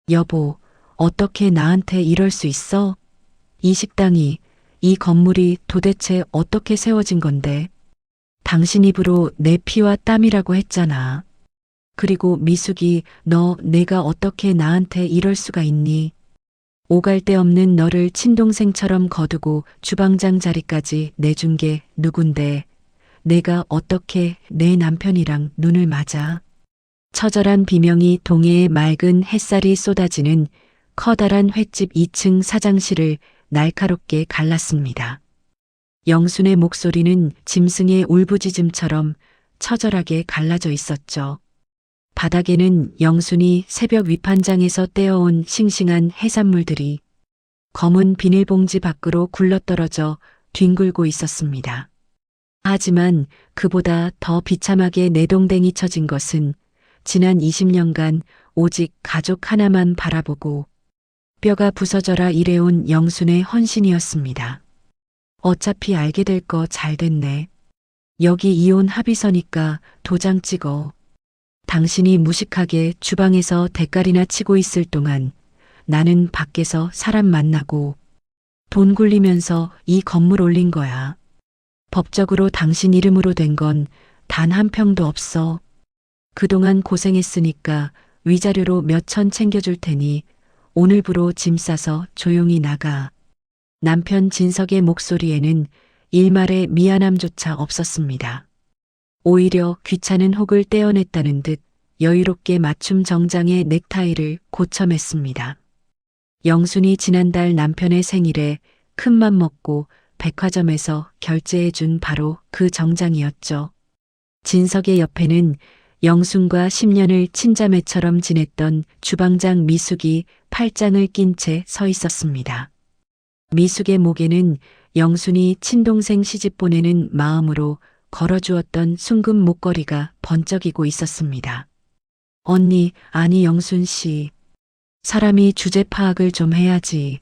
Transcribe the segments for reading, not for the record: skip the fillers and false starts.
여보, 어떻게 나한테 이럴 수 있어? 이 식당이, 이 건물이 도대체 어떻게 세워진 건데? 당신 입으로 내 피와 땀이라고 했잖아. 그리고 미숙이, 너 내가 어떻게 나한테 이럴 수가 있니? 오갈 데 없는 너를 친동생처럼 거두고 주방장 자리까지 내준 게 누군데 내가 어떻게 내 남편이랑 눈을 맞아? 처절한 비명이 동해의 맑은 햇살이 쏟아지는 커다란 횟집 2층 사장실을 날카롭게 갈랐습니다. 영순의 목소리는 짐승의 울부짖음처럼 처절하게 갈라져 있었죠. 바닥에는 영순이 새벽 위판장에서 떼어온 싱싱한 해산물들이 검은 비닐봉지 밖으로 굴러떨어져 뒹굴고 있었습니다. 하지만 그보다 더 비참하게 내동댕이 쳐진 것은 지난 20년간 오직 가족 하나만 바라보고 뼈가 부서져라 일해온 영순의 헌신이었습니다. 어차피 알게 될 거 잘 됐네. 여기 이혼 합의서니까 도장 찍어. 당신이 무식하게 주방에서 대가리나 치고 있을 동안 나는 밖에서 사람 만나고 돈 굴리면서 이 건물 올린 거야. 법적으로 당신 이름으로 된 건 단 한 평도 없어. 그동안 고생했으니까 위자료로 몇천 챙겨줄 테니 오늘부로 짐 싸서 조용히 나가. 남편 진석의 목소리에는 일말의 미안함조차 없었습니다. 오히려 귀찮은 혹을 떼어냈다는 듯 여유롭게 맞춤 정장의 넥타이를 고쳐맸습니다. 영순이 지난달 남편의 생일에 큰맘 먹고 백화점에서 결제해준 바로 그 정장이었죠. 진석의 옆에는 영순과 10년을 친자매처럼 지냈던 주방장 미숙이 팔짱을 낀 채 서 있었습니다. 미숙의 목에는 영순이 친동생 시집 보내는 마음으로 걸어주었던 순금 목걸이가 번쩍이고 있었습니다. 언니, 아니 영순 씨. 사람이 주제 파악을 좀 해야지.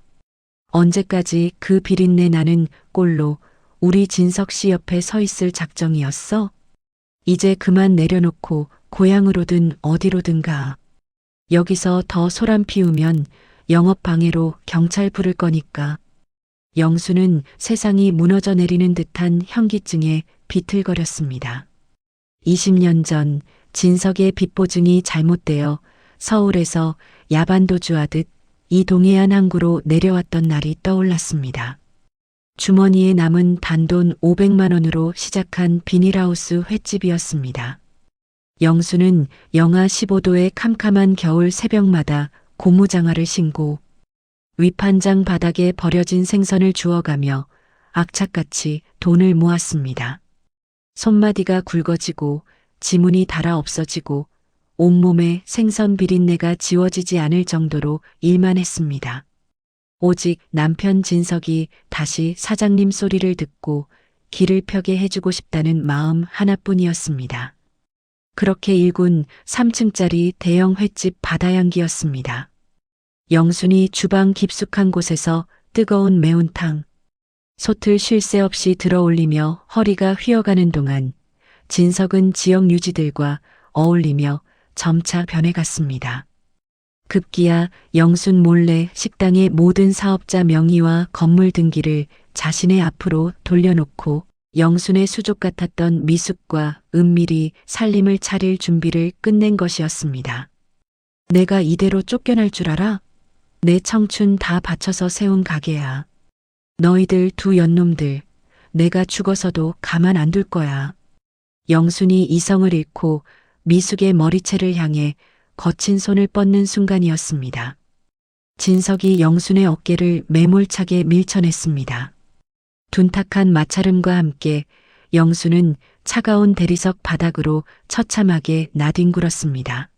언제까지 그 비린내 나는 꼴로 우리 진석 씨 옆에 서 있을 작정이었어? 이제 그만 내려놓고 고향으로든 어디로든 가. 여기서 더 소란 피우면 영업방해로 경찰 부를 거니까. 영수는 세상이 무너져 내리는 듯한 현기증에 비틀거렸습니다. 20년 전 진석의 빚보증이 잘못되어 서울에서 야반도주하듯 이 동해안 항구로 내려왔던 날이 떠올랐습니다. 주머니에 남은 단돈 500만 원으로 시작한 비닐하우스 횟집이었습니다. 영수는 영하 15도의 캄캄한 겨울 새벽마다 고무장화를 신고 위판장 바닥에 버려진 생선을 주워가며 악착같이 돈을 모았습니다. 손마디가 굵어지고 지문이 닳아 없어지고 온몸에 생선 비린내가 지워지지 않을 정도로 일만 했습니다. 오직 남편 진석이 다시 사장님 소리를 듣고 길을 펴게 해주고 싶다는 마음 하나뿐이었습니다. 그렇게 일군 3층짜리 대형 횟집 바다향기였습니다. 영순이 주방 깊숙한 곳에서 뜨거운 매운탕, 솥을 쉴 새 없이 들어올리며 허리가 휘어가는 동안 진석은 지역 유지들과 어울리며 점차 변해갔습니다. 급기야 영순 몰래 식당의 모든 사업자 명의와 건물 등기를 자신의 앞으로 돌려놓고 영순의 수족 같았던 미숙과 은밀히 살림을 차릴 준비를 끝낸 것이었습니다. 내가 이대로 쫓겨날 줄 알아? 내 청춘 다 바쳐서 세운 가게야. 너희들 두 연놈들, 내가 죽어서도 가만 안 둘 거야. 영순이 이성을 잃고 미숙의 머리채를 향해 거친 손을 뻗는 순간이었습니다. 진석이 영순의 어깨를 매몰차게 밀쳐냈습니다. 둔탁한 마찰음과 함께 영순은 차가운 대리석 바닥으로 처참하게 나뒹굴었습니다.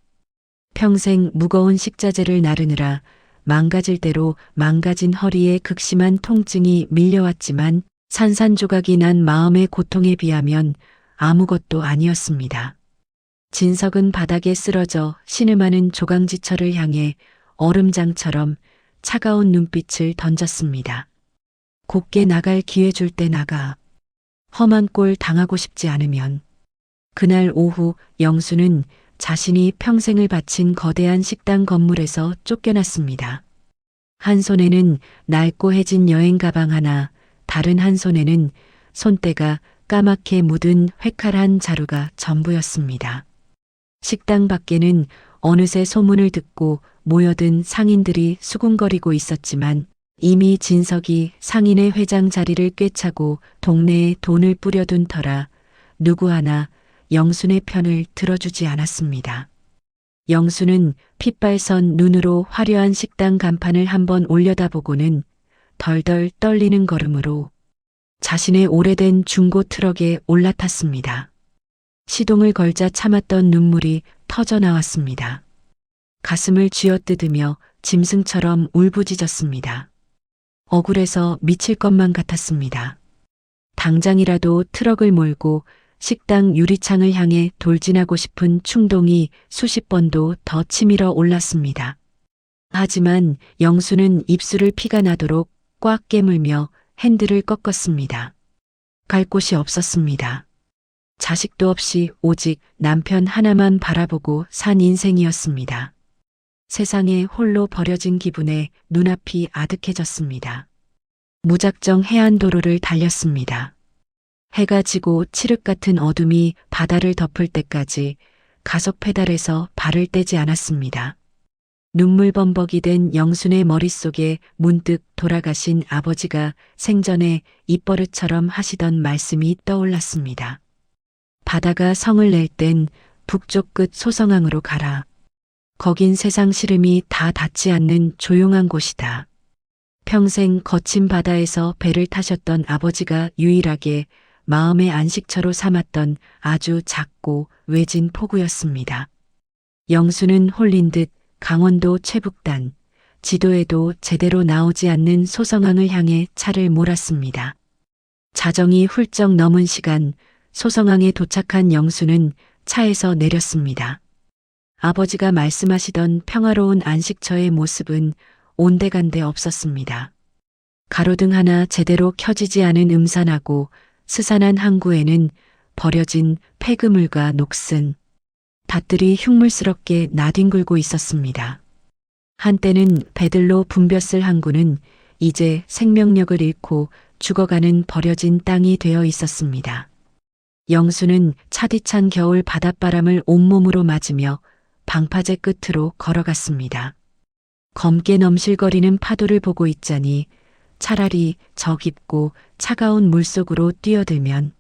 평생 무거운 식자재를 나르느라 망가질 대로 망가진 허리에 극심한 통증이 밀려왔지만 산산조각이 난 마음의 고통에 비하면 아무것도 아니었습니다. 진석은 바닥에 쓰러져 신음하는 조강지처를 향해 얼음장처럼 차가운 눈빛을 던졌습니다. 곱게 나갈 기회 줄 때 나가. 험한 꼴 당하고 싶지 않으면. 그날 오후 영수는 자신이 평생을 바친 거대한 식당 건물에서 쫓겨났습니다. 한 손에는 낡고 해진 여행 가방 하나, 다른 한 손에는 손때가 까맣게 묻은 획활한 자루가 전부였습니다. 식당 밖에는 어느새 소문을 듣고 모여든 상인들이 수군거리고 있었지만 이미 진석이 상인의 회장 자리를 꿰차고 동네에 돈을 뿌려둔 터라 누구 하나 영순의 편을 들어주지 않았습니다. 영순은 핏발선 눈으로 화려한 식당 간판을 한번 올려다보고는 덜덜 떨리는 걸음으로 자신의 오래된 중고 트럭에 올라탔습니다. 시동을 걸자 참았던 눈물이 터져 나왔습니다. 가슴을 쥐어뜯으며 짐승처럼 울부짖었습니다. 억울해서 미칠 것만 같았습니다. 당장이라도 트럭을 몰고 식당 유리창을 향해 돌진하고 싶은 충동이 수십 번도 더 치밀어 올랐습니다. 하지만 영수는 입술을 피가 나도록 꽉 깨물며 핸들을 꺾었습니다. 갈 곳이 없었습니다. 자식도 없이 오직 남편 하나만 바라보고 산 인생이었습니다. 세상에 홀로 버려진 기분에 눈앞이 아득해졌습니다. 무작정 해안도로를 달렸습니다. 해가 지고 칠흑 같은 어둠이 바다를 덮을 때까지 가속 페달에서 발을 떼지 않았습니다. 눈물 범벅이 된 영순의 머릿속에 문득 돌아가신 아버지가 생전에 입버릇처럼 하시던 말씀이 떠올랐습니다. 바다가 성을 낼 땐 북쪽 끝 소성항으로 가라. 거긴 세상 시름이 다 닿지 않는 조용한 곳이다. 평생 거친 바다에서 배를 타셨던 아버지가 유일하게 마음의 안식처로 삼았던 아주 작고 외진 포구였습니다. 영수는 홀린 듯 강원도 최북단, 지도에도 제대로 나오지 않는 소성항을 향해 차를 몰았습니다. 자정이 훌쩍 넘은 시간, 소성항에 도착한 영수는 차에서 내렸습니다. 아버지가 말씀하시던 평화로운 안식처의 모습은 온데간데 없었습니다. 가로등 하나 제대로 켜지지 않은 음산하고 스산한 항구에는 버려진 폐그물과 녹슨 닷들이 흉물스럽게 나뒹굴고 있었습니다. 한때는 배들로 붐볐을 항구는 이제 생명력을 잃고 죽어가는 버려진 땅이 되어 있었습니다. 영수는 차디찬 겨울 바닷바람을 온몸으로 맞으며 방파제 끝으로 걸어갔습니다. 검게 넘실거리는 파도를 보고 있자니 차라리 저 깊고 차가운 물속으로 뛰어들면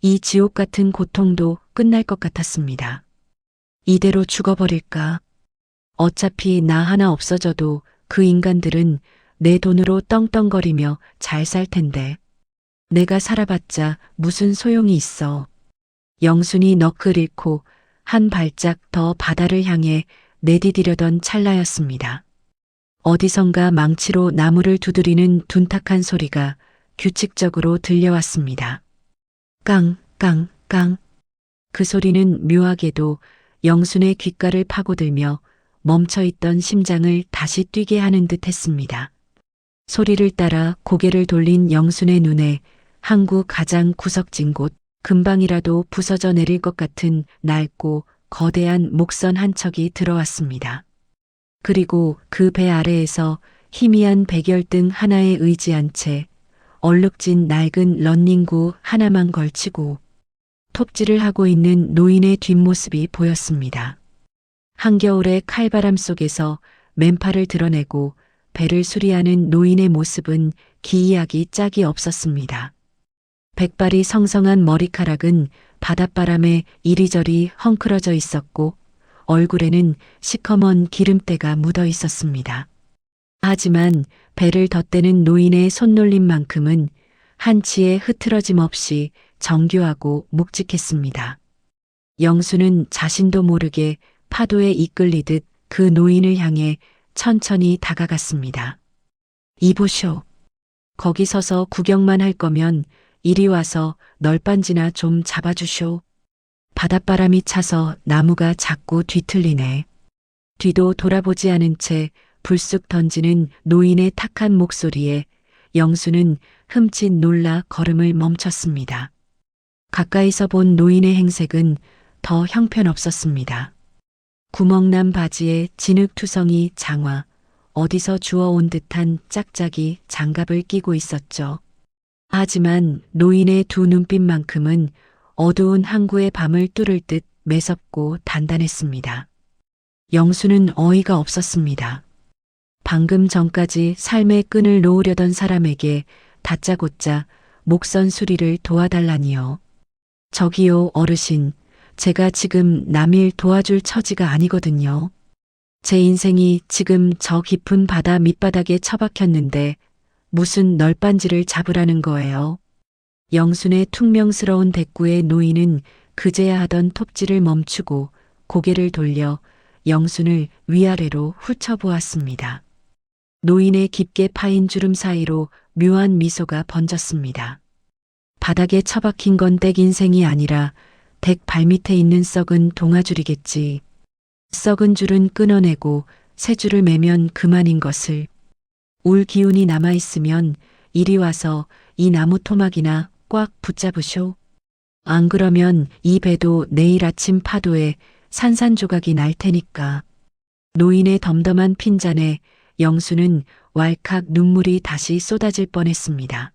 이 지옥 같은 고통도 끝날 것 같았습니다. 이대로 죽어버릴까? 어차피 나 하나 없어져도 그 인간들은 내 돈으로 떵떵거리며 잘 살 텐데 내가 살아봤자 무슨 소용이 있어. 영순이 넋을 잃고 한 발짝 더 바다를 향해 내디디려던 찰나였습니다. 어디선가 망치로 나무를 두드리는 둔탁한 소리가 규칙적으로 들려왔습니다. 깡, 깡, 깡. 그 소리는 묘하게도 영순의 귓가를 파고들며 멈춰있던 심장을 다시 뛰게 하는 듯 했습니다. 소리를 따라 고개를 돌린 영순의 눈에 항구 가장 구석진 곳, 금방이라도 부서져 내릴 것 같은 낡고 거대한 목선 한 척이 들어왔습니다. 그리고 그 배 아래에서 희미한 백열등 하나에 의지한 채 얼룩진 낡은 런닝구 하나만 걸치고 톱질을 하고 있는 노인의 뒷모습이 보였습니다. 한겨울의 칼바람 속에서 맨팔을 드러내고 배를 수리하는 노인의 모습은 기이하기 짝이 없었습니다. 백발이 성성한 머리카락은 바닷바람에 이리저리 헝클어져 있었고 얼굴에는 시커먼 기름때가 묻어 있었습니다. 하지만 배를 덧대는 노인의 손놀림만큼은 한치의 흐트러짐 없이 정교하고 묵직했습니다. 영수는 자신도 모르게 파도에 이끌리듯 그 노인을 향해 천천히 다가갔습니다. 이보쇼. 거기 서서 구경만 할 거면 이리 와서 널빤지나 좀 잡아주쇼. 바닷바람이 차서 나무가 자꾸 뒤틀리네. 뒤도 돌아보지 않은 채 불쑥 던지는 노인의 탁한 목소리에 영수는 흠칫 놀라 걸음을 멈췄습니다. 가까이서 본 노인의 행색은 더 형편없었습니다. 구멍난 바지에 진흙투성이 장화, 어디서 주워온 듯한 짝짝이 장갑을 끼고 있었죠. 하지만 노인의 두 눈빛만큼은 어두운 항구의 밤을 뚫을 듯 매섭고 단단했습니다. 영수는 어이가 없었습니다. 방금 전까지 삶의 끈을 놓으려던 사람에게 다짜고짜 목선 수리를 도와달라니요. 저기요, 어르신. 제가 지금 남일 도와줄 처지가 아니거든요. 제 인생이 지금 저 깊은 바다 밑바닥에 처박혔는데 무슨 널빤지를 잡으라는 거예요. 영순의 퉁명스러운 대꾸에 노인은 그제야 하던 톱질을 멈추고 고개를 돌려 영순을 위아래로 훑어보았습니다. 노인의 깊게 파인 주름 사이로 묘한 미소가 번졌습니다. 바닥에 처박힌 건 댁 인생이 아니라 댁 발밑에 있는 썩은 동아줄이겠지. 썩은 줄은 끊어내고 새 줄을 매면 그만인 것을. 울 기운이 남아있으면 이리 와서 이 나무 토막이나 꽉 붙잡으쇼. 안 그러면 이 배도 내일 아침 파도에 산산조각이 날 테니까. 노인의 덤덤한 핀잔에 영수는 왈칵 눈물이 다시 쏟아질 뻔했습니다.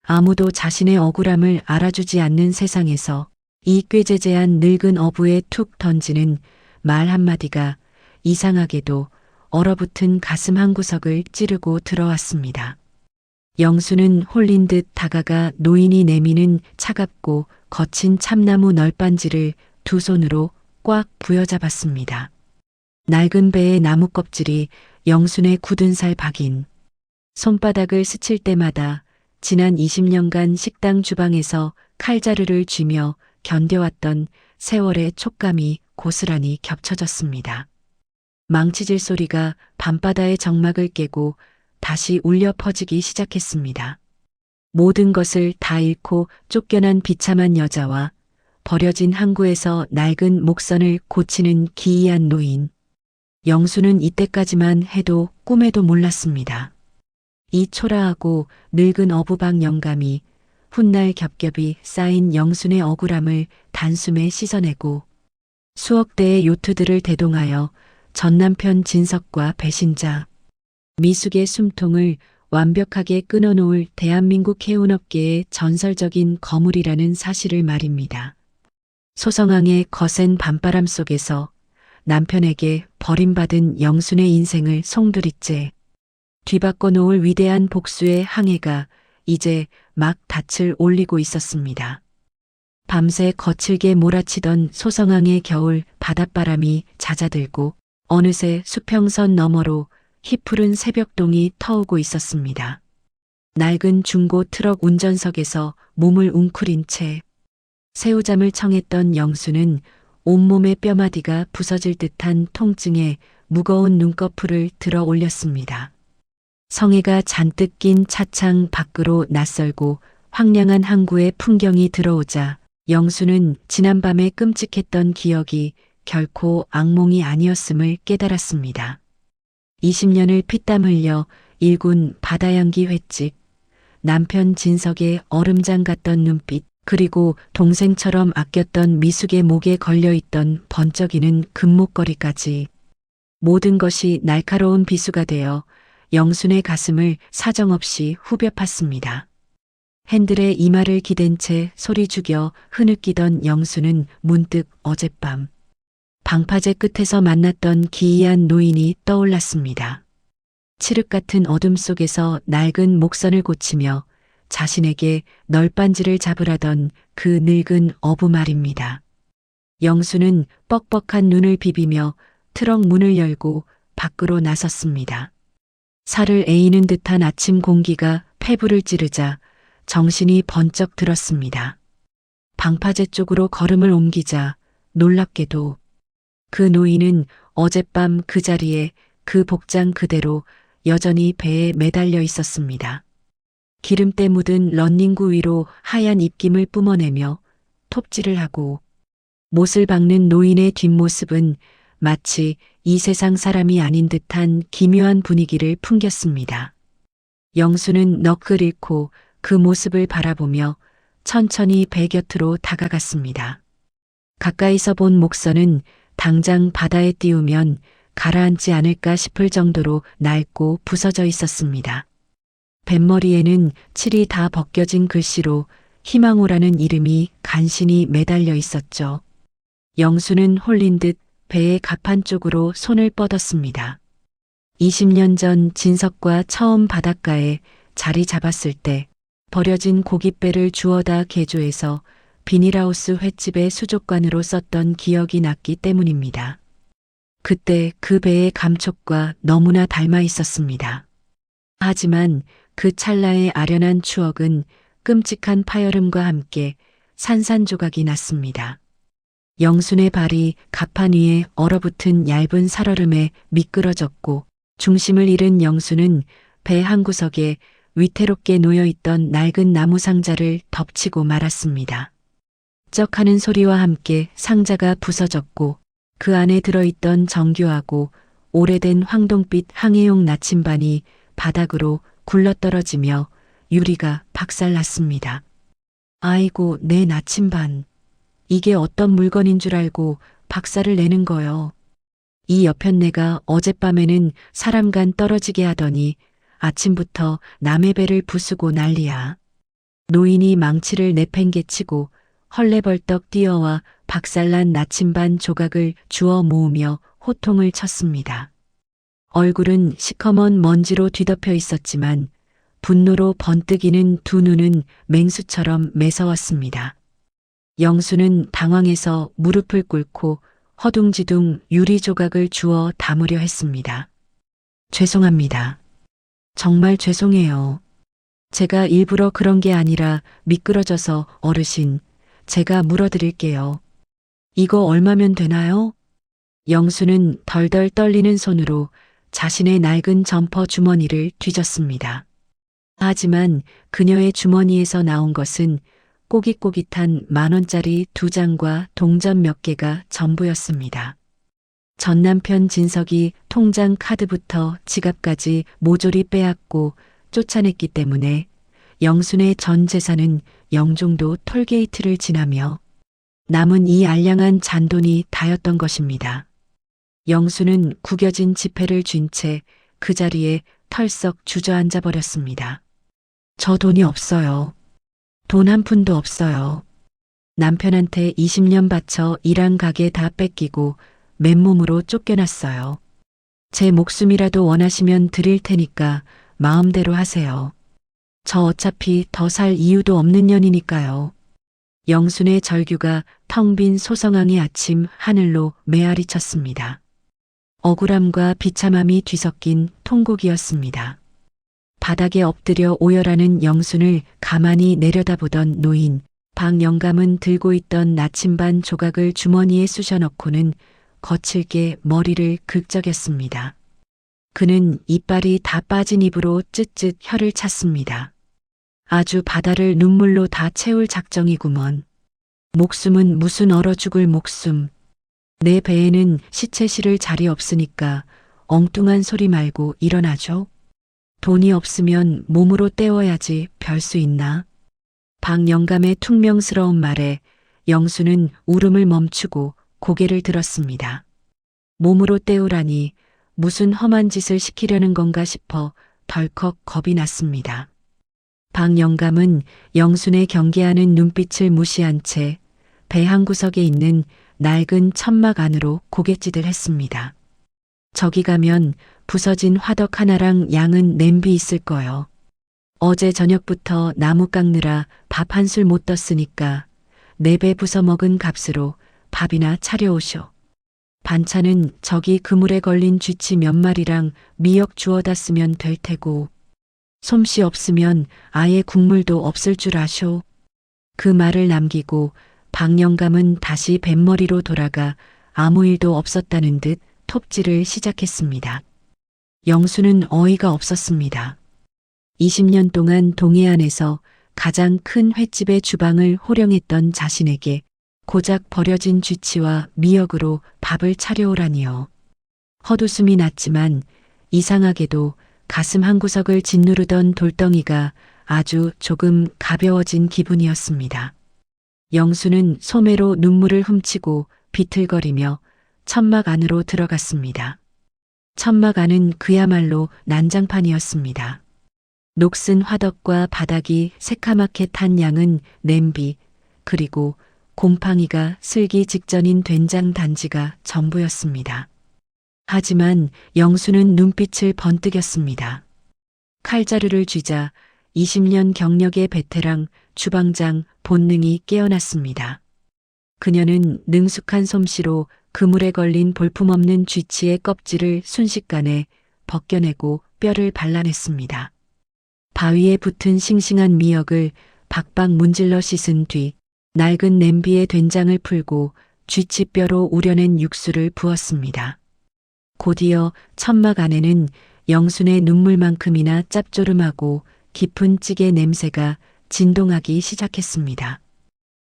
아무도 자신의 억울함을 알아주지 않는 세상에서 이 꾀죄죄한 늙은 어부의 툭 던지는 말 한마디가 이상하게도 얼어붙은 가슴 한구석을 찌르고 들어왔습니다. 영수는 홀린 듯 다가가 노인이 내미는 차갑고 거친 참나무 널빤지를 두 손으로 꽉 부여잡았습니다. 낡은 배의 나무 껍질이 영순의 굳은 살 박인 손바닥을 스칠 때마다 지난 20년간 식당 주방에서 칼자루를 쥐며 견뎌왔던 세월의 촉감이 고스란히 겹쳐졌습니다. 망치질 소리가 밤바다의 정막을 깨고 다시 울려 퍼지기 시작했습니다. 모든 것을 다 잃고 쫓겨난 비참한 여자와 버려진 항구에서 낡은 목선을 고치는 기이한 노인. 영수는 이때까지만 해도 꿈에도 몰랐습니다. 이 초라하고 늙은 어부방 영감이 훗날 겹겹이 쌓인 영순의 억울함을 단숨에 씻어내고 수억 대의 요트들을 대동하여 전남편 진석과 배신자 미숙의 숨통을 완벽하게 끊어놓을 대한민국 해운업계의 전설적인 거물이라는 사실을 말입니다. 소성항의 거센 밤바람 속에서 남편에게 버림받은 영순의 인생을 송두리째 뒤바꿔 놓을 위대한 복수의 항해가 이제 막 닻을 올리고 있었습니다. 밤새 거칠게 몰아치던 소성항의 겨울 바닷바람이 잦아들고 어느새 수평선 너머로 희푸른 새벽동이 터오고 있었습니다. 낡은 중고 트럭 운전석에서 몸을 웅크린 채 새우잠을 청했던 영수는 온몸의 뼈마디가 부서질 듯한 통증에 무거운 눈꺼풀을 들어 올렸습니다. 성에가 잔뜩 낀 차창 밖으로 낯설고 황량한 항구의 풍경이 들어오자 영수는 지난밤에 끔찍했던 기억이 결코 악몽이 아니었음을 깨달았습니다. 20년을 피땀 흘려 일군 바다향기 횟집, 남편 진석의 얼음장 같던 눈빛, 그리고 동생처럼 아꼈던 미숙의 목에 걸려있던 번쩍이는 금목걸이까지 모든 것이 날카로운 비수가 되어 영순의 가슴을 사정없이 후벼 팠습니다. 핸들에 이마를 기댄 채 소리 죽여 흐느끼던 영수는 문득 어젯밤 방파제 끝에서 만났던 기이한 노인이 떠올랐습니다. 칠흑 같은 어둠 속에서 낡은 목선을 고치며 자신에게 널빤지를 잡으라던 그 늙은 어부 말입니다. 영수는 뻑뻑한 눈을 비비며 트럭 문을 열고 밖으로 나섰습니다. 살을 에이는 듯한 아침 공기가 폐부를 찌르자 정신이 번쩍 들었습니다. 방파제 쪽으로 걸음을 옮기자 놀랍게도 그 노인은 어젯밤 그 자리에 그 복장 그대로 여전히 배에 매달려 있었습니다. 기름때 묻은 런닝구 위로 하얀 입김을 뿜어내며 톱질을 하고 못을 박는 노인의 뒷모습은 마치 이 세상 사람이 아닌 듯한 기묘한 분위기를 풍겼습니다. 영수는 넋을 잃고 그 모습을 바라보며 천천히 배 곁으로 다가갔습니다. 가까이서 본 목선은 당장 바다에 띄우면 가라앉지 않을까 싶을 정도로 낡고 부서져 있었습니다. 뱃머리에는 칠이 다 벗겨진 글씨로 희망호라는 이름이 간신히 매달려 있었죠. 영수는 홀린 듯 배의 갑판 쪽으로 손을 뻗었습니다. 20년 전 진석과 처음 바닷가에 자리 잡았을 때 버려진 고깃배를 주워다 개조해서 비닐하우스 횟집의 수족관으로 썼던 기억이 났기 때문입니다. 그때 그 배의 감촉과 너무나 닮아 있었습니다. 하지만 그 찰나의 아련한 추억은 끔찍한 파열음과 함께 산산조각이 났습니다. 영순의 발이 갑판 위에 얼어붙은 얇은 살얼음에 미끄러졌고 중심을 잃은 영수는 배 한 구석에 위태롭게 놓여있던 낡은 나무 상자를 덮치고 말았습니다. 쩍하는 소리와 함께 상자가 부서졌고 그 안에 들어있던 정교하고 오래된 황동빛 항해용 나침반이 바닥으로 굴러떨어지며 유리가 박살났습니다. 아이고, 내 나침반. 이게 어떤 물건인 줄 알고 박살을 내는 거요. 이 여편네가 어젯밤에는 사람 간 떨어지게 하더니 아침부터 남의 배를 부수고 난리야. 노인이 망치를 내팽개치고 헐레벌떡 뛰어와 박살난 나침반 조각을 주워 모으며 호통을 쳤습니다. 얼굴은 시커먼 먼지로 뒤덮여 있었지만 분노로 번뜩이는 두 눈은 맹수처럼 매서웠습니다. 영수는 당황해서 무릎을 꿇고 허둥지둥 유리 조각을 주워 담으려 했습니다. 죄송합니다. 정말 죄송해요. 제가 일부러 그런 게 아니라 미끄러져서 어르신, 제가 물어드릴게요. 이거 얼마면 되나요? 영수는 덜덜 떨리는 손으로 자신의 낡은 점퍼 주머니를 뒤졌습니다. 하지만 그녀의 주머니에서 나온 것은 꼬깃꼬깃한 10,000원짜리 2장과 동전 몇 개가 전부였습니다. 전 남편 진석이 통장 카드부터 지갑까지 모조리 빼앗고 쫓아냈기 때문에 영순의 전 재산은 영종도 톨게이트를 지나며 남은 이 알량한 잔돈이 다였던 것입니다. 영수는 구겨진 지폐를 쥔 채 그 자리에 털썩 주저앉아 버렸습니다. 저 돈이 없어요. 돈 한 푼도 없어요. 남편한테 20년 바쳐 일한 가게 다 뺏기고 맨몸으로 쫓겨났어요. 제 목숨이라도 원하시면 드릴 테니까 마음대로 하세요. 저 어차피 더 살 이유도 없는 년이니까요. 영순의 절규가 텅 빈 소성항의 아침 하늘로 메아리 쳤습니다. 억울함과 비참함이 뒤섞인 통곡이었습니다. 바닥에 엎드려 오열하는 영순을 가만히 내려다보던 노인, 박 영감은 들고 있던 나침반 조각을 주머니에 쑤셔 넣고는 거칠게 머리를 긁적였습니다. 그는 이빨이 다 빠진 입으로 쯧쯧 혀를 찼습니다. 아주 바다를 눈물로 다 채울 작정이구먼. 목숨은 무슨 얼어 죽을 목숨. 내 배에는 시체 실을 자리 없으니까 엉뚱한 소리 말고 일어나죠. 돈이 없으면 몸으로 때워야지 별 수 있나. 박 영감의 퉁명스러운 말에 영수는 울음을 멈추고 고개를 들었습니다. 몸으로 때우라니 무슨 험한 짓을 시키려는 건가 싶어 덜컥 겁이 났습니다. 박 영감은 영순의 경계하는 눈빛을 무시한 채 배 한 구석에 있는 낡은 천막 안으로 고갯짓을 했습니다. 저기 가면 부서진 화덕 하나랑 양은 냄비 있을 거요. 어제 저녁부터 나무 깎느라 밥 한술 못 떴으니까 내 배 부숴 먹은 값으로 밥이나 차려오쇼. 반찬은 저기 그물에 걸린 쥐치 몇 마리랑 미역 주워다 쓰면 될 테고 솜씨 없으면 아예 국물도 없을 줄 아쇼. 그 말을 남기고 박 영감은 다시 뱃머리로 돌아가 아무 일도 없었다는 듯 톱질을 시작했습니다. 영수는 어이가 없었습니다. 20년 동안 동해안에서 가장 큰 횟집의 주방을 호령했던 자신에게 고작 버려진 쥐치와 미역으로 밥을 차려오라니요. 헛웃음이 났지만 이상하게도 가슴 한구석을 짓누르던 돌덩이가 아주 조금 가벼워진 기분이었습니다. 영수는 소매로 눈물을 훔치고 비틀거리며 천막 안으로 들어갔습니다. 천막 안은 그야말로 난장판이었습니다. 녹슨 화덕과 바닥이 새카맣게 탄 양은 냄비, 그리고 곰팡이가 슬기 직전인 된장 단지가 전부였습니다. 하지만 영수는 눈빛을 번뜩였습니다. 칼자루를 쥐자 20년 경력의 베테랑 주방장 본능이 깨어났습니다. 그녀는 능숙한 솜씨로 그물에 걸린 볼품없는 쥐치의 껍질을 순식간에 벗겨내고 뼈를 발라냈습니다. 바위에 붙은 싱싱한 미역을 박박 문질러 씻은 뒤 낡은 냄비에 된장을 풀고 쥐치뼈로 우려낸 육수를 부었습니다. 곧이어 천막 안에는 영순의 눈물만큼이나 짭조름하고 깊은 찌개 냄새가 진동하기 시작했습니다.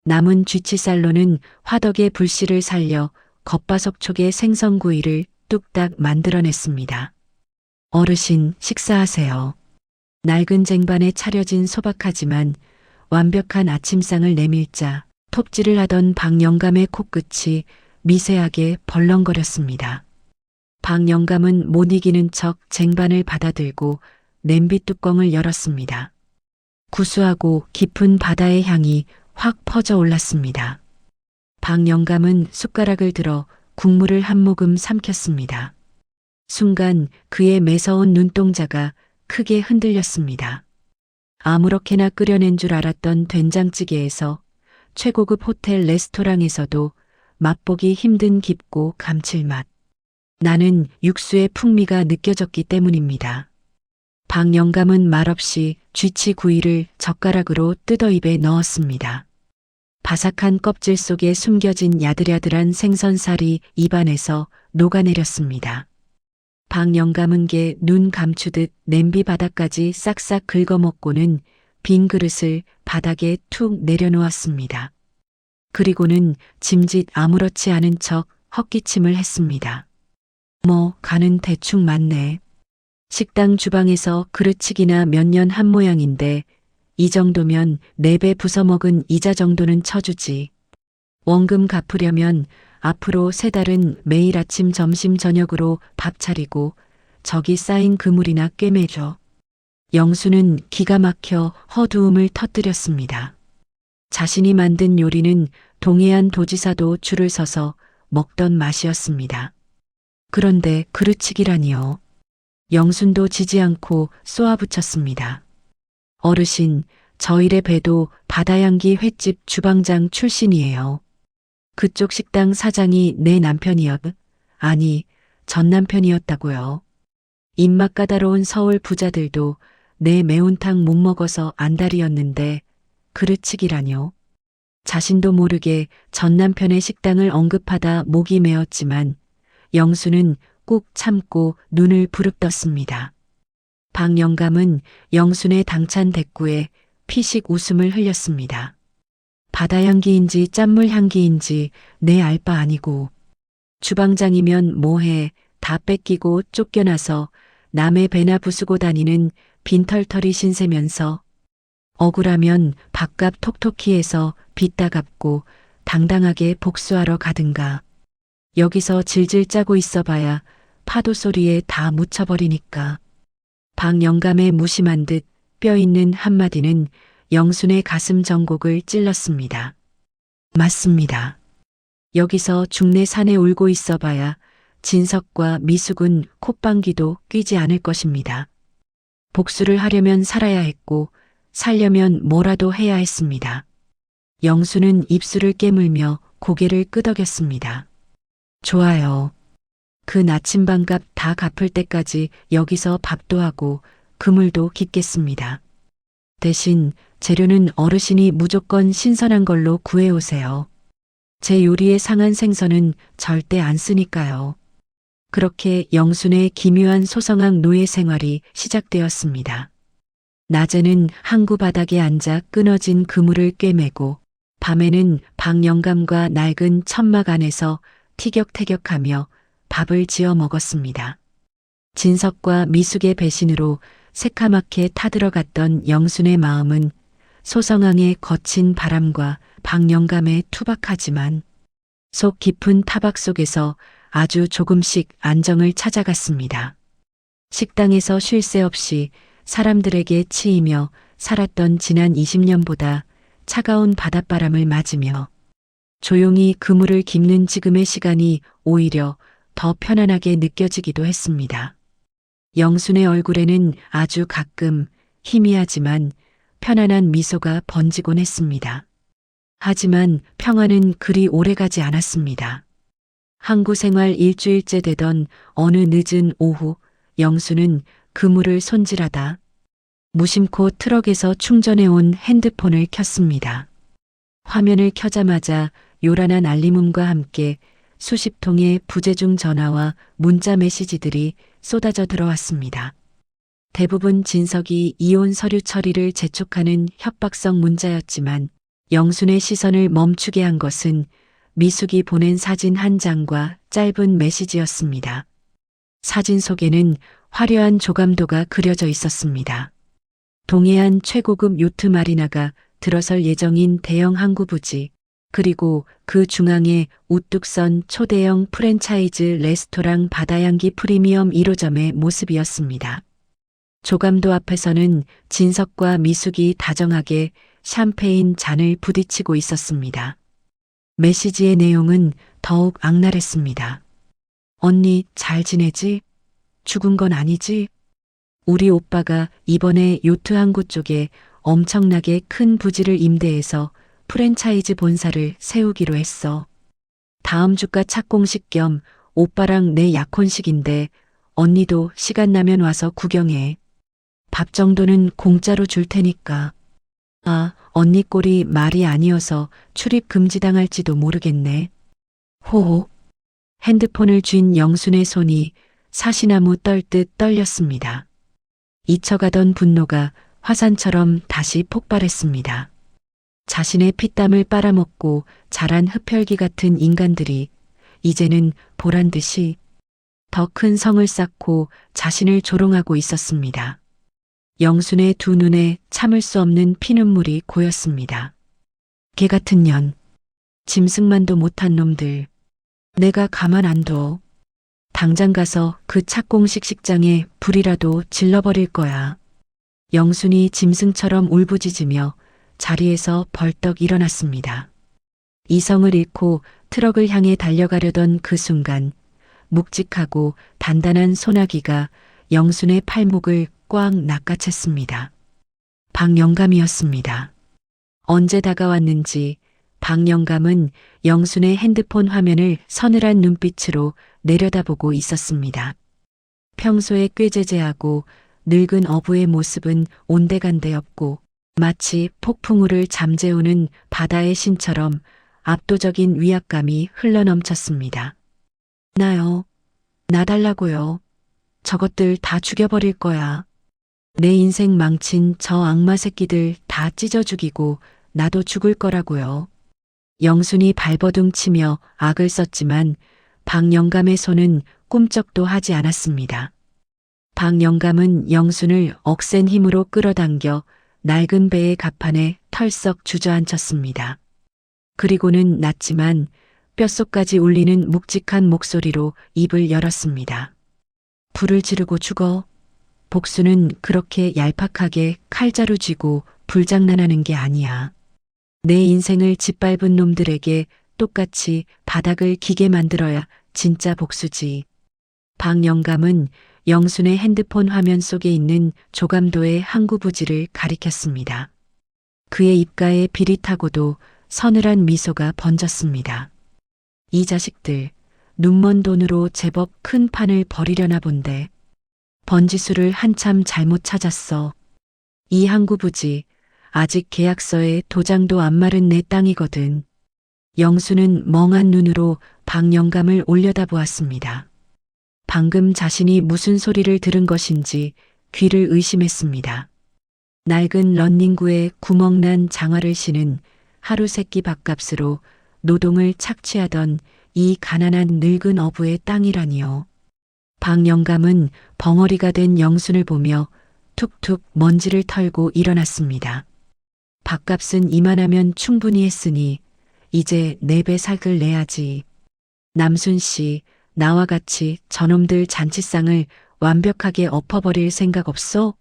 남은 쥐치살로는 화덕의 불씨를 살려 겉바속촉의 생선구이를 뚝딱 만들어냈습니다. 어르신, 식사하세요. 낡은 쟁반에 차려진 소박하지만 완벽한 아침상을 내밀자 톱질을 하던 박영감의 코끝이 미세하게 벌렁거렸습니다. 박영감은 못 이기는 척 쟁반을 받아들고 냄비 뚜껑을 열었습니다. 구수하고 깊은 바다의 향이 확 퍼져 올랐습니다. 박영감은 숟가락을 들어 국물을 한 모금 삼켰습니다. 순간 그의 매서운 눈동자가 크게 흔들렸습니다. 아무렇게나 끓여낸 줄 알았던 된장찌개에서 최고급 호텔 레스토랑에서도 맛보기 힘든 깊고 감칠맛. 나는 육수의 풍미가 느껴졌기 때문입니다. 박영감은 말없이 쥐치 구이를 젓가락으로 뜯어 입에 넣었습니다. 바삭한 껍질 속에 숨겨진 야들야들한 생선살이 입안에서 녹아내렸습니다. 박영감은 게 눈 감추듯 냄비 바닥까지 싹싹 긁어먹고는 빈 그릇을 바닥에 툭 내려놓았습니다. 그리고는 짐짓 아무렇지 않은 척 헛기침을 했습니다. 간은 대충 맞네. 식당 주방에서 그릇치기나 몇 년 한 모양인데 이 정도면 4배 부숴먹은 이자 정도는 쳐주지. 원금 갚으려면 앞으로 3달은 매일 아침 점심 저녁으로 밥 차리고 저기 쌓인 그물이나 꿰매줘. 영수는 기가 막혀 허두음을 터뜨렸습니다. 자신이 만든 요리는 동해안 도지사도 줄을 서서 먹던 맛이었습니다. 그런데 그릇치기라니요. 영순도 지지 않고 쏘아붙였습니다. 어르신, 저 일의 배도 바다향기 횟집 주방장 출신이에요. 그쪽 식당 사장이 내 남편이었, 아니, 전 남편이었다고요. 입맛 까다로운 서울 부자들도 내 매운탕 못 먹어서 안달이었는데 그릇치기라뇨. 자신도 모르게 전 남편의 식당을 언급하다 목이 메었지만 영수는 꾹 참고 눈을 부릅떴습니다. 박영감은 영순의 당찬 대꾸에 피식 웃음을 흘렸습니다. 바다 향기인지 짠물 향기인지 내 알 바 아니고 주방장이면 뭐해 다 뺏기고 쫓겨나서 남의 배나 부수고 다니는 빈털터리 신세면서 억울하면 밥값 톡톡히 해서 빚 다 갚고 당당하게 복수하러 가든가. 여기서 질질 짜고 있어봐야 파도 소리에 다 묻혀버리니까. 박영감의 무심한 듯 뼈 있는 한마디는 영순의 가슴 정곡을 찔렀습니다. 맞습니다. 여기서 중내 산에 울고 있어봐야 진석과 미숙은 콧방귀도 뀌지 않을 것입니다. 복수를 하려면 살아야 했고 살려면 뭐라도 해야 했습니다. 영수는 입술을 깨물며 고개를 끄덕였습니다. 좋아요. 그 나침반값 다 갚을 때까지 여기서 밥도 하고 그물도 깃겠습니다. 대신 재료는 어르신이 무조건 신선한 걸로 구해오세요. 제 요리에 상한 생선은 절대 안 쓰니까요. 그렇게 영순의 기묘한 소성악 노예 생활이 시작되었습니다. 낮에는 항구 바닥에 앉아 끊어진 그물을 꿰매고 밤에는 박영감과 낡은 천막 안에서 티격태격하며 밥을 지어 먹었습니다. 진석과 미숙의 배신으로 새카맣게 타들어갔던 영순의 마음은 소성항의 거친 바람과 박영감의 투박하지만 속 깊은 타박 속에서 아주 조금씩 안정을 찾아갔습니다. 식당에서 쉴 새 없이 사람들에게 치이며 살았던 지난 20년보다 차가운 바닷바람을 맞으며 조용히 그물을 깁는 지금의 시간이 오히려 더 편안하게 느껴지기도 했습니다. 영순의 얼굴에는 아주 가끔 희미하지만 편안한 미소가 번지곤 했습니다. 하지만 평화는 그리 오래가지 않았습니다. 항구 생활 일주일째 되던 어느 늦은 오후, 영수는 그물을 손질하다 무심코 트럭에서 충전해온 핸드폰을 켰습니다. 화면을 켜자마자 요란한 알림음과 함께 수십 통의 부재중 전화와 문자 메시지들이 쏟아져 들어왔습니다. 대부분 진석이 이혼 서류 처리를 재촉하는 협박성 문자였지만 영순의 시선을 멈추게 한 것은 미숙이 보낸 사진 한 장과 짧은 메시지였습니다. 사진 속에는 화려한 조감도가 그려져 있었습니다. 동해안 최고급 요트 마리나가 들어설 예정인 대형 항구 부지, 그리고 그 중앙에 우뚝 선 초대형 프랜차이즈 레스토랑 바다향기 프리미엄 1호점의 모습이었습니다. 조감도 앞에서는 진석과 미숙이 다정하게 샴페인 잔을 부딪히고 있었습니다. 메시지의 내용은 더욱 악랄했습니다. 언니 잘 지내지? 죽은 건 아니지? 우리 오빠가 이번에 요트 항구 쪽에 엄청나게 큰 부지를 임대해서 프랜차이즈 본사를 세우기로 했어. 다음 주가 착공식 겸 오빠랑 내 약혼식인데 언니도 시간 나면 와서 구경해. 밥 정도는 공짜로 줄 테니까. 아, 언니 꼴이 말이 아니어서 출입 금지당할지도 모르겠네. 호호. 핸드폰을 쥔 영순의 손이 사시나무 떨듯 떨렸습니다. 잊혀가던 분노가 화산처럼 다시 폭발했습니다. 자신의 피땀을 빨아먹고 자란 흡혈귀 같은 인간들이 이제는 보란 듯이 더 큰 성을 쌓고 자신을 조롱하고 있었습니다. 영순의 두 눈에 참을 수 없는 피눈물이 고였습니다. 개 같은 년, 짐승만도 못한 놈들, 내가 가만 안 둬. 당장 가서 그 착공식 식장에 불이라도 질러버릴 거야. 영순이 짐승처럼 울부짖으며 자리에서 벌떡 일어났습니다. 이성을 잃고 트럭을 향해 달려가려던 그 순간 묵직하고 단단한 소나기가 영순의 팔목을 꽉 낚아챘습니다. 박영감이었습니다. 언제 다가왔는지 박영감은 영순의 핸드폰 화면을 서늘한 눈빛으로 내려다보고 있었습니다. 평소에 꾀죄죄하고 늙은 어부의 모습은 온데간데 없고 마치 폭풍우를 잠재우는 바다의 신처럼 압도적인 위압감이 흘러넘쳤습니다. 나요. 나 달라고요. 저것들 다 죽여버릴 거야. 내 인생 망친 저 악마 새끼들 다 찢어 죽이고 나도 죽을 거라고요. 영순이 발버둥 치며 악을 썼지만 박영감의 손은 꿈쩍도 하지 않았습니다. 박영감은 영순을 억센 힘으로 끌어당겨 낡은 배의 갑판에 털썩 주저앉혔습니다. 그리고는 낮지만 뼛속까지 울리는 묵직한 목소리로 입을 열었습니다. 불을 지르고 죽어. 복수는 그렇게 얄팍하게 칼자루 쥐고 불장난하는 게 아니야. 내 인생을 짓밟은 놈들에게 똑같이 바닥을 기게 만들어야 진짜 복수지. 박영감은 영순의 핸드폰 화면 속에 있는 조감도의 항구 부지를 가리켰습니다. 그의 입가에 비릿하고도 서늘한 미소가 번졌습니다. 이 자식들, 눈먼 돈으로 제법 큰 판을 벌이려나 본데 번지수를 한참 잘못 찾았어. 이 항구 부지 아직 계약서에 도장도 안 마른 내 땅이거든. 영수는 멍한 눈으로 박영감을 올려다보았습니다. 방금 자신이 무슨 소리를 들은 것인지 귀를 의심했습니다. 낡은 런닝구에 구멍난 장화를 신은 하루 세끼 밥값으로 노동을 착취하던 이 가난한 늙은 어부의 땅이라니요. 박영감은 벙어리가 된 영순을 보며 툭툭 먼지를 털고 일어났습니다. 밥값은 이만하면 충분히 했으니 이제 4배 삭을 내야지. 남순 씨, 나와 같이 저놈들 잔치상을 완벽하게 엎어버릴 생각 없어?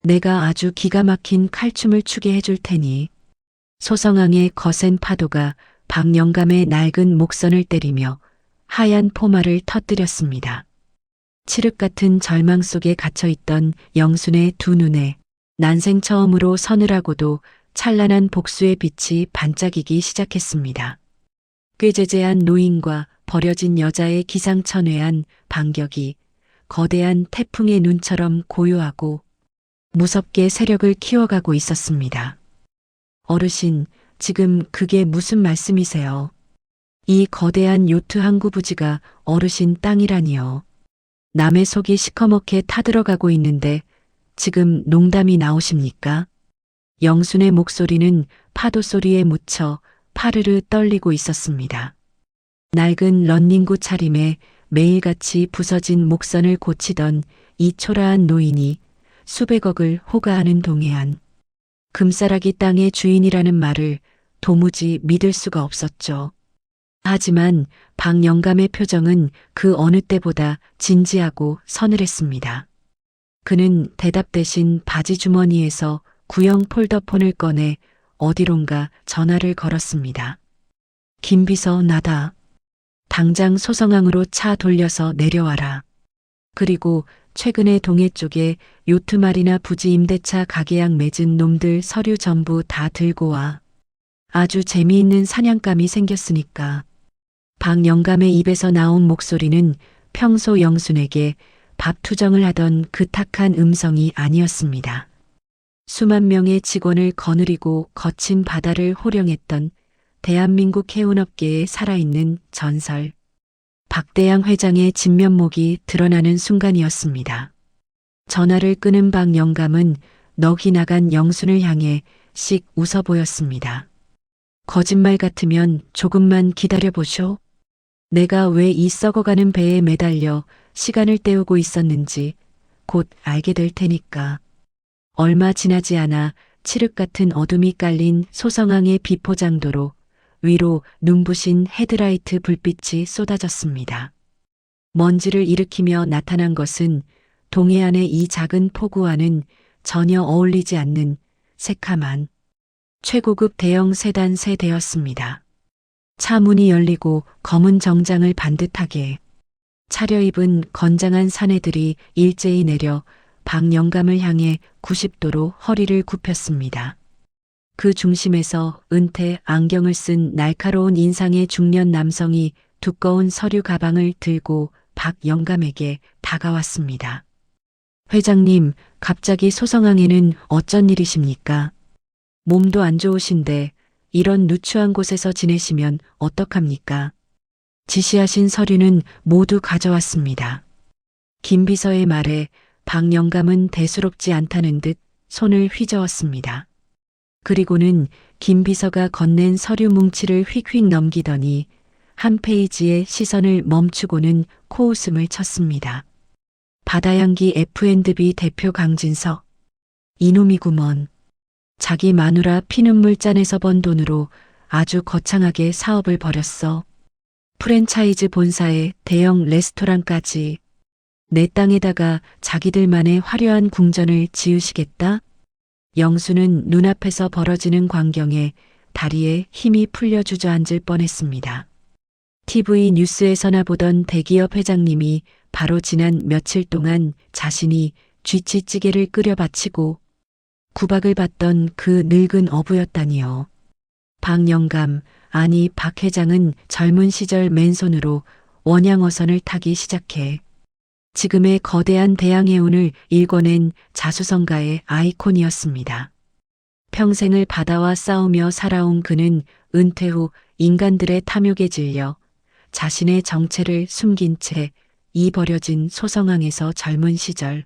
내가 아주 기가 막힌 칼춤을 추게 해줄 테니. 소성항의 거센 파도가 박영감의 낡은 목선을 때리며 하얀 포마를 터뜨렸습니다. 칠흑 같은 절망 속에 갇혀있던 영순의 두 눈에 난생 처음으로 서늘하고도 찬란한 복수의 빛이 반짝이기 시작했습니다. 꾀죄죄한 노인과 버려진 여자의 기상천외한 반격이 거대한 태풍의 눈처럼 고요하고 무섭게 세력을 키워가고 있었습니다. 어르신, 지금 그게 무슨 말씀이세요? 이 거대한 요트 항구 부지가 어르신 땅이라니요. 남의 속이 시커멓게 타들어가고 있는데 지금 농담이 나오십니까? 영순의 목소리는 파도 소리에 묻혀 파르르 떨리고 있었습니다. 낡은 런닝구 차림에 매일같이 부서진 목선을 고치던 이 초라한 노인이 수백억을 호가하는 동해안. 금싸라기 땅의 주인이라는 말을 도무지 믿을 수가 없었죠. 하지만 박영감의 표정은 그 어느 때보다 진지하고 서늘했습니다. 그는 대답 대신 바지 주머니에서 구형 폴더폰을 꺼내 어디론가 전화를 걸었습니다. 김비서 나다. 당장 소성항으로 차 돌려서 내려와라. 그리고 최근에 동해 쪽에 요트말이나 부지 임대차 가계약 맺은 놈들 서류 전부 다 들고 와. 아주 재미있는 사냥감이 생겼으니까. 박영감의 입에서 나온 목소리는 평소 영순에게 밥투정을 하던 그 탁한 음성이 아니었습니다. 수만 명의 직원을 거느리고 거친 바다를 호령했던 대한민국 해운업계의 살아있는 전설. 박대양 회장의 진면목이 드러나는 순간이었습니다. 전화를 끊은 박영감은 넋이 나간 영순을 향해 씩 웃어 보였습니다. 거짓말 같으면 조금만 기다려보쇼. 내가 왜 이 썩어가는 배에 매달려 시간을 때우고 있었는지 곧 알게 될 테니까. 얼마 지나지 않아 칠흑 같은 어둠이 깔린 소성항의 비포장도로 위로 눈부신 헤드라이트 불빛이 쏟아졌습니다. 먼지를 일으키며 나타난 것은 동해안의 이 작은 포구와는 전혀 어울리지 않는 새카만 최고급 대형 세단 세대였습니다. 차 문이 열리고 검은 정장을 반듯하게 차려입은 건장한 사내들이 일제히 내려 박영감을 향해 90도로 허리를 굽혔습니다. 그 중심에서 은퇴 안경을 쓴 날카로운 인상의 중년 남성이 두꺼운 서류 가방을 들고 박영감에게 다가왔습니다. 회장님, 갑자기 소성항에는 어쩐 일이십니까? 몸도 안 좋으신데 이런 누추한 곳에서 지내시면 어떡합니까? 지시하신 서류는 모두 가져왔습니다. 김 비서의 말에 박영감은 대수롭지 않다는 듯 손을 휘저었습니다. 그리고는 김 비서가 건넨 서류 뭉치를 휙휙 넘기더니 한 페이지에 시선을 멈추고는 코웃음을 쳤습니다. 바다향기 F&B 대표 강진석. 이놈이구먼. 자기 마누라 피눈물 짠에서 번 돈으로 아주 거창하게 사업을 벌였어. 프랜차이즈 본사에 대형 레스토랑까지. 내 땅에다가 자기들만의 화려한 궁전을 지으시겠다? 영수는 눈앞에서 벌어지는 광경에 다리에 힘이 풀려 주저앉을 뻔했습니다. TV 뉴스에서나 보던 대기업 회장님이 바로 지난 며칠 동안 자신이 쥐치찌개를 끓여 바치고 구박을 받던 그 늙은 어부였다니요. 박영감, 아니 박 회장은 젊은 시절 맨손으로 원양어선을 타기 시작해 지금의 거대한 대양해운을 일궈낸 자수성가의 아이콘이었습니다. 평생을 바다와 싸우며 살아온 그는 은퇴 후 인간들의 탐욕에 질려 자신의 정체를 숨긴 채 이 버려진 소성항에서 젊은 시절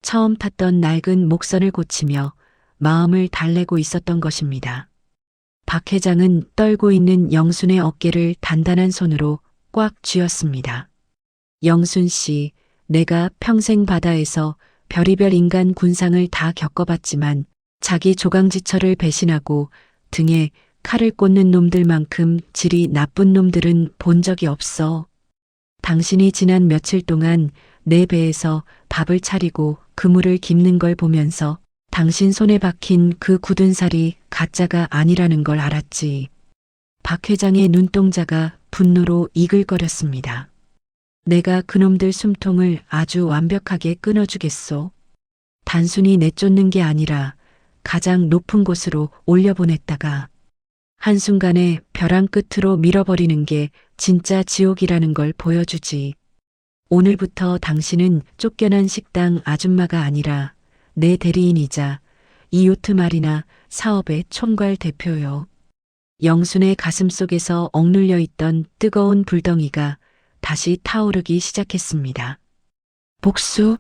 처음 탔던 낡은 목선을 고치며 마음을 달래고 있었던 것입니다. 박 회장은 떨고 있는 영순의 어깨를 단단한 손으로 꽉 쥐었습니다. 영순 씨, 내가 평생 바다에서 별의별 인간 군상을 다 겪어봤지만 자기 조강지처를 배신하고 등에 칼을 꽂는 놈들만큼 질이 나쁜 놈들은 본 적이 없어. 당신이 지난 며칠 동안 내 배에서 밥을 차리고 그물을 깁는 걸 보면서 당신 손에 박힌 그 굳은 살이 가짜가 아니라는 걸 알았지. 박 회장의 눈동자가 분노로 이글거렸습니다. 내가 그놈들 숨통을 아주 완벽하게 끊어주겠소. 단순히 내쫓는 게 아니라 가장 높은 곳으로 올려보냈다가 한순간에 벼랑 끝으로 밀어버리는 게 진짜 지옥이라는 걸 보여주지. 오늘부터 당신은 쫓겨난 식당 아줌마가 아니라 내 대리인이자 이 요트 마리나 사업의 총괄 대표요. 영순의 가슴 속에서 억눌려 있던 뜨거운 불덩이가 다시 타오르기 시작했습니다. 복수?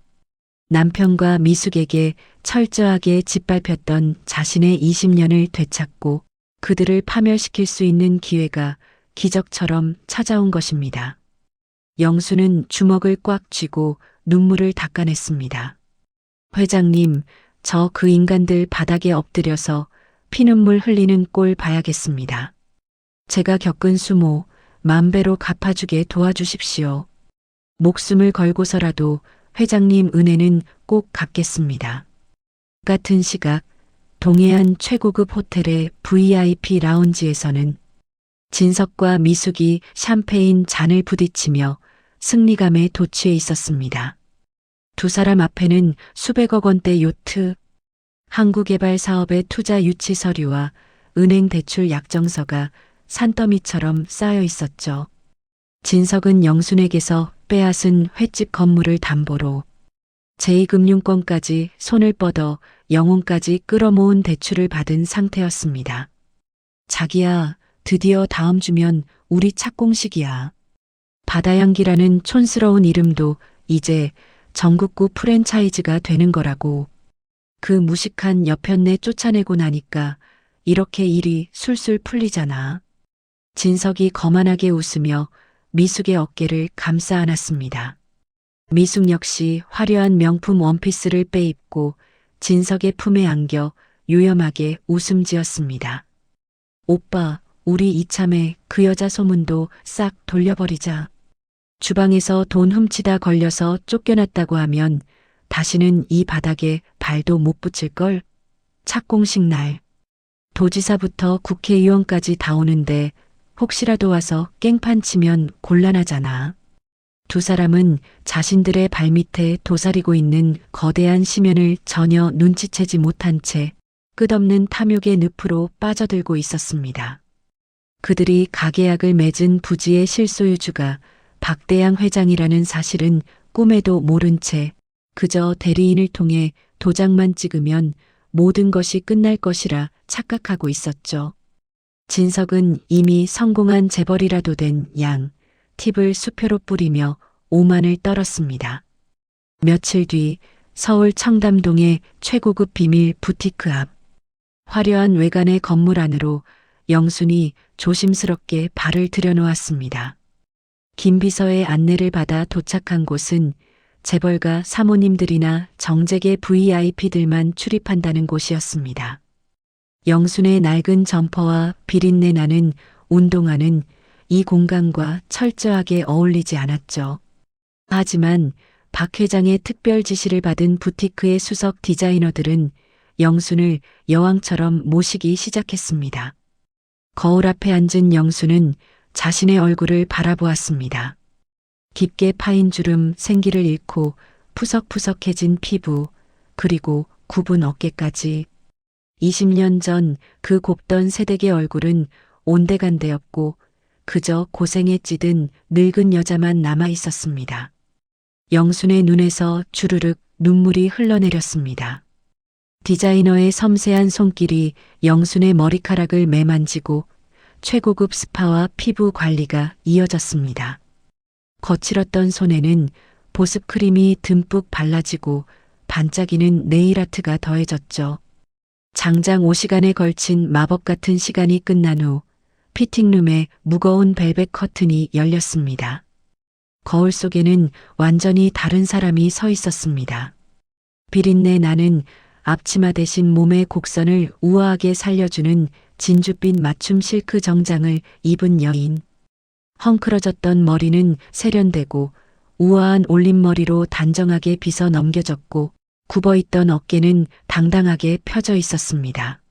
남편과 미숙에게 철저하게 짓밟혔던 자신의 20년을 되찾고 그들을 파멸시킬 수 있는 기회가 기적처럼 찾아온 것입니다. 영수는 주먹을 꽉 쥐고 눈물을 닦아냈습니다. 회장님, 저 그 인간들 바닥에 엎드려서 피눈물 흘리는 꼴 봐야겠습니다. 제가 겪은 수모 만배로 갚아주게 도와주십시오. 목숨을 걸고서라도 회장님 은혜는 꼭 갚겠습니다. 같은 시각 동해안 최고급 호텔의 VIP 라운지에서는 진석과 미숙이 샴페인 잔을 부딪히며 승리감에 도취해 있었습니다. 두 사람 앞에는 수백억 원대 요트, 항구개발 사업의 투자 유치 서류와 은행 대출 약정서가 산더미처럼 쌓여 있었죠. 진석은 영순에게서 빼앗은 횟집 건물을 담보로 제2금융권까지 손을 뻗어 영혼까지 끌어모은 대출을 받은 상태였습니다. 자기야, 드디어 다음 주면 우리 착공식이야. 바다향기라는 촌스러운 이름도 이제 전국구 프랜차이즈가 되는 거라고. 그 무식한 여편네 쫓아내고 나니까 이렇게 일이 술술 풀리잖아. 진석이 거만하게 웃으며 미숙의 어깨를 감싸 안았습니다. 미숙 역시 화려한 명품 원피스를 빼입고 진석의 품에 안겨 요염하게 웃음 지었습니다. 오빠, 우리 이참에 그 여자 소문도 싹 돌려버리자. 주방에서 돈 훔치다 걸려서 쫓겨났다고 하면 다시는 이 바닥에 발도 못 붙일걸? 착공식 날. 도지사부터 국회의원까지 다 오는데 혹시라도 와서 깽판 치면 곤란하잖아. 두 사람은 자신들의 발밑에 도사리고 있는 거대한 심연을 전혀 눈치채지 못한 채 끝없는 탐욕의 늪으로 빠져들고 있었습니다. 그들이 가계약을 맺은 부지의 실소유주가 박대양 회장이라는 사실은 꿈에도 모른 채 그저 대리인을 통해 도장만 찍으면 모든 것이 끝날 것이라 착각하고 있었죠. 진석은 이미 성공한 재벌이라도 된 양, 팁을 수표로 뿌리며 오만을 떨었습니다. 며칠 뒤 서울 청담동의 최고급 비밀 부티크 앞 화려한 외관의 건물 안으로 영순이 조심스럽게 발을 들여놓았습니다. 김 비서의 안내를 받아 도착한 곳은 재벌가 사모님들이나 정재계 VIP들만 출입한다는 곳이었습니다. 영순의 낡은 점퍼와 비린내 나는 운동화는 이 공간과 철저하게 어울리지 않았죠. 하지만 박 회장의 특별 지시를 받은 부티크의 수석 디자이너들은 영순을 여왕처럼 모시기 시작했습니다. 거울 앞에 앉은 영순은 자신의 얼굴을 바라보았습니다. 깊게 파인 주름 생기를 잃고 푸석푸석해진 피부, 그리고 굽은 어깨까지. 20년 전 그 곱던 새댁의 얼굴은 온데간데였고 그저 고생에 찌든 늙은 여자만 남아 있었습니다. 영순의 눈에서 주르륵 눈물이 흘러내렸습니다. 디자이너의 섬세한 손길이 영순의 머리카락을 매만지고 최고급 스파와 피부 관리가 이어졌습니다. 거칠었던 손에는 보습 크림이 듬뿍 발라지고 반짝이는 네일아트가 더해졌죠. 장장 5시간에 걸친 마법 같은 시간이 끝난 후 피팅룸에 무거운 벨벳 커튼이 열렸습니다. 거울 속에는 완전히 다른 사람이 서 있었습니다. 비린내 나는 앞치마 대신 몸의 곡선을 우아하게 살려주는 진주빛 맞춤 실크 정장을 입은 여인. 헝클어졌던 머리는 세련되고 우아한 올림머리로 단정하게 빗어 넘겨졌고 굽어있던 어깨는 당당하게 펴져 있었습니다.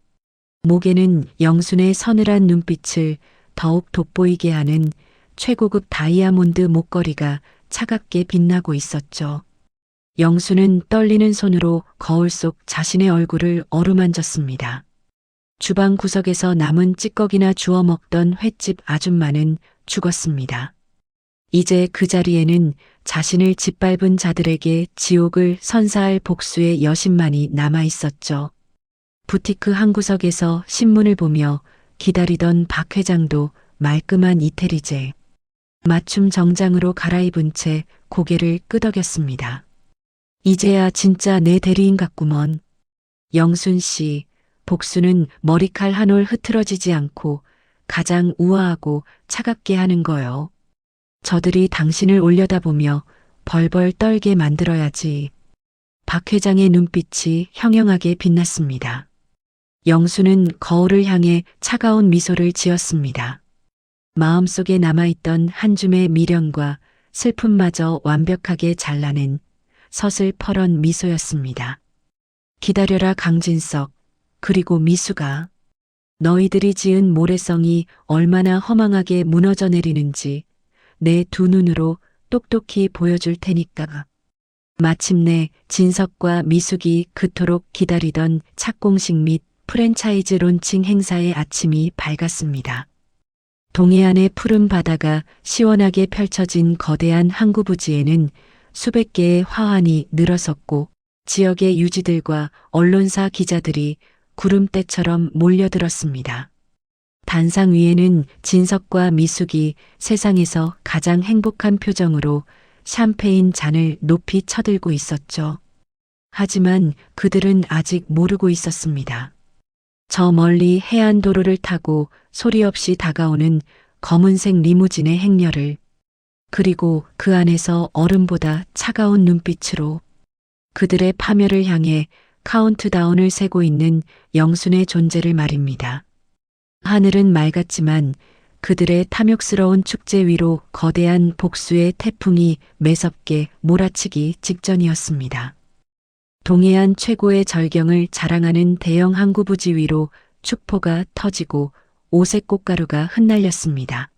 목에는 영순의 서늘한 눈빛을 더욱 돋보이게 하는 최고급 다이아몬드 목걸이가 차갑게 빛나고 있었죠. 영수는 떨리는 손으로 거울 속 자신의 얼굴을 어루만졌습니다. 주방 구석에서 남은 찌꺼기나 주워 먹던 횟집 아줌마는 죽었습니다. 이제 그 자리에는 자신을 짓밟은 자들에게 지옥을 선사할 복수의 여신만이 남아 있었죠. 부티크 한 구석에서 신문을 보며 기다리던 박 회장도 말끔한 이태리제 맞춤 정장으로 갈아입은 채 고개를 끄덕였습니다. 이제야 진짜 내 대리인 같구먼. 영순 씨, 복수는 머리칼 한 올 흐트러지지 않고 가장 우아하고 차갑게 하는 거요. 저들이 당신을 올려다보며 벌벌 떨게 만들어야지. 박 회장의 눈빛이 형형하게 빛났습니다. 영수는 거울을 향해 차가운 미소를 지었습니다. 마음속에 남아있던 한 줌의 미련과 슬픔마저 완벽하게 잘라낸 서슬퍼런 미소였습니다. 기다려라 강진석, 그리고 미수가. 너희들이 지은 모래성이 얼마나 허망하게 무너져 내리는지 내 두 눈으로 똑똑히 보여줄 테니까. 마침내 진석과 미숙이 그토록 기다리던 착공식 및 프랜차이즈 론칭 행사의 아침이 밝았습니다. 동해안의 푸른 바다가 시원하게 펼쳐진 거대한 항구 부지에는 수백 개의 화환이 늘어섰고 지역의 유지들과 언론사 기자들이 구름대처럼 몰려들었습니다. 단상 위에는 진석과 미숙이 세상에서 가장 행복한 표정으로 샴페인 잔을 높이 쳐들고 있었죠. 하지만 그들은 아직 모르고 있었습니다. 저 멀리 해안도로를 타고 소리 없이 다가오는 검은색 리무진의 행렬을, 그리고 그 안에서 얼음보다 차가운 눈빛으로 그들의 파멸을 향해 카운트다운을 세고 있는 영순의 존재를 말입니다. 하늘은 맑았지만 그들의 탐욕스러운 축제 위로 거대한 복수의 태풍이 매섭게 몰아치기 직전이었습니다. 동해안 최고의 절경을 자랑하는 대형 항구 부지 위로 축포가 터지고 오색 꽃가루가 흩날렸습니다.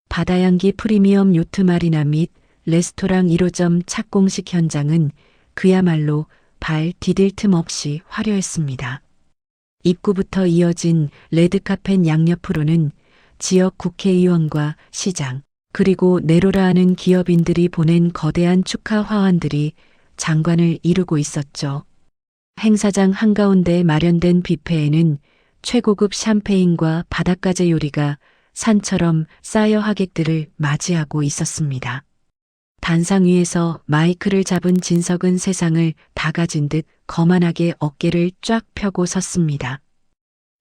바다향기 프리미엄 요트 마리나 및 레스토랑 1호점 착공식 현장은 그야말로 발 디딜 틈 없이 화려했습니다. 입구부터 이어진 레드카펫 양옆으로는 지역 국회의원과 시장, 그리고 네로라 하는 기업인들이 보낸 거대한 축하 화환들이 장관을 이루고 있었죠. 행사장 한가운데 마련된 뷔페에는 최고급 샴페인과 바닷가재 요리가 산처럼 쌓여 하객들을 맞이하고 있었습니다. 단상 위에서 마이크를 잡은 진석은 세상을 다 가진 듯 거만하게 어깨를 쫙 펴고 섰습니다.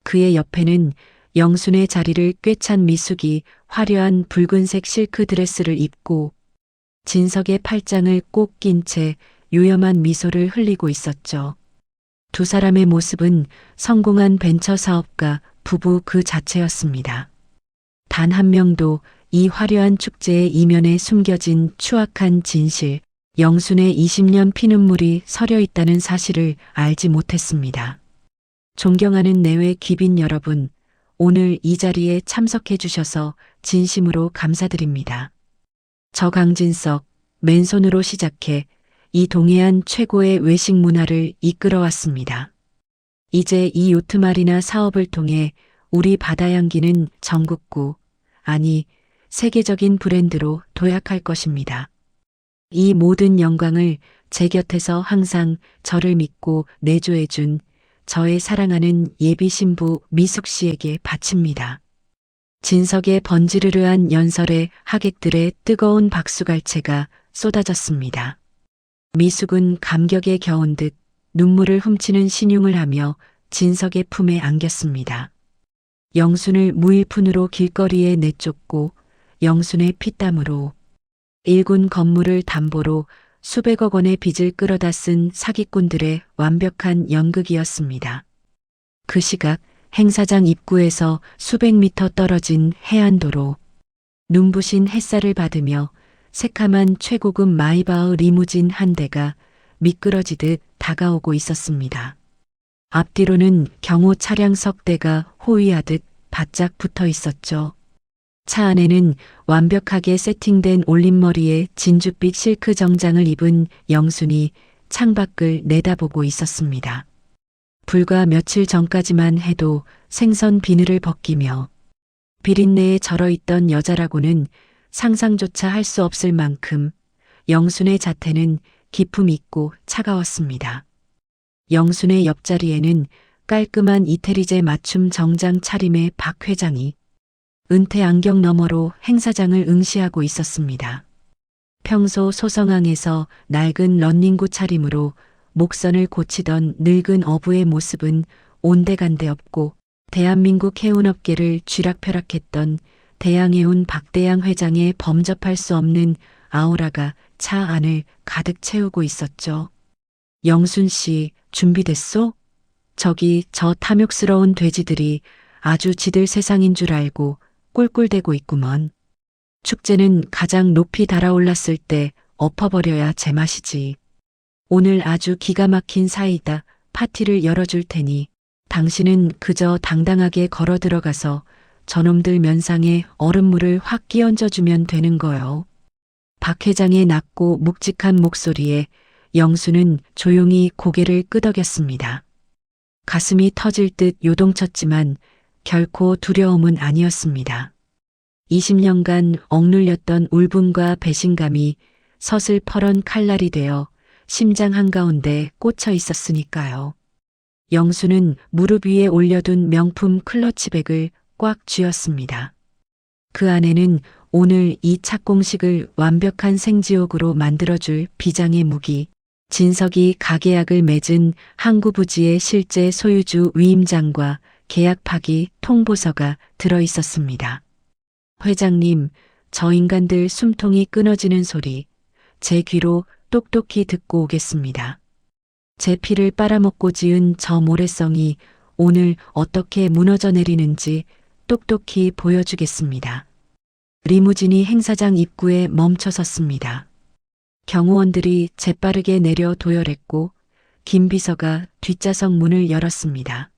그의 옆에는 영순의 자리를 꿰찬 미숙이 화려한 붉은색 실크 드레스를 입고 진석의 팔짱을 꼭 낀 채 요염한 미소를 흘리고 있었죠. 두 사람의 모습은 성공한 벤처 사업가 부부 그 자체였습니다. 단 한 명도 이 화려한 축제의 이면에 숨겨진 추악한 진실, 영순의 20년 피눈물이 서려 있다는 사실을 알지 못했습니다. 존경하는 내외 귀빈 여러분, 오늘 이 자리에 참석해 주셔서 진심으로 감사드립니다. 저 강진석, 맨손으로 시작해 이 동해안 최고의 외식 문화를 이끌어왔습니다. 이제 이 요트마리나 사업을 통해 우리 바다향기는 전국구, 아니 세계적인 브랜드로 도약할 것입니다. 이 모든 영광을 제 곁에서 항상 저를 믿고 내조해준 저의 사랑하는 예비 신부 미숙 씨에게 바칩니다. 진석의 번지르르한 연설에 하객들의 뜨거운 박수갈채가 쏟아졌습니다. 미숙은 감격에 겨운 듯 눈물을 훔치는 신용을 하며 진석의 품에 안겼습니다. 영순을 무일푼으로 길거리에 내쫓고 영순의 피땀으로 일군 건물을 담보로 수백억 원의 빚을 끌어다 쓴 사기꾼들의 완벽한 연극이었습니다. 그 시각 행사장 입구에서 수백 미터 떨어진 해안도로 눈부신 햇살을 받으며 새카만 최고급 마이바흐 리무진 한 대가 미끄러지듯 다가오고 있었습니다. 앞뒤로는 경호 차량 석 대가 호위하듯 바짝 붙어 있었죠. 차 안에는 완벽하게 세팅된 올림머리에 진주빛 실크 정장을 입은 영순이 창밖을 내다보고 있었습니다. 불과 며칠 전까지만 해도 생선 비늘을 벗기며 비린내에 절어있던 여자라고는 상상조차 할 수 없을 만큼 영순의 자태는 기품 있고 차가웠습니다. 영순의 옆자리에는 깔끔한 이태리제 맞춤 정장 차림의 박 회장이 은퇴 안경 너머로 행사장을 응시하고 있었습니다. 평소 소성항에서 낡은 런닝구 차림으로 목선을 고치던 늙은 어부의 모습은 온데간데 없고 대한민국 해운업계를 쥐락펴락했던 대양해운 박대양 회장의 범접할 수 없는 아우라가 차 안을 가득 채우고 있었죠. 영순 씨, 준비됐소? 저기 저 탐욕스러운 돼지들이 아주 지들 세상인 줄 알고 꿀꿀대고 있구먼. 축제는 가장 높이 달아올랐을 때 엎어버려야 제맛이지. 오늘 아주 기가 막힌 사이다 파티를 열어줄 테니 당신은 그저 당당하게 걸어 들어가서 저놈들 면상에 얼음물을 확 끼얹어주면 되는 거요. 박 회장의 낮고 묵직한 목소리에 영수는 조용히 고개를 끄덕였습니다. 가슴이 터질 듯 요동쳤지만 결코 두려움은 아니었습니다. 20년간 억눌렸던 울분과 배신감이 서슬퍼런 칼날이 되어 심장 한가운데 꽂혀 있었으니까요. 영수는 무릎 위에 올려둔 명품 클러치백을 꽉 쥐었습니다. 그 안에는 오늘 이 착공식을 완벽한 생지옥으로 만들어줄 비장의 무기, 진석이 가계약을 맺은 항구부지의 실제 소유주 위임장과 계약 파기 통보서가 들어 있었습니다. 회장님, 저 인간들 숨통이 끊어지는 소리 제 귀로 똑똑히 듣고 오겠습니다. 제 피를 빨아먹고 지은 저 모래성이 오늘 어떻게 무너져 내리는지 똑똑히 보여주겠습니다. 리무진이 행사장 입구에 멈춰섰습니다. 경호원들이 재빠르게 내려 도열했고 김 비서가 뒷좌석 문을 열었습니다.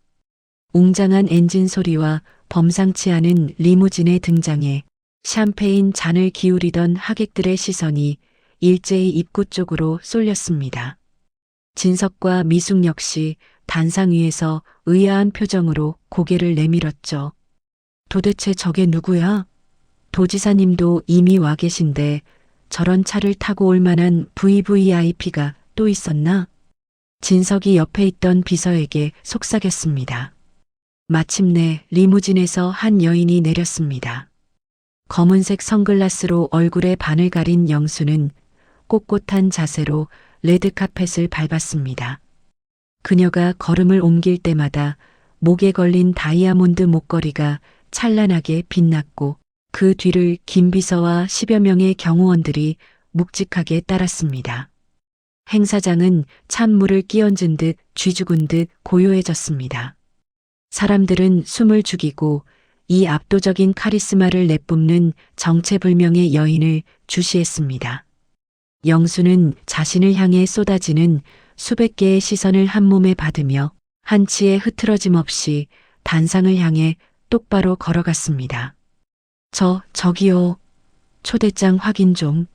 웅장한 엔진 소리와 범상치 않은 리무진의 등장에 샴페인 잔을 기울이던 하객들의 시선이 일제히 입구 쪽으로 쏠렸습니다. 진석과 미숙 역시 단상 위에서 의아한 표정으로 고개를 내밀었죠. 도대체 저게 누구야? 도지사님도 이미 와 계신데 저런 차를 타고 올 만한 VVIP가 또 있었나? 진석이 옆에 있던 비서에게 속삭였습니다. 마침내 리무진에서 한 여인이 내렸습니다. 검은색 선글라스로 얼굴에 반을 가린 영수는 꼿꼿한 자세로 레드카펫을 밟았습니다. 그녀가 걸음을 옮길 때마다 목에 걸린 다이아몬드 목걸이가 찬란하게 빛났고 그 뒤를 김 비서와 10여 명의 경호원들이 묵직하게 따랐습니다. 행사장은 찬물을 끼얹은 듯 쥐죽은 듯 고요해졌습니다. 사람들은 숨을 죽이고 이 압도적인 카리스마를 내뿜는 정체불명의 여인을 주시했습니다. 영수는 자신을 향해 쏟아지는 수백 개의 시선을 한 몸에 받으며 한치의 흐트러짐 없이 단상을 향해 똑바로 걸어갔습니다. 저기요. 초대장 확인 좀.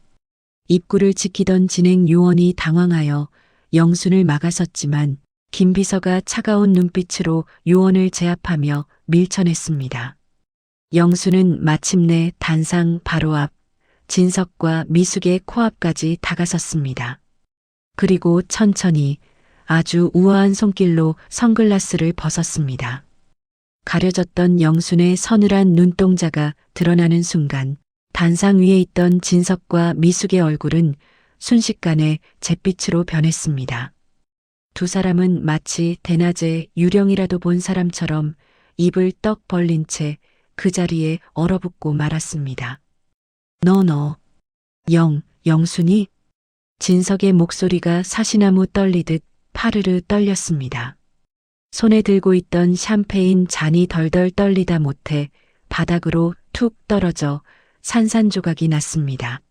입구를 지키던 진행 요원이 당황하여 영순을 막아섰지만 김 비서가 차가운 눈빛으로 요원을 제압하며 밀쳐냈습니다. 영수는 마침내 단상 바로 앞 진석과 미숙의 코앞까지 다가섰습니다. 그리고 천천히 아주 우아한 손길로 선글라스를 벗었습니다. 가려졌던 영순의 서늘한 눈동자가 드러나는 순간 단상 위에 있던 진석과 미숙의 얼굴은 순식간에 잿빛으로 변했습니다. 두 사람은 마치 대낮에 유령이라도 본 사람처럼 입을 떡 벌린 채 그 자리에 얼어붙고 말았습니다. 너, 영순이? 진석의 목소리가 사시나무 떨리듯 파르르 떨렸습니다. 손에 들고 있던 샴페인 잔이 덜덜 떨리다 못해 바닥으로 툭 떨어져 산산조각이 났습니다.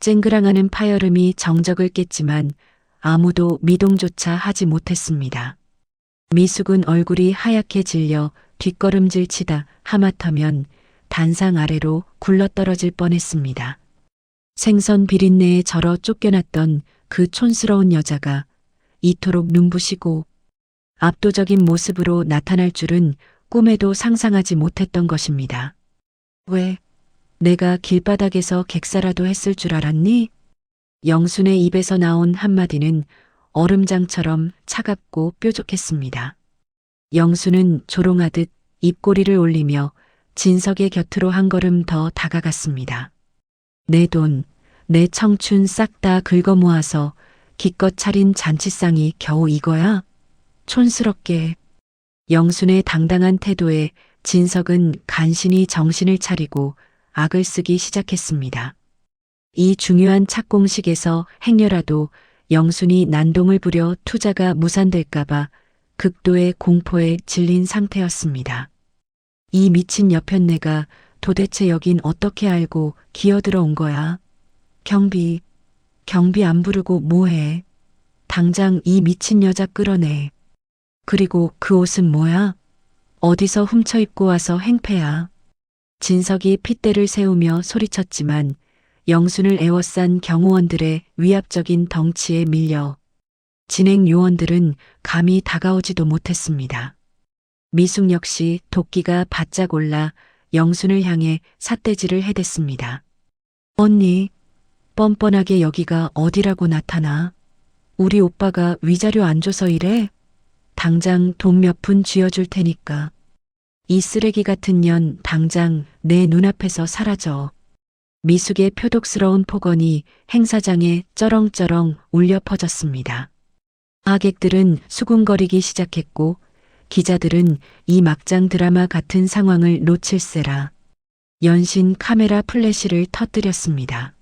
쨍그랑하는 파열음이 정적을 깼지만 아무도 미동조차 하지 못했습니다. 미숙은 얼굴이 하얗게 질려 뒷걸음질 치다 하마터면 단상 아래로 굴러떨어질 뻔했습니다. 생선 비린내에 절어 쫓겨났던 그 촌스러운 여자가 이토록 눈부시고 압도적인 모습으로 나타날 줄은 꿈에도 상상하지 못했던 것입니다. 왜 내가 길바닥에서 객사라도 했을 줄 알았니? 영순의 입에서 나온 한마디는 얼음장처럼 차갑고 뾰족했습니다. 영순은 조롱하듯 입꼬리를 올리며 진석의 곁으로 한 걸음 더 다가갔습니다. 내 돈, 내 청춘 싹 다 긁어 모아서 기껏 차린 잔치상이 겨우 이거야? 촌스럽게. 영순의 당당한 태도에 진석은 간신히 정신을 차리고 악을 쓰기 시작했습니다. 이 중요한 착공식에서 행여라도 영순이 난동을 부려 투자가 무산될까봐 극도의 공포에 질린 상태였습니다. 이 미친 여편네가 도대체 여긴 어떻게 알고 기어들어 온 거야? 경비 안 부르고 뭐해? 당장 이 미친 여자 끌어내. 그리고 그 옷은 뭐야? 어디서 훔쳐 입고 와서 행패야? 진석이 핏대를 세우며 소리쳤지만 영순을 애워싼 경호원들의 위압적인 덩치에 밀려 진행 요원들은 감히 다가오지도 못했습니다. 미숙 역시 도끼가 바짝 올라 영순을 향해 삿대질을 해댔습니다. 언니, 뻔뻔하게 여기가 어디라고 나타나? 우리 오빠가 위자료 안 줘서 이래? 당장 돈 몇 푼 쥐어줄 테니까. 이 쓰레기 같은 년 당장 내 눈앞에서 사라져. 미숙의 표독스러운 폭언이 행사장에 쩌렁쩌렁 울려 퍼졌습니다. 하객들은 수군거리기 시작했고 기자들은 이 막장 드라마 같은 상황을 놓칠세라 연신 카메라 플래시를 터뜨렸습니다.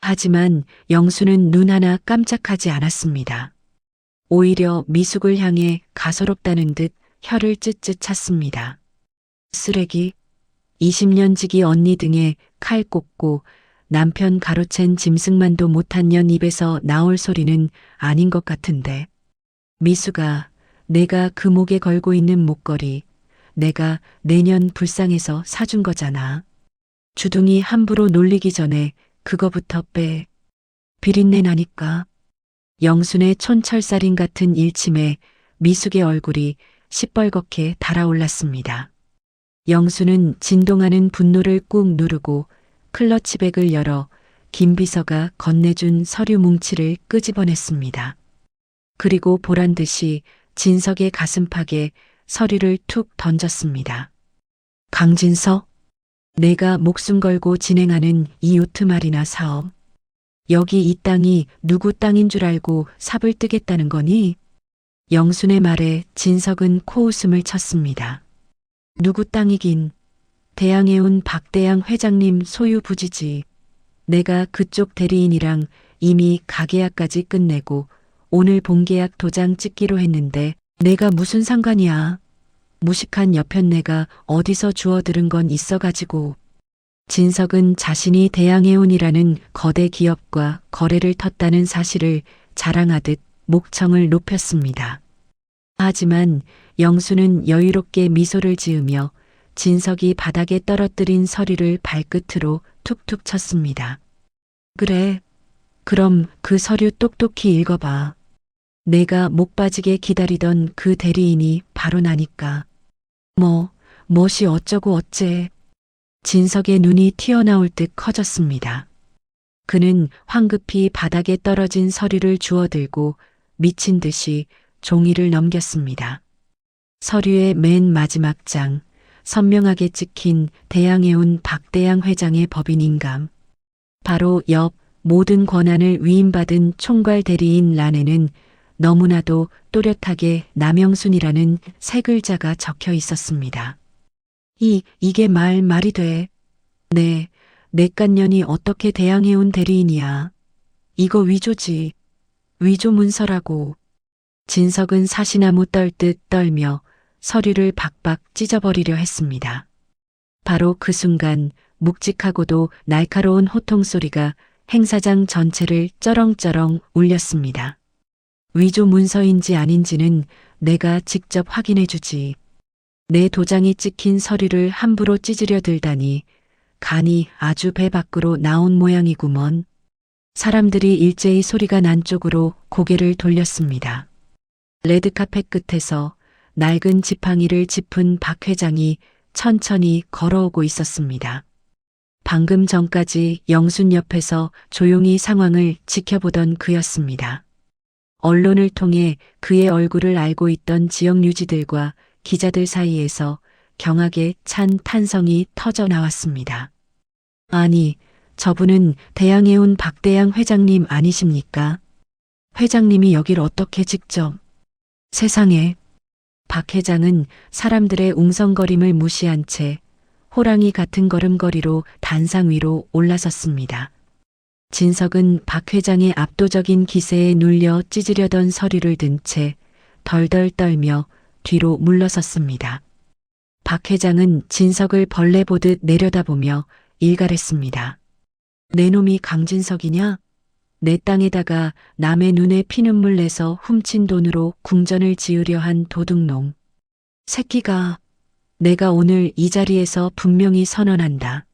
하지만 영수는 눈 하나 깜짝하지 않았습니다. 오히려 미숙을 향해 가소롭다는 듯 혀를 쯧쯧 찼습니다. 쓰레기, 20년 지기 언니 등에 칼 꽂고 남편 가로챈 짐승만도 못한 년 입에서 나올 소리는 아닌 것 같은데. 미숙아, 내가 그 목에 걸고 있는 목걸이, 내가 내년 불쌍해서 사준 거잖아. 주둥이 함부로 놀리기 전에 그거부터 빼. 비린내 나니까. 영순의 촌철살인 같은 일침에 미숙의 얼굴이 시뻘겋게 달아올랐습니다. 영순은 진동하는 분노를 꾹 누르고 클러치백을 열어 김 비서가 건네준 서류 뭉치를 끄집어냈습니다. 그리고 보란듯이 진석의 가슴팍에 서류를 툭 던졌습니다. 강진석, 내가 목숨 걸고 진행하는 이 요트마리나 사업. 여기 이 땅이 누구 땅인 줄 알고 삽을 뜨겠다는 거니? 영순의 말에 진석은 코웃음을 쳤습니다. 누구 땅이긴 대양에 온 박대양 회장님 소유 부지지. 내가 그쪽 대리인이랑 이미 가계약까지 끝내고 오늘 본계약 도장 찍기로 했는데 내가 무슨 상관이야. 무식한 여편네가 어디서 주워들은 건 있어가지고. 진석은 자신이 대양해운이라는 거대 기업과 거래를 텄다는 사실을 자랑하듯 목청을 높였습니다. 하지만 영수는 여유롭게 미소를 지으며 진석이 바닥에 떨어뜨린 서류를 발끝으로 툭툭 쳤습니다. 그래, 그럼 그 서류 똑똑히 읽어봐. 내가 목 빠지게 기다리던 그 대리인이 바로 나니까. 멋이 어쩌고 어째. 진석의 눈이 튀어나올 듯 커졌습니다. 그는 황급히 바닥에 떨어진 서류를 주워들고 미친 듯이 종이를 넘겼습니다. 서류의 맨 마지막 장, 선명하게 찍힌 대양해운 박대양 회장의 법인인감. 바로 옆 모든 권한을 위임받은 총괄 대리인 란에는 너무나도 또렷하게 남영순이라는 세 글자가 적혀 있었습니다. 이게 말이 돼. 내 깐년이 어떻게 대양해온 대리인이야. 이거 위조지. 위조 문서라고. 진석은 사시나무 떨듯 떨며 서류를 박박 찢어버리려 했습니다. 바로 그 순간 묵직하고도 날카로운 호통 소리가 행사장 전체를 쩌렁쩌렁 울렸습니다. 위조 문서인지 아닌지는 내가 직접 확인해 주지. 내 도장이 찍힌 서류를 함부로 찢으려 들다니 간이 아주 배 밖으로 나온 모양이구먼. 사람들이 일제히 소리가 난 쪽으로 고개를 돌렸습니다. 레드카펫 끝에서 낡은 지팡이를 짚은 박 회장이 천천히 걸어오고 있었습니다. 방금 전까지 영순 옆에서 조용히 상황을 지켜보던 그였습니다. 언론을 통해 그의 얼굴을 알고 있던 지역 유지들과 기자들 사이에서 경악에 찬 탄성이 터져 나왔습니다. 아니, 저분은 대양해운 박대양 회장님 아니십니까? 회장님이 여길 어떻게 직접... 세상에. 박 회장은 사람들의 웅성거림을 무시한 채 호랑이 같은 걸음걸이로 단상 위로 올라섰습니다. 진석은 박 회장의 압도적인 기세에 눌려 찢으려던 서류를 든 채 덜덜 떨며 뒤로 물러섰습니다. 박 회장은 진석을 벌레 보듯 내려다보며 일갈했습니다. 내 놈이 강진석이냐? 내 땅에다가 남의 눈에 피눈물 내서 훔친 돈으로 궁전을 지으려 한 도둑놈. 새끼가, 내가 오늘 이 자리에서 분명히 선언한다.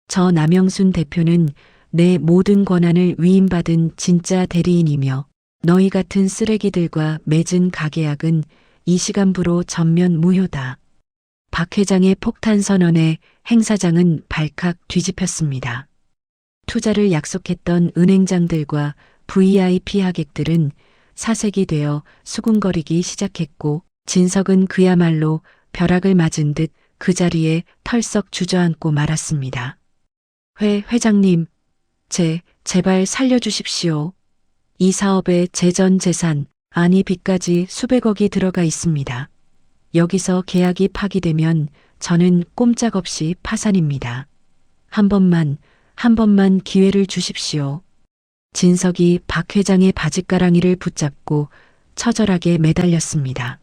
저 남영순 대표는 내 모든 권한을 위임받은 진짜 대리인이며 너희 같은 쓰레기들과 맺은 가계약은 이 시간부로 전면 무효다. 박 회장의 폭탄 선언에 행사장은 발칵 뒤집혔습니다. 투자를 약속했던 은행장들과 VIP 하객들은 사색이 되어 수군거리기 시작했고 진석은 그야말로 벼락을 맞은 듯 그 자리에 털썩 주저앉고 말았습니다. 회장님, 제발 살려주십시오. 이 사업에 제 전 재산, 아니 빚까지 수백억이 들어가 있습니다. 여기서 계약이 파기되면 저는 꼼짝없이 파산입니다. 한 번만 기회를 주십시오. 진석이 박 회장의 바짓가랑이를 붙잡고 처절하게 매달렸습니다.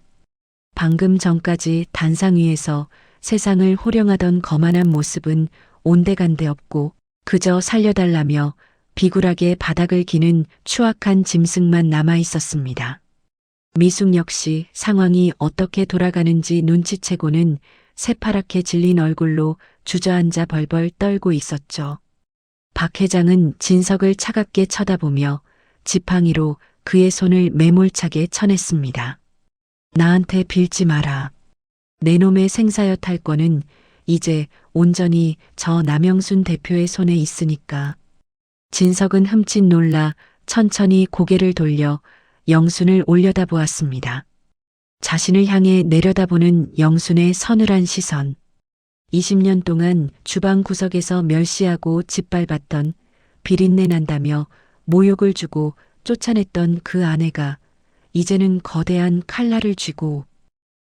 방금 전까지 단상 위에서 세상을 호령하던 거만한 모습은 온데간데 없고 그저 살려달라며 비굴하게 바닥을 기는 추악한 짐승만 남아 있었습니다. 미숙 역시 상황이 어떻게 돌아가는지 눈치채고는 새파랗게 질린 얼굴로 주저앉아 벌벌 떨고 있었죠. 박 회장은 진석을 차갑게 쳐다보며 지팡이로 그의 손을 매몰차게 쳐냈습니다. 나한테 빌지 마라. 내 놈의 생사여 탈권은 이제 온전히 저 남영순 대표의 손에 있으니까. 진석은 흠칫 놀라 천천히 고개를 돌려 영순을 올려다보았습니다. 자신을 향해 내려다보는 영순의 서늘한 시선. 20년 동안 주방 구석에서 멸시하고 짓밟았던 비린내 난다며 모욕을 주고 쫓아냈던 그 아내가 이제는 거대한 칼날을 쥐고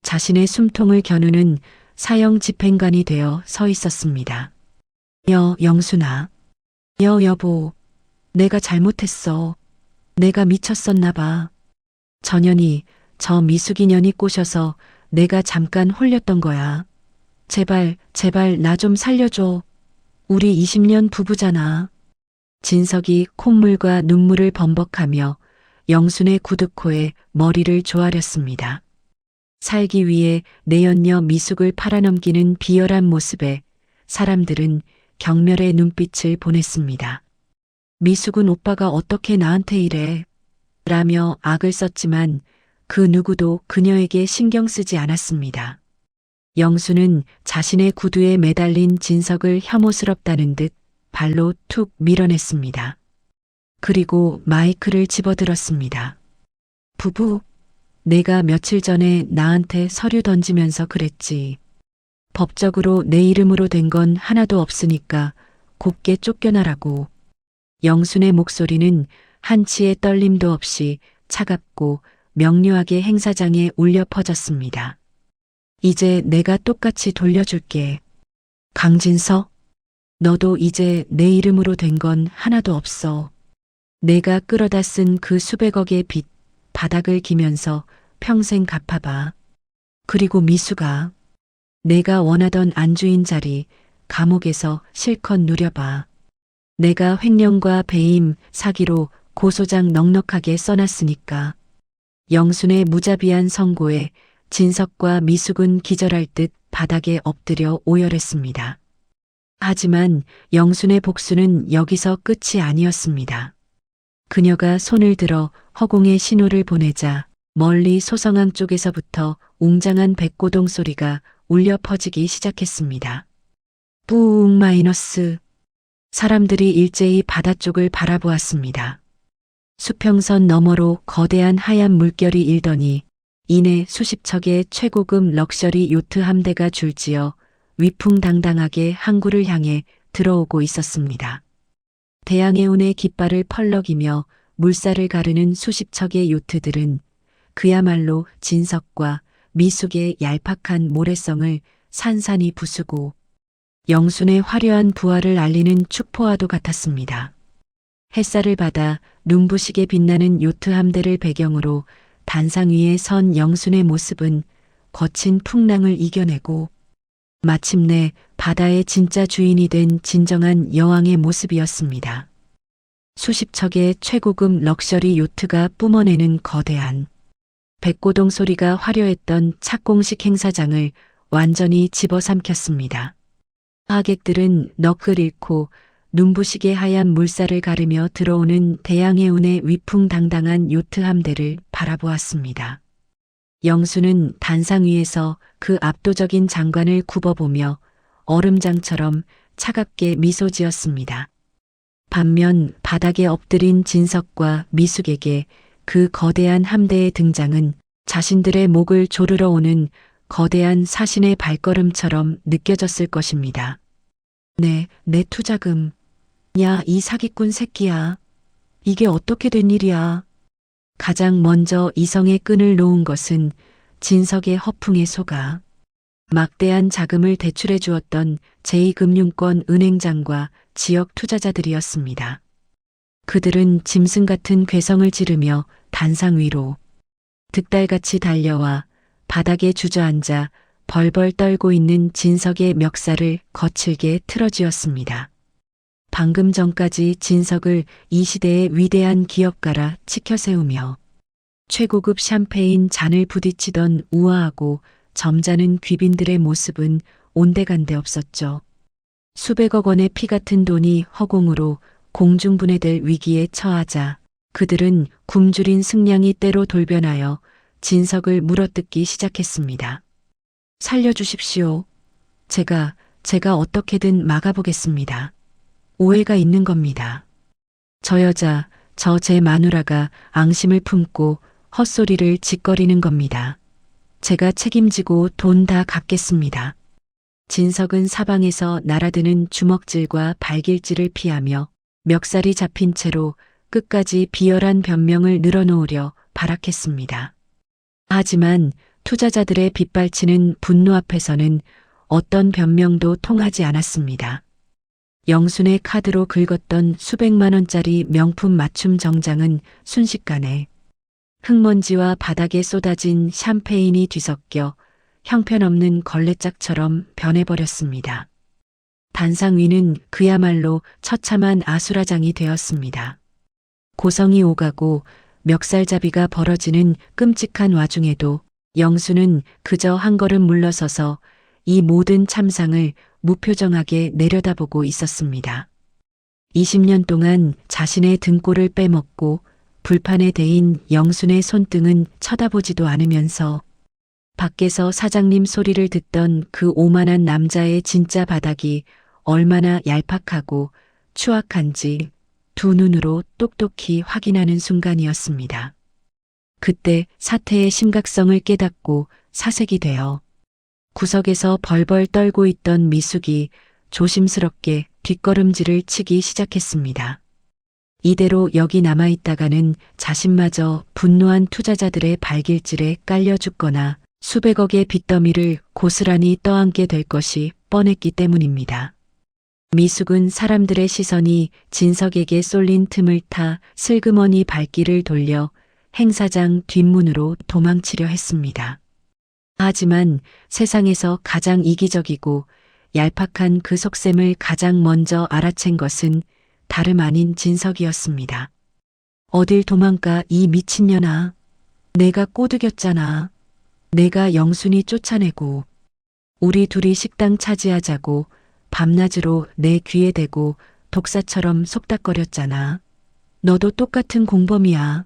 자신의 숨통을 겨누는 사형 집행관이 되어 서 있었습니다. 영순아. 여보. 내가 잘못했어. 내가 미쳤었나 봐. 전현이, 저 미숙이년이 꼬셔서 내가 잠깐 홀렸던 거야. 제발 나 좀 살려줘. 우리 20년 부부잖아. 진석이 콧물과 눈물을 범벅하며 영순의 구두코에 머리를 조아렸습니다. 살기 위해 내연녀 미숙을 팔아넘기는 비열한 모습에 사람들은 경멸의 눈빛을 보냈습니다. 미숙은 오빠가 어떻게 나한테 이래? 라며 악을 썼지만 그 누구도 그녀에게 신경 쓰지 않았습니다. 영수는 자신의 구두에 매달린 진석을 혐오스럽다는 듯 발로 툭 밀어냈습니다. 그리고 마이크를 집어들었습니다. 부부, 내가 며칠 전에 나한테 서류 던지면서 그랬지. 법적으로 내 이름으로 된 건 하나도 없으니까 곱게 쫓겨나라고. 영순의 목소리는 한치의 떨림도 없이 차갑고 명료하게 행사장에 울려 퍼졌습니다. 이제 내가 똑같이 돌려줄게. 강진석, 너도 이제 내 이름으로 된 건 하나도 없어. 내가 끌어다 쓴 그 수백억의 빚 바닥을 기면서 평생 갚아봐. 그리고 미수가 내가 원하던 안주인 자리 감옥에서 실컷 누려봐. 내가 횡령과 배임, 사기로 고소장 넉넉하게 써놨으니까. 영순의 무자비한 선고에 진석과 미숙은 기절할 듯 바닥에 엎드려 오열했습니다. 하지만 영순의 복수는 여기서 끝이 아니었습니다. 그녀가 손을 들어 허공에 신호를 보내자 멀리 소성항 쪽에서부터 웅장한 백고동 소리가 울려 퍼지기 시작했습니다. 뿌웅 마이너스. 사람들이 일제히 바다 쪽을 바라보았습니다. 수평선 너머로 거대한 하얀 물결이 일더니 이내 수십 척의 최고급 럭셔리 요트 함대가 줄지어 위풍당당하게 항구를 향해 들어오고 있었습니다. 대양해운의 깃발을 펄럭이며 물살을 가르는 수십 척의 요트들은 그야말로 진석과 미숙의 얄팍한 모래성을 산산이 부수고 영순의 화려한 부활을 알리는 축포와도 같았습니다. 햇살을 받아 눈부시게 빛나는 요트 함대를 배경으로 단상 위에 선 영순의 모습은 거친 풍랑을 이겨내고 마침내 바다의 진짜 주인이 된 진정한 여왕의 모습이었습니다. 수십 척의 최고급 럭셔리 요트가 뿜어내는 거대한 백고동 소리가 화려했던 착공식 행사장을 완전히 집어삼켰습니다. 하객들은 넋을 잃고 눈부시게 하얀 물살을 가르며 들어오는 대양해운의 위풍당당한 요트 함대를 바라보았습니다. 영수는 단상 위에서 그 압도적인 장관을 굽어보며 얼음장처럼 차갑게 미소 지었습니다. 반면 바닥에 엎드린 진석과 미숙에게 그 거대한 함대의 등장은 자신들의 목을 조르러 오는 거대한 사신의 발걸음처럼 느껴졌을 것입니다. 내 투자금. 야, 이 사기꾼 새끼야. 이게 어떻게 된 일이야. 가장 먼저 이성의 끈을 놓은 것은 진석의 허풍에 속아 막대한 자금을 대출해 주었던 제2금융권 은행장과 지역 투자자들이었습니다. 그들은 짐승 같은 괴성을 지르며 단상 위로 득달같이 달려와 바닥에 주저앉아 벌벌 떨고 있는 진석의 멱살을 거칠게 틀어쥐었습니다. 방금 전까지 진석을 이 시대의 위대한 기업가라 치켜세우며 최고급 샴페인 잔을 부딪히던 우아하고 점잖은 귀빈들의 모습은 온데간데 없었죠. 수백억 원의 피 같은 돈이 허공으로 공중분해될 위기에 처하자 그들은 굶주린 승냥이 떼로 돌변하여 진석을 물어뜯기 시작했습니다. 살려주십시오. 제가 어떻게든 막아보겠습니다. 오해가 있는 겁니다. 저 여자, 제 마누라가 앙심을 품고 헛소리를 짓거리는 겁니다. 제가 책임지고 돈 다 갚겠습니다. 진석은 사방에서 날아드는 주먹질과 발길질을 피하며 멱살이 잡힌 채로 끝까지 비열한 변명을 늘어놓으려 발악했습니다. 하지만 투자자들의 빗발치는 분노 앞에서는 어떤 변명도 통하지 않았습니다. 영순의 카드로 긁었던 수백만 원짜리 명품 맞춤 정장은 순식간에 흙먼지와 바닥에 쏟아진 샴페인이 뒤섞여 형편없는 걸레짝처럼 변해버렸습니다. 단상 위는 그야말로 처참한 아수라장이 되었습니다. 고성이 오가고 멱살잡이가 벌어지는 끔찍한 와중에도 영수는 그저 한 걸음 물러서서 이 모든 참상을 무표정하게 내려다보고 있었습니다. 20년 동안 자신의 등골을 빼먹고 불판에 대인 영순의 손등은 쳐다보지도 않으면서 밖에서 사장님 소리를 듣던 그 오만한 남자의 진짜 바닥이 얼마나 얄팍하고 추악한지 두 눈으로 똑똑히 확인하는 순간이었습니다. 그때 사태의 심각성을 깨닫고 사색이 되어 구석에서 벌벌 떨고 있던 미숙이 조심스럽게 뒷걸음질을 치기 시작했습니다. 이대로 여기 남아있다가는 자신마저 분노한 투자자들의 발길질에 깔려 죽거나 수백억의 빚더미를 고스란히 떠안게 될 것이 뻔했기 때문입니다. 미숙은 사람들의 시선이 진석에게 쏠린 틈을 타 슬그머니 발길을 돌려 행사장 뒷문으로 도망치려 했습니다. 하지만 세상에서 가장 이기적이고 얄팍한 그 속셈을 가장 먼저 알아챈 것은 다름 아닌 진석이었습니다. 어딜 도망가 이 미친년아. 내가 꼬드겼잖아. 내가 영순이 쫓아내고 우리 둘이 식당 차지하자고 밤낮으로 내 귀에 대고 독사처럼 속닥거렸잖아. 너도 똑같은 공범이야.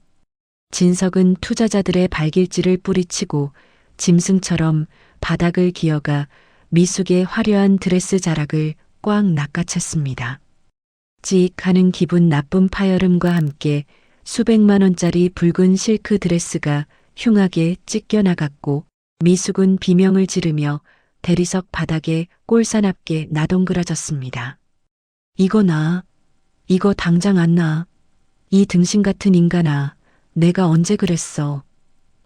진석은 투자자들의 발길질을 뿌리치고 짐승처럼 바닥을 기어가 미숙의 화려한 드레스 자락을 꽉 낚아챘습니다. 찍 하는 기분 나쁜 파열음과 함께 수백만 원짜리 붉은 실크 드레스가 흉하게 찢겨나갔고 미숙은 비명을 지르며 대리석 바닥에 꼴사납게 나동그라졌습니다. 이거 나. 이거 당장 안 나. 이 등신 같은 인간아. 내가 언제 그랬어.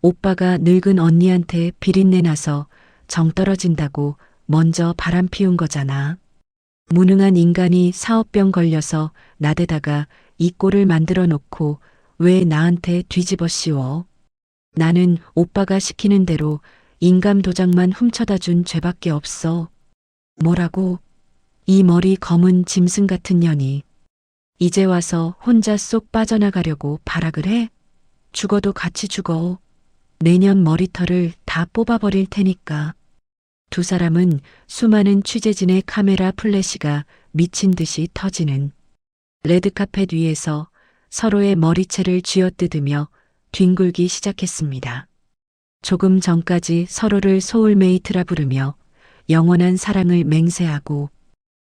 오빠가 늙은 언니한테 비린내 나서 정 떨어진다고 먼저 바람 피운 거잖아. 무능한 인간이 사업병 걸려서 나대다가 이 꼴을 만들어 놓고 왜 나한테 뒤집어 씌워. 나는 오빠가 시키는 대로 인감 도장만 훔쳐다 준 죄밖에 없어. 뭐라고? 이 머리 검은 짐승 같은 년이 이제 와서 혼자 쏙 빠져나가려고 발악을 해? 죽어도 같이 죽어. 내년 머리털을 다 뽑아버릴 테니까. 두 사람은 수많은 취재진의 카메라 플래시가 미친 듯이 터지는 레드카펫 위에서 서로의 머리채를 쥐어뜯으며 뒹굴기 시작했습니다. 조금 전까지 서로를 소울메이트라 부르며 영원한 사랑을 맹세하고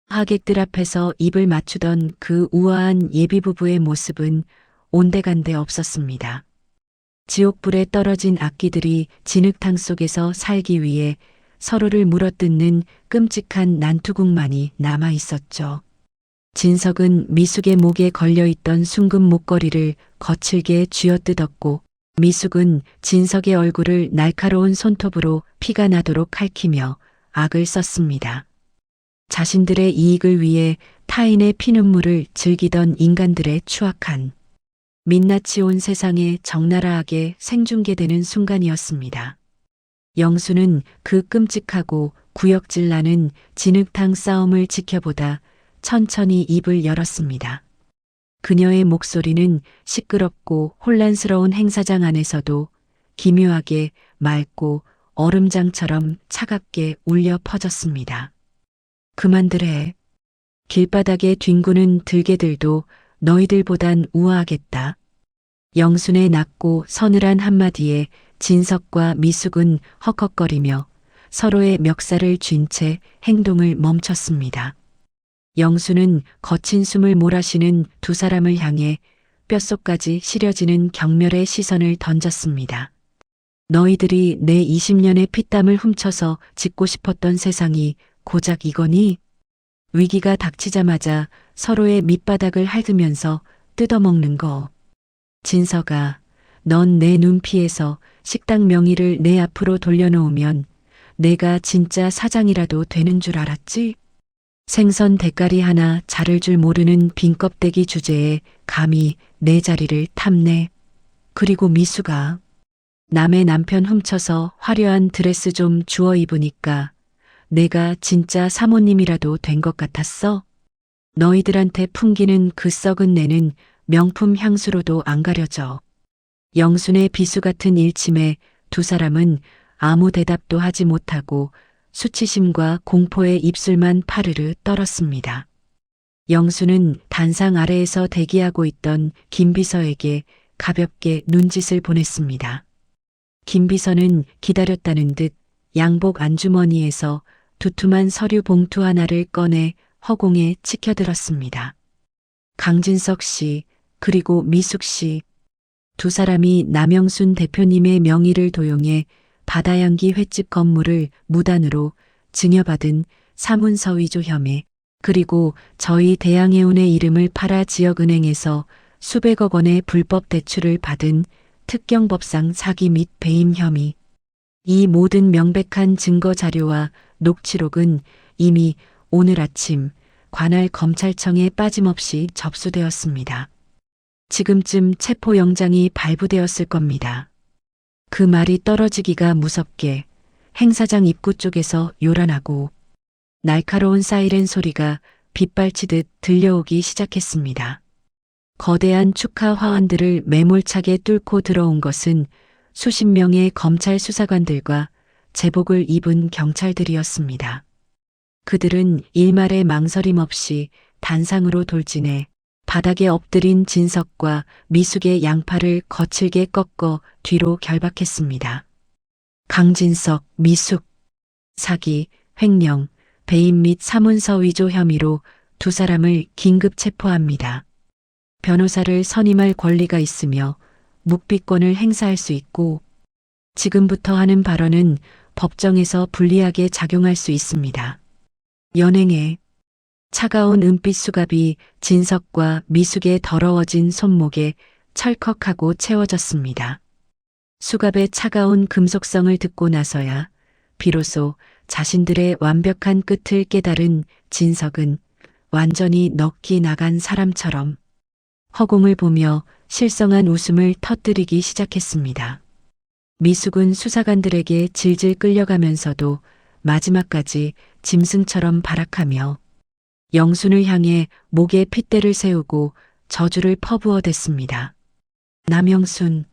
하객들 앞에서 입을 맞추던 그 우아한 예비부부의 모습은 온데간데 없었습니다. 지옥불에 떨어진 악기들이 진흙탕 속에서 살기 위해 서로를 물어뜯는 끔찍한 난투극만이 남아 있었죠. 진석은 미숙의 목에 걸려있던 순금 목걸이를 거칠게 쥐어뜯었고 미숙은 진석의 얼굴을 날카로운 손톱으로 피가 나도록 핥히며 악을 썼습니다. 자신들의 이익을 위해 타인의 피눈물을 즐기던 인간들의 추악한 민낯이 온 세상에 적나라하게 생중계되는 순간이었습니다. 영수는 그 끔찍하고 구역질 나는 진흙탕 싸움을 지켜보다 천천히 입을 열었습니다. 그녀의 목소리는 시끄럽고 혼란스러운 행사장 안에서도 기묘하게 맑고 얼음장처럼 차갑게 울려 퍼졌습니다. 그만들해. 길바닥에 뒹구는 들개들도 너희들보단 우아하겠다. 영순의 낮고 서늘한 한마디에 진석과 미숙은 헉헉거리며 서로의 멱살을 쥔 채 행동을 멈췄습니다. 영수는 거친 숨을 몰아쉬는 두 사람을 향해 뼛속까지 시려지는 경멸의 시선을 던졌습니다. 너희들이 내 20년의 피땀을 훔쳐서 짓고 싶었던 세상이 고작 이거니? 위기가 닥치자마자 서로의 밑바닥을 핥으면서 뜯어먹는 거. 진석아, 넌 내 눈피해서 식당 명의를 내 앞으로 돌려놓으면 내가 진짜 사장이라도 되는 줄 알았지? 생선 대가리 하나 자를 줄 모르는 빈 껍데기 주제에 감히 내 자리를 탐내. 그리고 미수가 남의 남편 훔쳐서 화려한 드레스 좀 주워 입으니까 내가 진짜 사모님이라도 된 것 같았어? 너희들한테 풍기는 그 썩은 내는 명품 향수로도 안 가려져. 영순의 비수 같은 일침에 두 사람은 아무 대답도 하지 못하고 수치심과 공포의 입술만 파르르 떨었습니다. 영수는 단상 아래에서 대기하고 있던 김비서에게 가볍게 눈짓을 보냈습니다. 김비서는 기다렸다는 듯 양복 안주머니에서 두툼한 서류 봉투 하나를 꺼내 허공에 치켜들었습니다. 강진석 씨, 그리고 미숙 씨, 두 사람이 남영순 대표님의 명의를 도용해 바다향기 횟집 건물을 무단으로 증여받은 사문서 위조 혐의, 그리고 저희 대양해운의 이름을 팔아 지역은행에서 수백억 원의 불법 대출을 받은 특경법상 사기 및 배임 혐의. 이 모든 명백한 증거 자료와 녹취록은 이미 오늘 아침 관할 검찰청에 빠짐없이 접수되었습니다. 지금쯤 체포영장이 발부되었을 겁니다. 그 말이 떨어지기가 무섭게 행사장 입구 쪽에서 요란하고 날카로운 사이렌 소리가 빗발치듯 들려오기 시작했습니다. 거대한 축하 화환들을 매몰차게 뚫고 들어온 것은 수십 명의 검찰 수사관들과 제복을 입은 경찰들이었습니다. 그들은 일말의 망설임 없이 단상으로 돌진해 바닥에 엎드린 진석과 미숙의 양팔을 거칠게 꺾어 뒤로 결박했습니다. 강진석, 미숙, 사기, 횡령, 배임 및 사문서 위조 혐의로 두 사람을 긴급 체포합니다. 변호사를 선임할 권리가 있으며 묵비권을 행사할 수 있고 지금부터 하는 발언은 법정에서 불리하게 작용할 수 있습니다. 연행해 차가운 은빛 수갑이 진석과 미숙의 더러워진 손목에 철컥하고 채워졌습니다. 수갑의 차가운 금속성을 듣고 나서야 비로소 자신들의 완벽한 끝을 깨달은 진석은 완전히 넋이 나간 사람처럼 허공을 보며 실성한 웃음을 터뜨리기 시작했습니다. 미숙은 수사관들에게 질질 끌려가면서도 마지막까지 짐승처럼 발악하며 영순을 향해 목에 핏대를 세우고 저주를 퍼부어댔습니다. 남영순,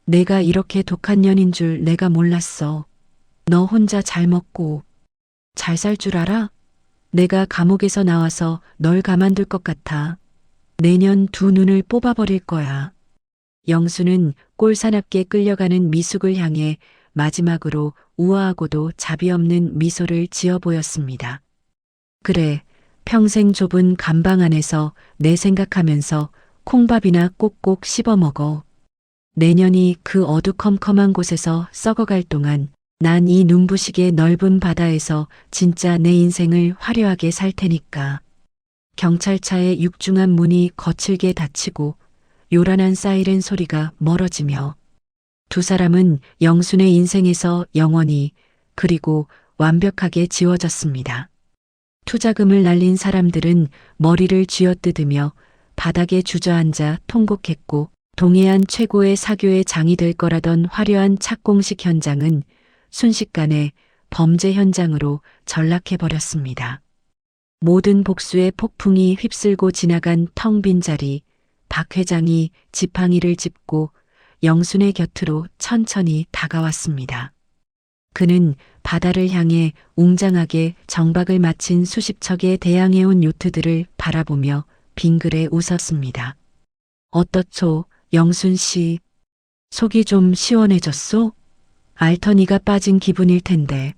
내가 이렇게 독한 년인 줄 내가 몰랐어. 너 혼자 잘 먹고 잘 살 줄 알아? 내가 감옥에서 나와서 널 가만둘 것 같아. 내년 두 눈을 뽑아버릴 거야. 영수는 꼴사납게 끌려가는 미숙을 향해 마지막으로 우아하고도 자비 없는 미소를 지어 보였습니다. 그래, 평생 좁은 감방 안에서 내 생각하면서 콩밥이나 꼭꼭 씹어 먹어. 내년이 그 어두컴컴한 곳에서 썩어갈 동안 난 이 눈부시게 넓은 바다에서 진짜 내 인생을 화려하게 살 테니까. 경찰차의 육중한 문이 거칠게 닫히고 요란한 사이렌 소리가 멀어지며 두 사람은 영순의 인생에서 영원히 그리고 완벽하게 지워졌습니다. 투자금을 날린 사람들은 머리를 쥐어뜯으며 바닥에 주저앉아 통곡했고 동해안 최고의 사교의 장이 될 거라던 화려한 착공식 현장은 순식간에 범죄 현장으로 전락해버렸습니다. 모든 복수의 폭풍이 휩쓸고 지나간 텅 빈 자리, 박 회장이 지팡이를 짚고 영순의 곁으로 천천히 다가왔습니다. 그는 바다를 향해 웅장하게 정박을 마친 수십 척의 대양해온 요트들을 바라보며 빙그레 웃었습니다. 어떻소, 영순 씨? 속이 좀 시원해졌소? 알터니가 빠진 기분일 텐데.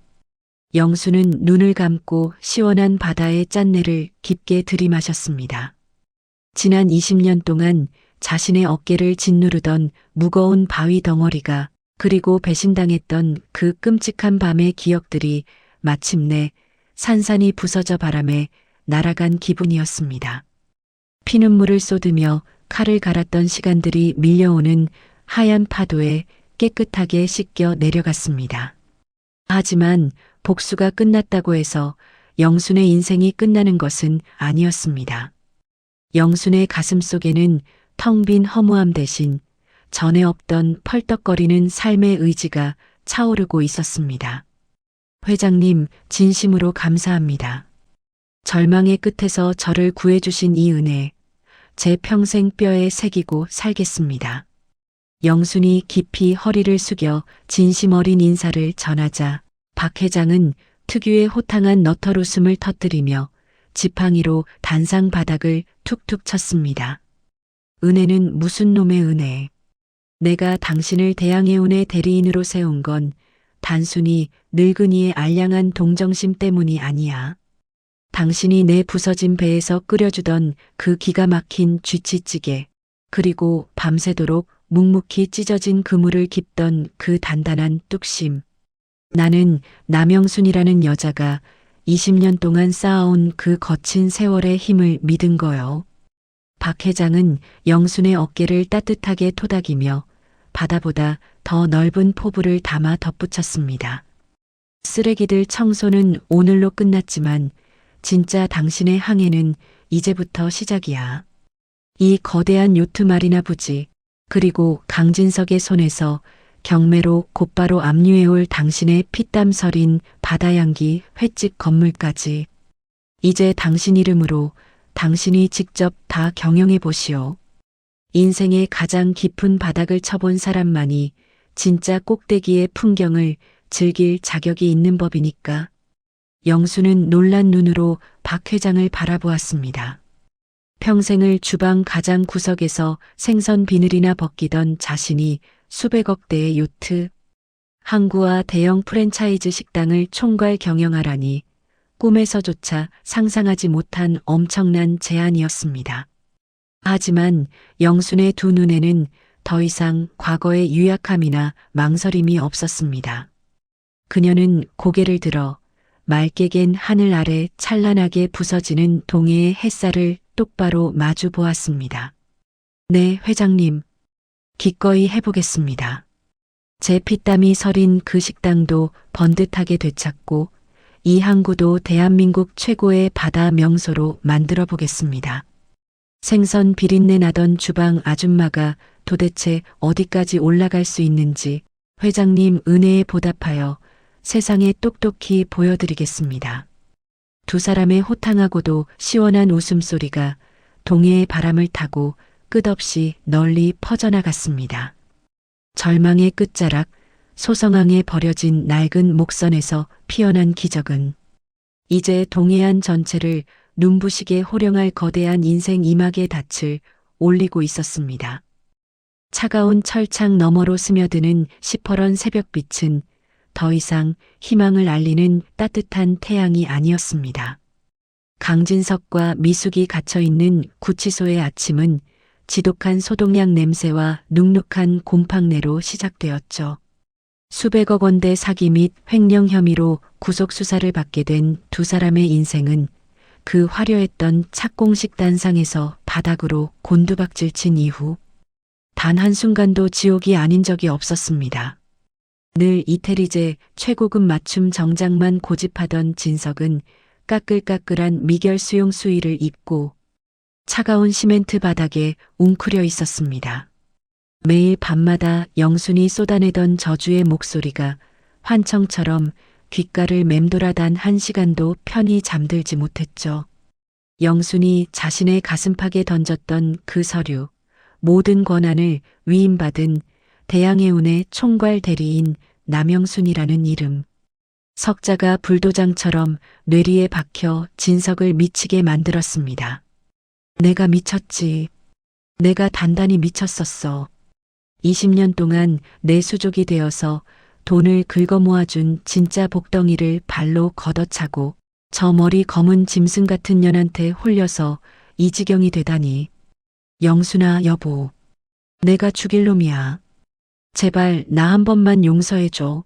영순은 눈을 감고 시원한 바다의 짠내를 깊게 들이마셨습니다. 지난 20년 동안 자신의 어깨를 짓누르던 무거운 바위 덩어리가 그리고 배신당했던 그 끔찍한 밤의 기억들이 마침내 산산이 부서져 바람에 날아간 기분이었습니다. 피눈물을 쏟으며 칼을 갈았던 시간들이 밀려오는 하얀 파도에 깨끗하게 씻겨 내려갔습니다. 하지만 복수가 끝났다고 해서 영순의 인생이 끝나는 것은 아니었습니다. 영순의 가슴 속에는 텅 빈 허무함 대신 전에 없던 펄떡거리는 삶의 의지가 차오르고 있었습니다. 회장님, 진심으로 감사합니다. 절망의 끝에서 저를 구해주신 이 은혜, 제 평생 뼈에 새기고 살겠습니다. 영순이 깊이 허리를 숙여 진심 어린 인사를 전하자 박 회장은 특유의 호탕한 너털 웃음을 터뜨리며 지팡이로 단상 바닥을 툭툭 쳤습니다. 은혜는 무슨 놈의 은혜. 내가 당신을 대양해운의 대리인으로 세운 건 단순히 늙은이의 알량한 동정심 때문이 아니야. 당신이 내 부서진 배에서 끓여주던 그 기가 막힌 쥐치찌개, 그리고 밤새도록 묵묵히 찢어진 그물을 깁던 그 단단한 뚝심. 나는 남영순이라는 여자가 20년 동안 쌓아온 그 거친 세월의 힘을 믿은 거요. 박 회장은 영순의 어깨를 따뜻하게 토닥이며 바다보다 더 넓은 포부를 담아 덧붙였습니다. 쓰레기들 청소는 오늘로 끝났지만 진짜 당신의 항해는 이제부터 시작이야. 이 거대한 요트 마리나 부지, 그리고 강진석의 손에서 경매로 곧바로 압류해올 당신의 피땀 서린 바다향기 횟집 건물까지 이제 당신 이름으로 당신이 직접 다 경영해 보시오. 인생의 가장 깊은 바닥을 쳐본 사람만이 진짜 꼭대기의 풍경을 즐길 자격이 있는 법이니까. 영수는 놀란 눈으로 박 회장을 바라보았습니다. 평생을 주방 가장 구석에서 생선 비늘이나 벗기던 자신이 수백억 대의 요트, 항구와 대형 프랜차이즈 식당을 총괄 경영하라니 꿈에서조차 상상하지 못한 엄청난 제안이었습니다. 하지만 영순의 두 눈에는 더 이상 과거의 유약함이나 망설임이 없었습니다. 그녀는 고개를 들어 맑게 갠 하늘 아래 찬란하게 부서지는 동해의 햇살을 똑바로 마주 보았습니다. 네, 회장님. 기꺼이 해보겠습니다. 제 피땀이 서린 그 식당도 번듯하게 되찾고 이 항구도 대한민국 최고의 바다 명소로 만들어 보겠습니다. 생선 비린내 나던 주방 아줌마가 도대체 어디까지 올라갈 수 있는지 회장님 은혜에 보답하여 세상에 똑똑히 보여드리겠습니다. 두 사람의 호탕하고도 시원한 웃음소리가 동해의 바람을 타고 끝없이 널리 퍼져나갔습니다. 절망의 끝자락, 소성항에 버려진 낡은 목선에서 피어난 기적은 이제 동해안 전체를 눈부시게 호령할 거대한 인생 이막의 닻을 올리고 있었습니다. 차가운 철창 너머로 스며드는 시퍼런 새벽빛은 더 이상 희망을 알리는 따뜻한 태양이 아니었습니다. 강진석과 미숙이 갇혀있는 구치소의 아침은 지독한 소독약 냄새와 눅눅한 곰팡내로 시작되었죠. 수백억 원대 사기 및 횡령 혐의로 구속 수사를 받게 된 두 사람의 인생은 그 화려했던 착공식 단상에서 바닥으로 곤두박질 친 이후 단 한순간도 지옥이 아닌 적이 없었습니다. 늘 이태리제 최고급 맞춤 정장만 고집하던 진석은 까끌까끌한 미결 수용 수의를 입고 차가운 시멘트 바닥에 웅크려 있었습니다. 매일 밤마다 영순이 쏟아내던 저주의 목소리가 환청처럼 귓가를 맴돌아 단 1시간도 편히 잠들지 못했죠. 영순이 자신의 가슴팍에 던졌던 그 서류, 모든 권한을 위임받은 대양해운의 총괄 대리인 남영순이라는 이름. 석자가 불도장처럼 뇌리에 박혀 진석을 미치게 만들었습니다. 내가 미쳤지. 내가 단단히 미쳤었어. 20년 동안 내 수족이 되어서 돈을 긁어 모아준 진짜 복덩이를 발로 걷어차고 저 머리 검은 짐승 같은 년한테 홀려서 이 지경이 되다니. 영순아 여보. 내가 죽일 놈이야. 제발 나 한 번만 용서해줘.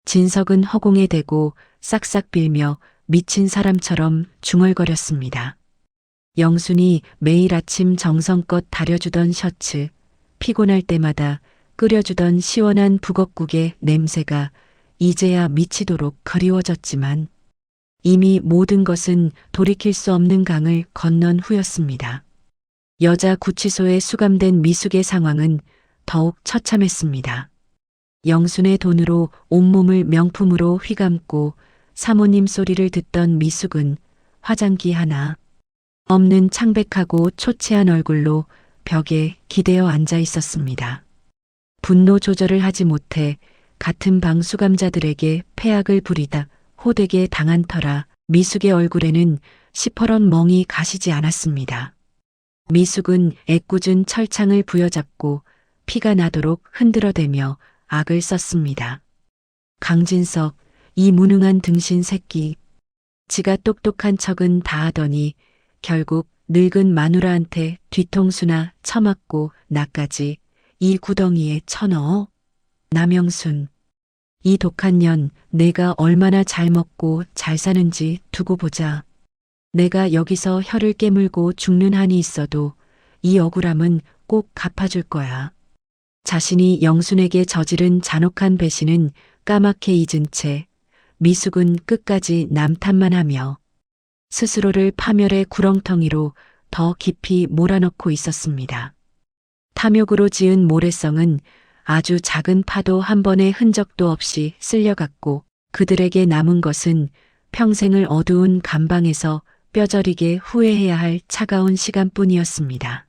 진석은 허공에 대고 싹싹 빌며 미친 사람처럼 중얼거렸습니다. 영순이 매일 아침 정성껏 다려주던 셔츠, 피곤할 때마다 끓여주던 시원한 북엇국의 냄새가 이제야 미치도록 그리워졌지만 이미 모든 것은 돌이킬 수 없는 강을 건넌 후였습니다. 여자 구치소에 수감된 미숙의 상황은 더욱 처참했습니다. 영순의 돈으로 온몸을 명품으로 휘감고 사모님 소리를 듣던 미숙은 화장기 하나 없는 창백하고 초췌한 얼굴로 벽에 기대어 앉아 있었습니다. 분노 조절을 하지 못해 같은 방 수감자들에게 패악을 부리다 호되게 당한 터라 미숙의 얼굴에는 시퍼런 멍이 가시지 않았습니다. 미숙은 애꿎은 철창을 부여잡고 피가 나도록 흔들어대며 악을 썼습니다. 강진석, 이 무능한 등신 새끼. 지가 똑똑한 척은 다 하더니 결국 늙은 마누라한테 뒤통수나 처맞고 나까지 이 구덩이에 쳐넣어. 남영순. 이 독한 년 내가 얼마나 잘 먹고 잘 사는지 두고 보자. 내가 여기서 혀를 깨물고 죽는 한이 있어도 이 억울함은 꼭 갚아줄 거야. 자신이 영순에게 저지른 잔혹한 배신은 까맣게 잊은 채 미숙은 끝까지 남 탓만 하며 스스로를 파멸의 구렁텅이로 더 깊이 몰아넣고 있었습니다. 탐욕으로 지은 모래성은 아주 작은 파도 한 번의 흔적도 없이 쓸려갔고 그들에게 남은 것은 평생을 어두운 감방에서 뼈저리게 후회해야 할 차가운 시간뿐이었습니다.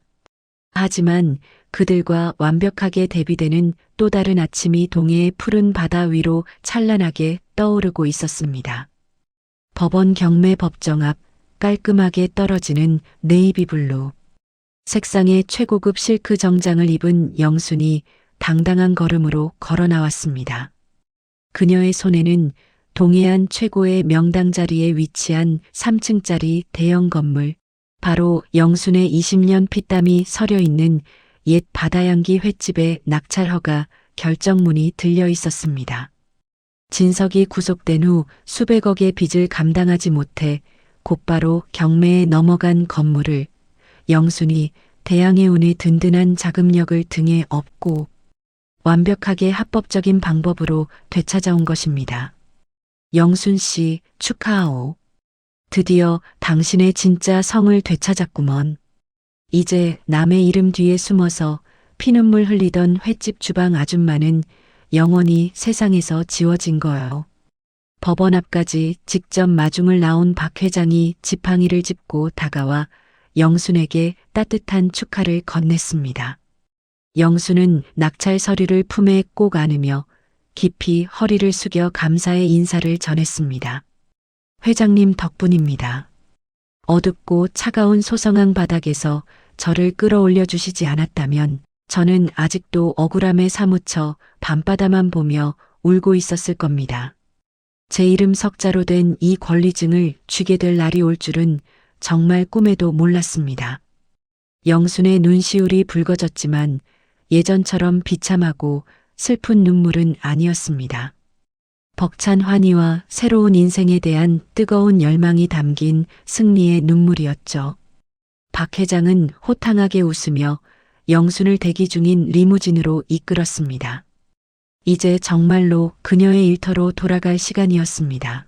하지만 그들과 완벽하게 대비되는 또 다른 아침이 동해의 푸른 바다 위로 찬란하게 떠오르고 있었습니다. 법원 경매 법정 앞 깔끔하게 떨어지는 네이비 블루. 색상의 최고급 실크 정장을 입은 영순이 당당한 걸음으로 걸어 나왔습니다. 그녀의 손에는 동해안 최고의 명당 자리에 위치한 3층짜리 대형 건물, 바로 영순의 20년 피땀이 서려 있는 옛 바다향기 횟집의 낙찰허가 결정문이 들려 있었습니다. 진석이 구속된 후 수백억의 빚을 감당하지 못해 곧바로 경매에 넘어간 건물을 영순이 대양의 운의 든든한 자금력을 등에 업고 완벽하게 합법적인 방법으로 되찾아온 것입니다. 영순 씨, 축하하오. 드디어 당신의 진짜 성을 되찾았구먼. 이제 남의 이름 뒤에 숨어서 피눈물 흘리던 횟집 주방 아줌마는 영원히 세상에서 지워진 거요. 법원 앞까지 직접 마중을 나온 박 회장이 지팡이를 짚고 다가와 영순에게 따뜻한 축하를 건넸습니다. 영순은 낙찰 서류를 품에 꼭 안으며 깊이 허리를 숙여 감사의 인사를 전했습니다. 회장님 덕분입니다. 어둡고 차가운 소성항 바닥에서 저를 끌어올려 주시지 않았다면 저는 아직도 억울함에 사무쳐 밤바다만 보며 울고 있었을 겁니다. 제 이름 석자로 된 이 권리증을 쥐게 될 날이 올 줄은 정말 꿈에도 몰랐습니다. 영순의 눈시울이 붉어졌지만 예전처럼 비참하고 슬픈 눈물은 아니었습니다. 벅찬 환희와 새로운 인생에 대한 뜨거운 열망이 담긴 승리의 눈물이었죠. 박 회장은 호탕하게 웃으며 영순을 대기 중인 리무진으로 이끌었습니다. 이제 정말로 그녀의 일터로 돌아갈 시간이었습니다.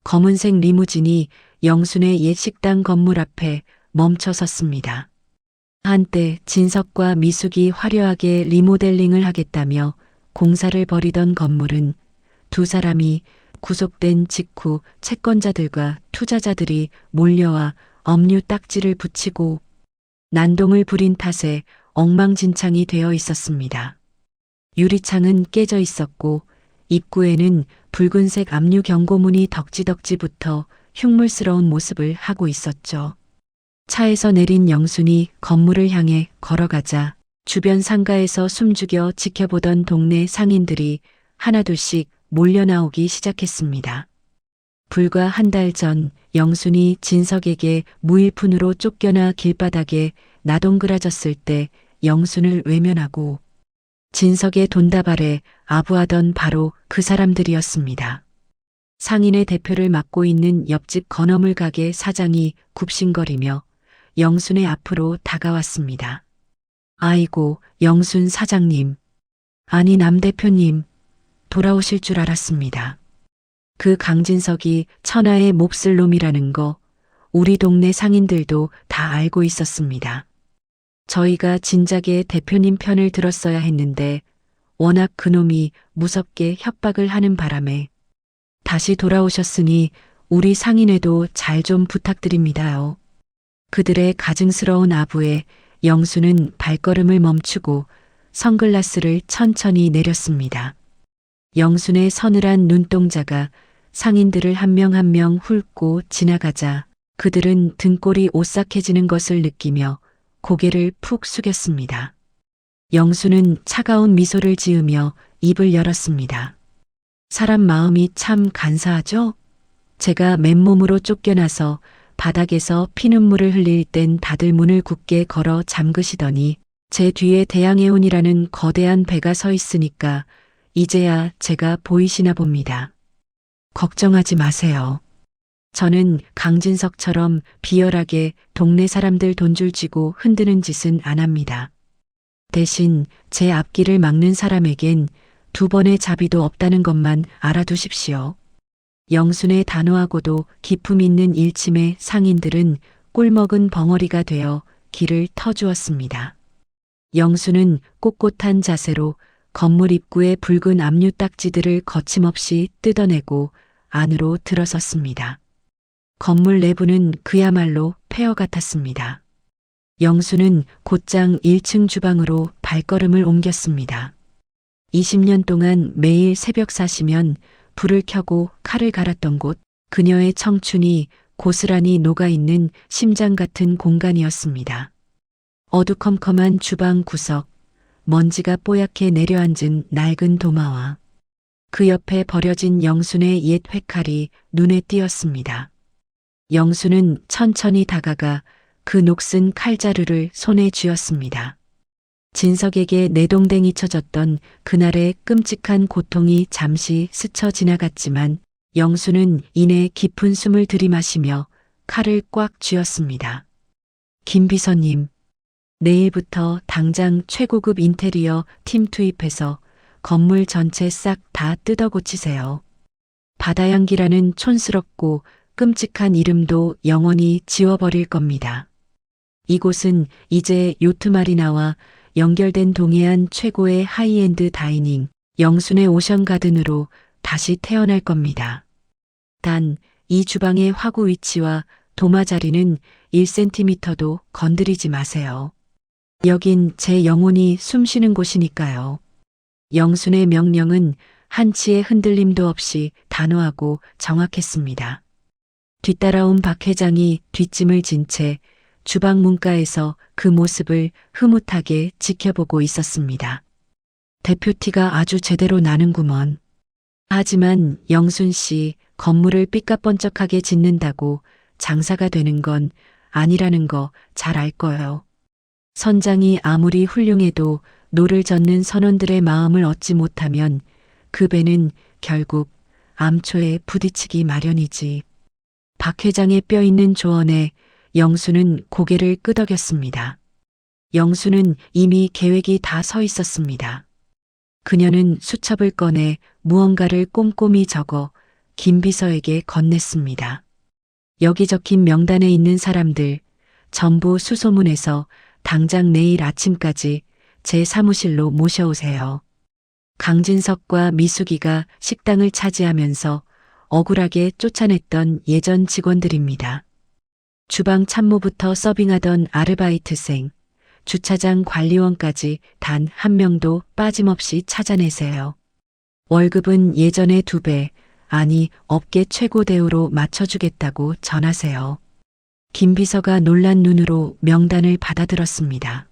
검은색 리무진이 영순의 옛 식당 건물 앞에 멈춰 섰습니다. 한때 진석과 미숙이 화려하게 리모델링을 하겠다며 공사를 벌이던 건물은 두 사람이 구속된 직후 채권자들과 투자자들이 몰려와 업류 딱지를 붙이고 난동을 부린 탓에 엉망진창이 되어 있었습니다. 유리창은 깨져 있었고 입구에는 붉은색 압류 경고문이 덕지덕지 붙어 흉물스러운 모습을 하고 있었죠. 차에서 내린 영순이 건물을 향해 걸어가자 주변 상가에서 숨죽여 지켜보던 동네 상인들이 하나둘씩 몰려 나오기 시작했습니다. 불과 한 달 전 영순이 진석에게 무일푼으로 쫓겨나 길바닥에 나동그라졌을 때 영순을 외면하고 진석의 돈다발에 아부하던 바로 그 사람들이었습니다. 상인의 대표를 맡고 있는 옆집 건어물 가게 사장이 굽신거리며 영순의 앞으로 다가왔습니다. 아이고, 영순 사장님. 아니, 남 대표님. 돌아오실 줄 알았습니다. 그 강진석이 천하의 몹쓸 놈이라는 거 우리 동네 상인들도 다 알고 있었습니다. 저희가 진작에 대표님 편을 들었어야 했는데 워낙 그놈이 무섭게 협박을 하는 바람에 다시 돌아오셨으니 우리 상인회도 잘 좀 부탁드립니다요. 그들의 가증스러운 아부에 영수는 발걸음을 멈추고 선글라스를 천천히 내렸습니다. 영순의 서늘한 눈동자가 상인들을 한 명 한 명 훑고 지나가자 그들은 등골이 오싹해지는 것을 느끼며 고개를 푹 숙였습니다. 영수는 차가운 미소를 지으며 입을 열었습니다. 사람 마음이 참 간사하죠? 제가 맨몸으로 쫓겨나서 바닥에서 피눈물을 흘릴 땐 다들 문을 굳게 걸어 잠그시더니 제 뒤에 대양해운이라는 거대한 배가 서 있으니까 이제야 제가 보이시나 봅니다. 걱정하지 마세요. 저는 강진석처럼 비열하게 동네 사람들 돈줄 쥐고 흔드는 짓은 안 합니다. 대신 제 앞길을 막는 사람에겐 두 번의 자비도 없다는 것만 알아두십시오. 영순의 단호하고도 기품 있는 일침에 상인들은 꿀먹은 벙어리가 되어 길을 터주었습니다. 영순은 꼿꼿한 자세로 건물 입구의 붉은 압류 딱지들을 거침없이 뜯어내고 안으로 들어섰습니다. 건물 내부는 그야말로 폐허 같았습니다. 영수는 곧장 1층 주방으로 발걸음을 옮겼습니다. 20년 동안 매일 새벽 4시면 불을 켜고 칼을 갈았던 곳, 그녀의 청춘이 고스란히 녹아있는 심장 같은 공간이었습니다. 어두컴컴한 주방 구석, 먼지가 뽀얗게 내려앉은 낡은 도마와 그 옆에 버려진 영순의 옛 회칼이 눈에 띄었습니다. 영순은 천천히 다가가 그 녹슨 칼자루를 손에 쥐었습니다. 진석에게 내동댕이 쳐졌던 그날의 끔찍한 고통이 잠시 스쳐 지나갔지만 영수는 이내 깊은 숨을 들이마시며 칼을 꽉 쥐었습니다. 김 비서님, 내일부터 당장 최고급 인테리어 팀 투입해서 건물 전체 싹 다 뜯어 고치세요. 바다향기라는 촌스럽고 끔찍한 이름도 영원히 지워버릴 겁니다. 이곳은 이제 요트 마리나와 연결된 동해안 최고의 하이엔드 다이닝, 영순의 오션 가든으로 다시 태어날 겁니다. 단, 이 주방의 화구 위치와 도마 자리는 1cm도 건드리지 마세요. 여긴 제 영혼이 숨쉬는 곳이니까요. 영순의 명령은 한치의 흔들림도 없이 단호하고 정확했습니다. 뒤따라온 박 회장이 뒷짐을 진 채 주방 문가에서 그 모습을 흐뭇하게 지켜보고 있었습니다. 대표티가 아주 제대로 나는구먼. 하지만 영순 씨, 건물을 삐까뻔쩍하게 짓는다고 장사가 되는 건 아니라는 거 잘 알 거예요. 선장이 아무리 훌륭해도 노를 젓는 선원들의 마음을 얻지 못하면 그 배는 결국 암초에 부딪히기 마련이지. 박 회장의 뼈 있는 조언에 영수는 고개를 끄덕였습니다. 영수는 이미 계획이 다 서 있었습니다. 그녀는 수첩을 꺼내 무언가를 꼼꼼히 적어 김 비서에게 건넸습니다. 여기 적힌 명단에 있는 사람들 전부 수소문해서 당장 내일 아침까지 제 사무실로 모셔오세요. 강진석과 미숙이가 식당을 차지하면서 억울하게 쫓아냈던 예전 직원들입니다. 주방 참모부터 서빙하던 아르바이트생, 주차장 관리원까지 단 한 명도 빠짐없이 찾아내세요. 월급은 예전의 2배, 아니 업계 최고 대우로 맞춰주겠다고 전하세요. 김 비서가 놀란 눈으로 명단을 받아들었습니다.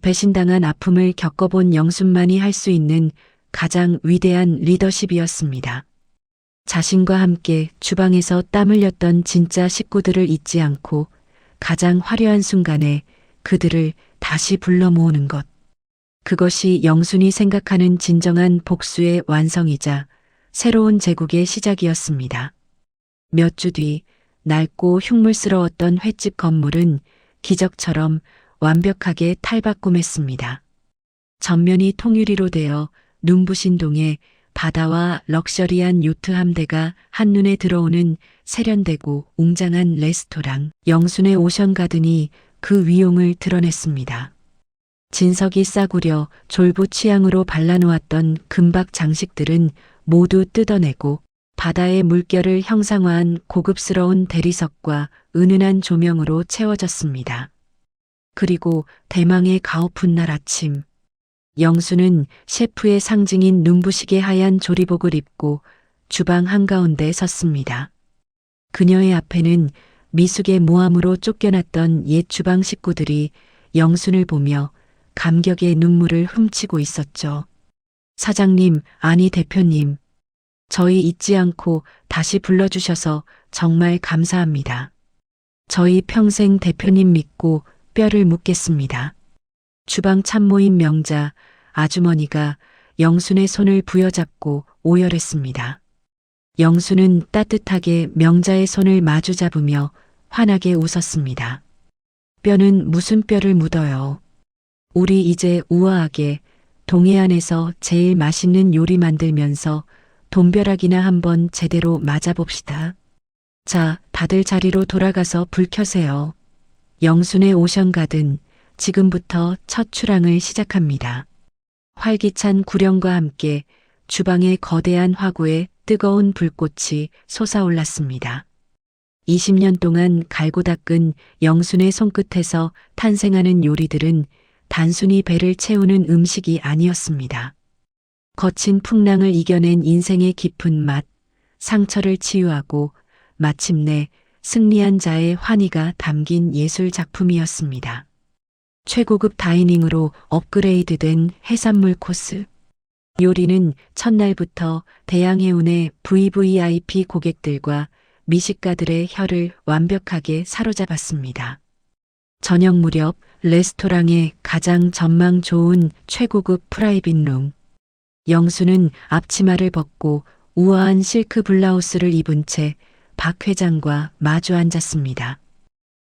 배신당한 아픔을 겪어본 영순만이 할 수 있는 가장 위대한 리더십이었습니다. 자신과 함께 주방에서 땀 흘렸던 진짜 식구들을 잊지 않고 가장 화려한 순간에 그들을 다시 불러 모으는 것. 그것이 영순이 생각하는 진정한 복수의 완성이자 새로운 제국의 시작이었습니다. 몇 주 뒤 낡고 흉물스러웠던 횟집 건물은 기적처럼 완벽하게 탈바꿈했습니다. 전면이 통유리로 되어 눈부신 동에 바다와 럭셔리한 요트 함대가 한눈에 들어오는 세련되고 웅장한 레스토랑, 영순의 오션 가든이 그 위용을 드러냈습니다. 진석이 싸구려 졸부 취향으로 발라놓았던 금박 장식들은 모두 뜯어내고 바다의 물결을 형상화한 고급스러운 대리석과 은은한 조명으로 채워졌습니다. 그리고 대망의 가오픈 날 아침, 영수는 셰프의 상징인 눈부시게 하얀 조리복을 입고 주방 한가운데 섰습니다. 그녀의 앞에는 미숙의 모함으로 쫓겨났던 옛 주방 식구들이 영순을 보며 감격의 눈물을 훔치고 있었죠. 사장님, 아니 대표님. 저희 잊지 않고 다시 불러주셔서 정말 감사합니다. 저희 평생 대표님 믿고 뼈를 묻겠습니다. 주방 참모인 명자, 아주머니가 영순의 손을 부여잡고 오열했습니다. 영순은 따뜻하게 명자의 손을 마주 잡으며 환하게 웃었습니다. 뼈는 무슨 뼈를 묻어요. 우리 이제 우아하게 동해안에서 제일 맛있는 요리 만들면서 돈벼락이나 한번 제대로 맞아봅시다. 자, 다들 자리로 돌아가서 불 켜세요. 영순의 오션 가든 지금부터 첫 출항을 시작합니다. 활기찬 구령과 함께 주방의 거대한 화구에 뜨거운 불꽃이 솟아올랐습니다. 20년 동안 갈고 닦은 영순의 손끝에서 탄생하는 요리들은 단순히 배를 채우는 음식이 아니었습니다. 거친 풍랑을 이겨낸 인생의 깊은 맛, 상처를 치유하고 마침내 승리한 자의 환희가 담긴 예술 작품이었습니다. 최고급 다이닝으로 업그레이드된 해산물 코스. 요리는 첫날부터 대양해운의 VVIP 고객들과 미식가들의 혀를 완벽하게 사로잡았습니다. 저녁 무렵 레스토랑의 가장 전망 좋은 최고급 프라이빗 룸. 영수는 앞치마를 벗고 우아한 실크 블라우스를 입은 채 박 회장과 마주 앉았습니다.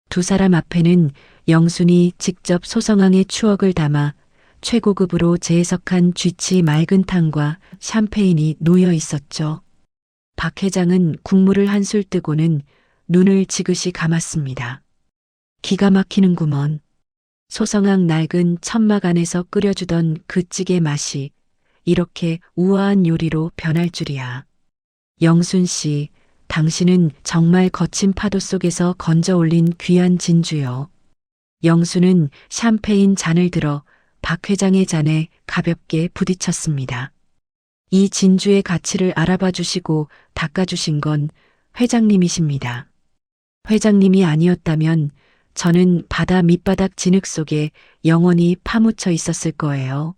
두 사람 앞에는 영순이 직접 소성항의 추억을 담아 최고급으로 재해석한 쥐치 맑은 탕과 샴페인이 놓여 있었죠. 박 회장은 국물을 한술 뜨고는 눈을 지그시 감았습니다. 기가 막히는구먼. 소성항 낡은 천막 안에서 끓여주던 그 찌개 맛이 이렇게 우아한 요리로 변할 줄이야. 영순 씨, 당신은 정말 거친 파도 속에서 건져 올린 귀한 진주요. 영수는 샴페인 잔을 들어 박 회장의 잔에 가볍게 부딪혔습니다. 이 진주의 가치를 알아봐 주시고 닦아주신 건 회장님이십니다. 회장님이 아니었다면 저는 바다 밑바닥 진흙 속에 영원히 파묻혀 있었을 거예요.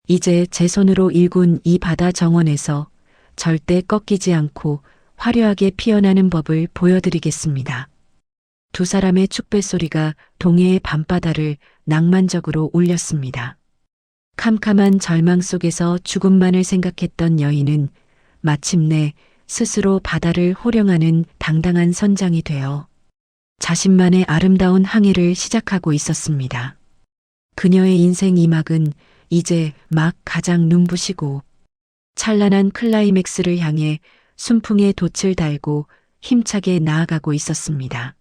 이제 제 손으로 일군 이 바다 정원에서 절대 꺾이지 않고 화려하게 피어나는 법을 보여드리겠습니다. 두 사람의 축배소리가 동해의 밤바다를 낭만적으로 울렸습니다. 캄캄한 절망 속에서 죽음만을 생각했던 여인은 마침내 스스로 바다를 호령하는 당당한 선장이 되어 자신만의 아름다운 항해를 시작하고 있었습니다. 그녀의 인생 이막은 이제 막 가장 눈부시고 찬란한 클라이맥스를 향해 순풍의 돛을 달고 힘차게 나아가고 있었습니다.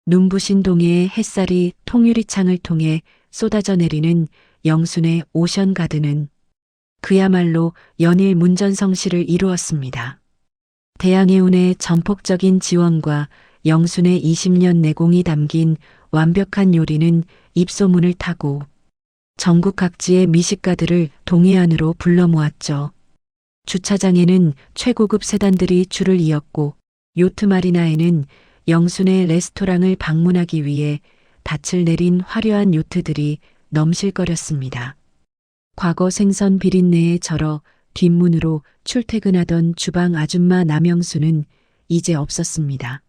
눈부신 동해의 햇살이 통유리창을 통해 쏟아져 내리는 영순의 오션 가든은 그야말로 연일 문전성시를 이루었습니다. 대양해운의 전폭적인 지원과 영순의 20년 내공이 담긴 완벽한 요리는 입소문을 타고 전국 각지의 미식가들을 동해안으로 불러 모았죠. 주차장에는 최고급 세단들이 줄을 이었고 요트 마리나에는 영순의 레스토랑을 방문하기 위해 닻을 내린 화려한 요트들이 넘실거렸습니다. 과거 생선 비린내에 절어 뒷문으로 출퇴근하던 주방 아줌마 남영수는 이제 없었습니다.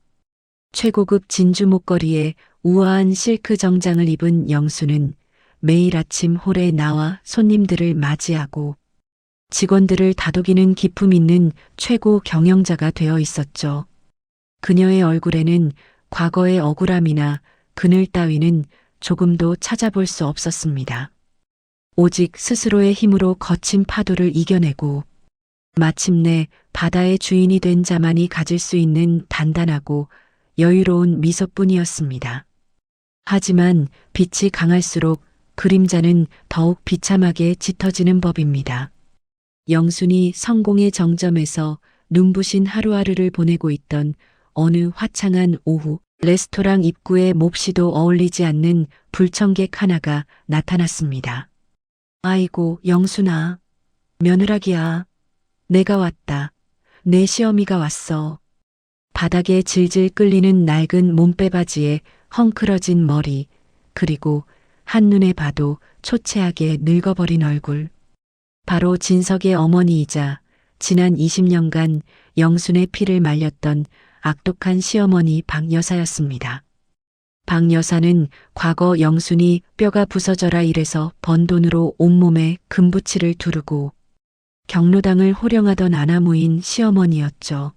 최고급 진주 목걸이에 우아한 실크 정장을 입은 영수는 매일 아침 홀에 나와 손님들을 맞이하고 직원들을 다독이는 기품 있는 최고 경영자가 되어 있었죠. 그녀의 얼굴에는 과거의 억울함이나 그늘 따위는 조금도 찾아볼 수 없었습니다. 오직 스스로의 힘으로 거친 파도를 이겨내고 마침내 바다의 주인이 된 자만이 가질 수 있는 단단하고 여유로운 미소뿐이었습니다. 하지만 빛이 강할수록 그림자는 더욱 비참하게 짙어지는 법입니다. 영순이 성공의 정점에서 눈부신 하루하루를 보내고 있던 어느 화창한 오후, 레스토랑 입구에 몹시도 어울리지 않는 불청객 하나가 나타났습니다. 아이고, 영순아. 며느라기야. 내가 왔다. 내 시어미가 왔어. 바닥에 질질 끌리는 낡은 몸빼바지에 헝클어진 머리, 그리고 한눈에 봐도 초췌하게 늙어버린 얼굴. 바로 진석의 어머니이자 지난 20년간 영순의 피를 말렸던 악독한 시어머니 박 여사였습니다. 박 여사는 과거 영순이 뼈가 부서져라 이래서 번 돈으로 온몸에 금부치를 두르고 경로당을 호령하던 아나무인 시어머니였죠.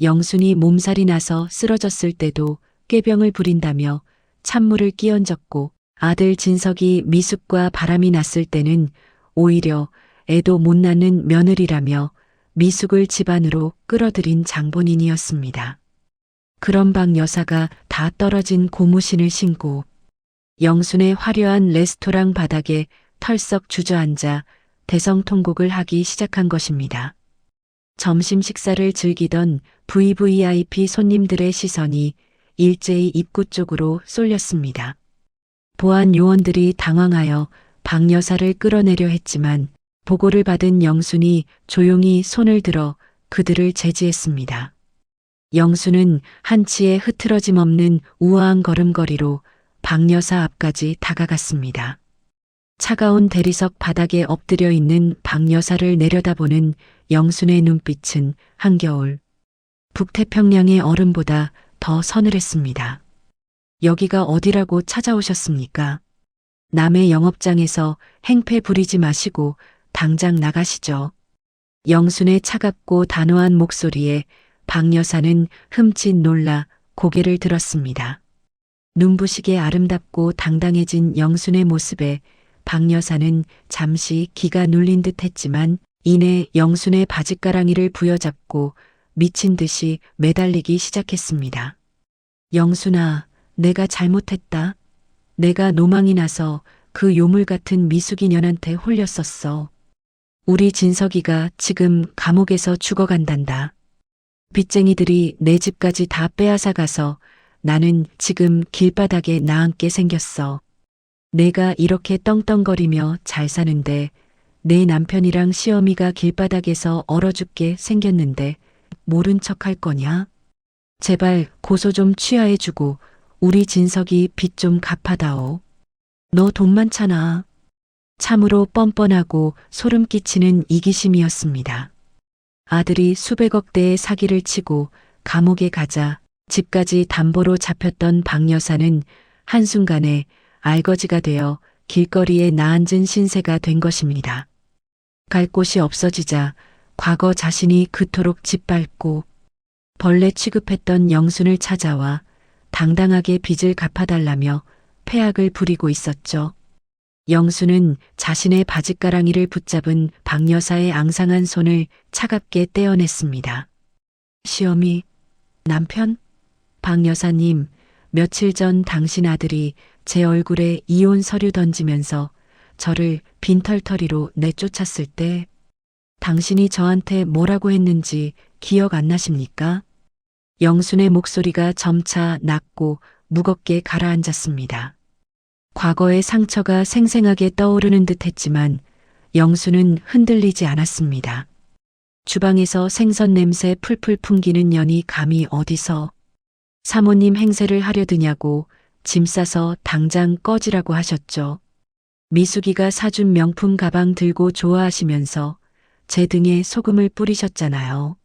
영순이 몸살이 나서 쓰러졌을 때도 꾀병을 부린다며 찬물을 끼얹었고 아들 진석이 미숙과 바람이 났을 때는 오히려 애도 못 낳는 며느리라며 미숙을 집안으로 끌어들인 장본인이었습니다. 그런 박 여사가 다 떨어진 고무신을 신고 영순의 화려한 레스토랑 바닥에 털썩 주저앉아 대성통곡을 하기 시작한 것입니다. 점심 식사를 즐기던 VVIP 손님들의 시선이 일제히 입구 쪽으로 쏠렸습니다. 보안 요원들이 당황하여 박 여사를 끌어내려 했지만 보고를 받은 영순이 조용히 손을 들어 그들을 제지했습니다. 영순은 한치의 흐트러짐 없는 우아한 걸음걸이로 박 여사 앞까지 다가갔습니다. 차가운 대리석 바닥에 엎드려 있는 박 여사를 내려다보는 영순의 눈빛은 한겨울 북태평양의 얼음보다 더 서늘했습니다. 여기가 어디라고 찾아오셨습니까? 남의 영업장에서 행패 부리지 마시고 당장 나가시죠. 영순의 차갑고 단호한 목소리에 박 여사는 흠칫 놀라 고개를 들었습니다. 눈부시게 아름답고 당당해진 영순의 모습에 박 여사는 잠시 기가 눌린 듯 했지만 이내 영순의 바짓가랑이를 부여잡고 미친 듯이 매달리기 시작했습니다. 영순아, 내가 잘못했다. 내가 노망이 나서 그 요물 같은 미숙이 년한테 홀렸었어. 우리 진석이가 지금 감옥에서 죽어간단다. 빚쟁이들이 내 집까지 다 빼앗아 가서 나는 지금 길바닥에 나앉게 생겼어. 내가 이렇게 떵떵거리며 잘 사는데 내 남편이랑 시어미가 길바닥에서 얼어 죽게 생겼는데 모른 척 할 거냐? 제발 고소 좀 취하해주고 우리 진석이 빚 좀 갚아다오. 너 돈 많잖아. 참으로 뻔뻔하고 소름 끼치는 이기심이었습니다. 아들이 수백억 대의 사기를 치고 감옥에 가자 집까지 담보로 잡혔던 박 여사는 한순간에 알거지가 되어 길거리에 나앉은 신세가 된 것입니다. 갈 곳이 없어지자 과거 자신이 그토록 짓밟고 벌레 취급했던 영순을 찾아와 당당하게 빚을 갚아달라며 패악을 부리고 있었죠. 영순은 자신의 바짓가랑이를 붙잡은 박 여사의 앙상한 손을 차갑게 떼어냈습니다. 시어미, 남편? 박 여사님, 며칠 전 당신 아들이 제 얼굴에 이혼 서류 던지면서 저를 빈털터리로 내쫓았을 때 당신이 저한테 뭐라고 했는지 기억 안 나십니까? 영순의 목소리가 점차 낮고 무겁게 가라앉았습니다. 과거의 상처가 생생하게 떠오르는 듯 했지만 영순은 흔들리지 않았습니다. 주방에서 생선 냄새 풀풀 풍기는 년이 감히 어디서 사모님 행세를 하려 드냐고 짐 싸서 당장 꺼지라고 하셨죠. 미숙이가 사준 명품 가방 들고 좋아하시면서 제 등에 소금을 뿌리셨잖아요.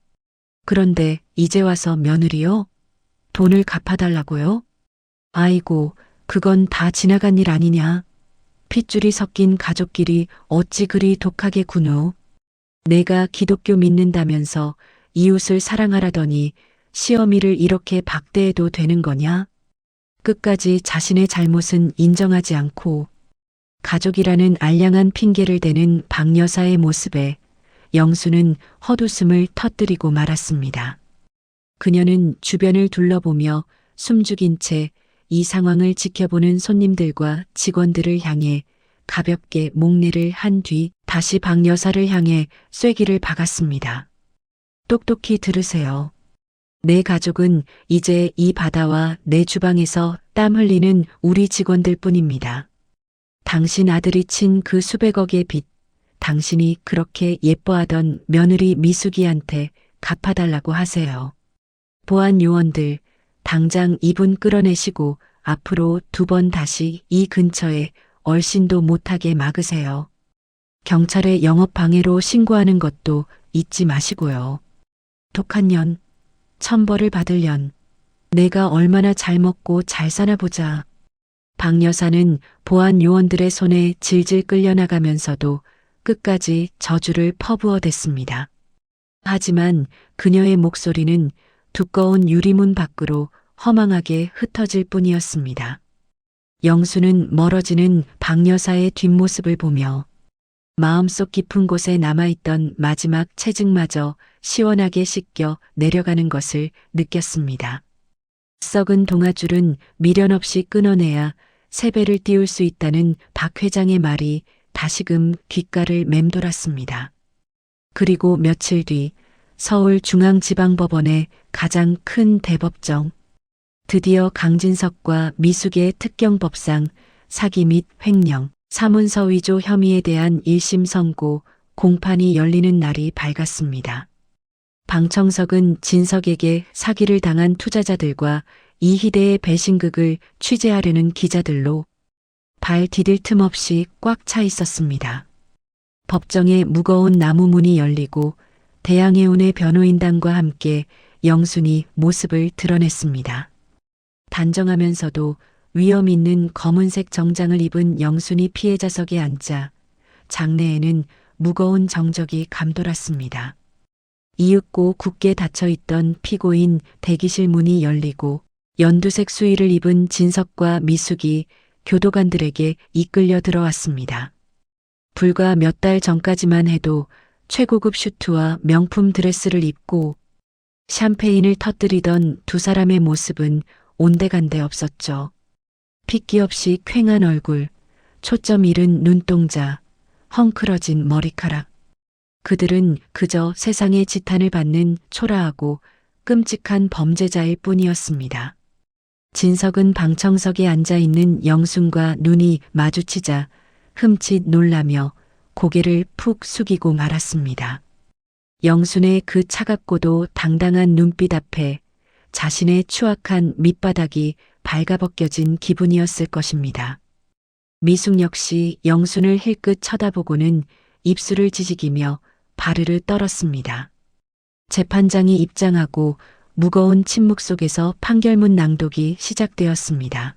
그런데 이제 와서 며느리요? 돈을 갚아달라고요? 아이고, 그건 다 지나간 일 아니냐. 핏줄이 섞인 가족끼리 어찌 그리 독하게 구노. 내가 기독교 믿는다면서 이웃을 사랑하라더니 시어미를 이렇게 박대해도 되는 거냐? 끝까지 자신의 잘못은 인정하지 않고 가족이라는 알량한 핑계를 대는 박 여사의 모습에 영수는 헛웃음을 터뜨리고 말았습니다. 그녀는 주변을 둘러보며 숨죽인 채 이 상황을 지켜보는 손님들과 직원들을 향해 가볍게 목례를 한 뒤 다시 박 여사를 향해 쐐기를 박았습니다. 똑똑히 들으세요. 내 가족은 이제 이 바다와 내 주방에서 땀 흘리는 우리 직원들 뿐입니다. 당신 아들이 친 그 수백억의 빚, 당신이 그렇게 예뻐하던 며느리 미숙이한테 갚아달라고 하세요. 보안 요원들, 당장 이분 끌어내시고 앞으로 2번 다시 이 근처에 얼씬도 못하게 막으세요. 경찰에 영업방해로 신고하는 것도 잊지 마시고요. 독한 년, 천벌을 받을 년, 내가 얼마나 잘 먹고 잘 사나 보자. 박 여사는 보안 요원들의 손에 질질 끌려나가면서도 끝까지 저주를 퍼부어댔습니다. 하지만 그녀의 목소리는 두꺼운 유리문 밖으로 허망하게 흩어질 뿐이었습니다. 영수는 멀어지는 박 여사의 뒷모습을 보며 마음속 깊은 곳에 남아있던 마지막 체증마저 시원하게 씻겨 내려가는 것을 느꼈습니다. 썩은 동아줄은 미련 없이 끊어내야 새 배를 띄울 수 있다는 박 회장의 말이 다시금 귓가를 맴돌았습니다. 그리고 며칠 뒤 서울중앙지방법원의 가장 큰 대법정, 드디어 강진석과 미숙의 특경법상 사기 및 횡령, 사문서 위조 혐의에 대한 1심 선고 공판이 열리는 날이 밝았습니다. 방청석은 진석에게 사기를 당한 투자자들과 이희대의 배신극을 취재하려는 기자들로 발 디딜 틈 없이 꽉 차 있었습니다. 법정에 무거운 나무 문이 열리고 대양해운의 변호인단과 함께 영순이 모습을 드러냈습니다. 단정하면서도 위험 있는 검은색 정장을 입은 영순이 피해자석에 앉자 장내에는 무거운 정적이 감돌았습니다. 이윽고 굳게 닫혀있던 피고인 대기실 문이 열리고 연두색 수의를 입은 진석과 미숙이 교도관들에게 이끌려 들어왔습니다. 불과 몇 달 전까지만 해도 최고급 슈트와 명품 드레스를 입고 샴페인을 터뜨리던 두 사람의 모습은 온데간데 없었죠. 핏기 없이 퀭한 얼굴, 초점 잃은 눈동자, 헝클어진 머리카락. 그들은 그저 세상의 지탄을 받는 초라하고 끔찍한 범죄자일 뿐이었습니다. 진석은 방청석에 앉아있는 영순과 눈이 마주치자 흠칫 놀라며 고개를 푹 숙이고 말았습니다. 영순의 그 차갑고도 당당한 눈빛 앞에 자신의 추악한 밑바닥이 발가벗겨진 기분이었을 것입니다. 미숙 역시 영순을 힐끗 쳐다보고는 입술을 지지기며 바르르 떨었습니다. 재판장이 입장하고 무거운 침묵 속에서 판결문 낭독이 시작되었습니다.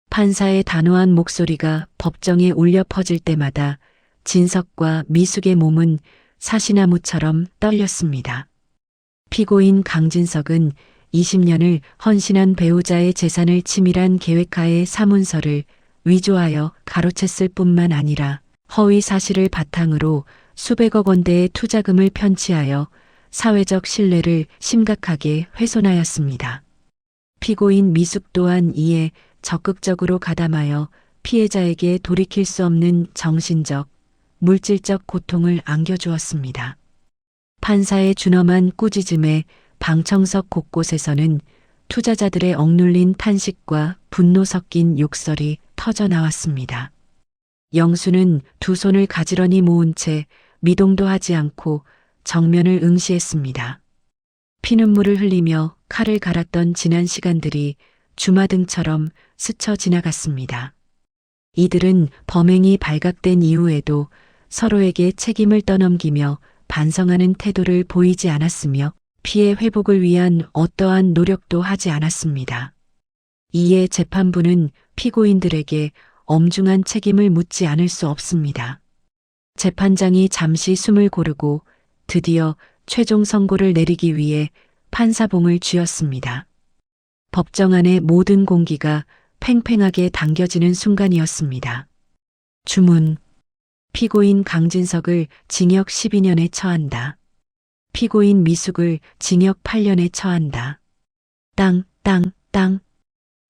판사의 단호한 목소리가 법정에 울려 퍼질 때마다 진석과 미숙의 몸은 사시나무처럼 떨렸습니다. 피고인 강진석은 20년을 헌신한 배우자의 재산을 치밀한 계획하에 사문서를 위조하여 가로챘을 뿐만 아니라 허위 사실을 바탕으로 수백억 원대의 투자금을 편취하여 사회적 신뢰를 심각하게 훼손하였습니다. 피고인 미숙 또한 이에 적극적으로 가담하여 피해자에게 돌이킬 수 없는 정신적, 물질적 고통을 안겨주었습니다. 판사의 준엄한 꾸짖음에 방청석 곳곳에서는 투자자들의 억눌린 탄식과 분노 섞인 욕설이 터져나왔습니다. 영수는 두 손을 가지런히 모은 채 미동도 하지 않고 정면을 응시했습니다. 피눈물을 흘리며 칼을 갈았던 지난 시간들이 주마등처럼 스쳐 지나갔습니다. 이들은 범행이 발각된 이후에도 서로에게 책임을 떠넘기며 반성하는 태도를 보이지 않았으며 피해 회복을 위한 어떠한 노력도 하지 않았습니다. 이에 재판부는 피고인들에게 엄중한 책임을 묻지 않을 수 없습니다. 재판장이 잠시 숨을 고르고 드디어 최종 선고를 내리기 위해 판사봉을 쥐었습니다. 법정 안의 모든 공기가 팽팽하게 당겨지는 순간이었습니다. 주문. 피고인 강진석을 징역 12년에 처한다. 피고인 미숙을 징역 8년에 처한다. 땅, 땅, 땅.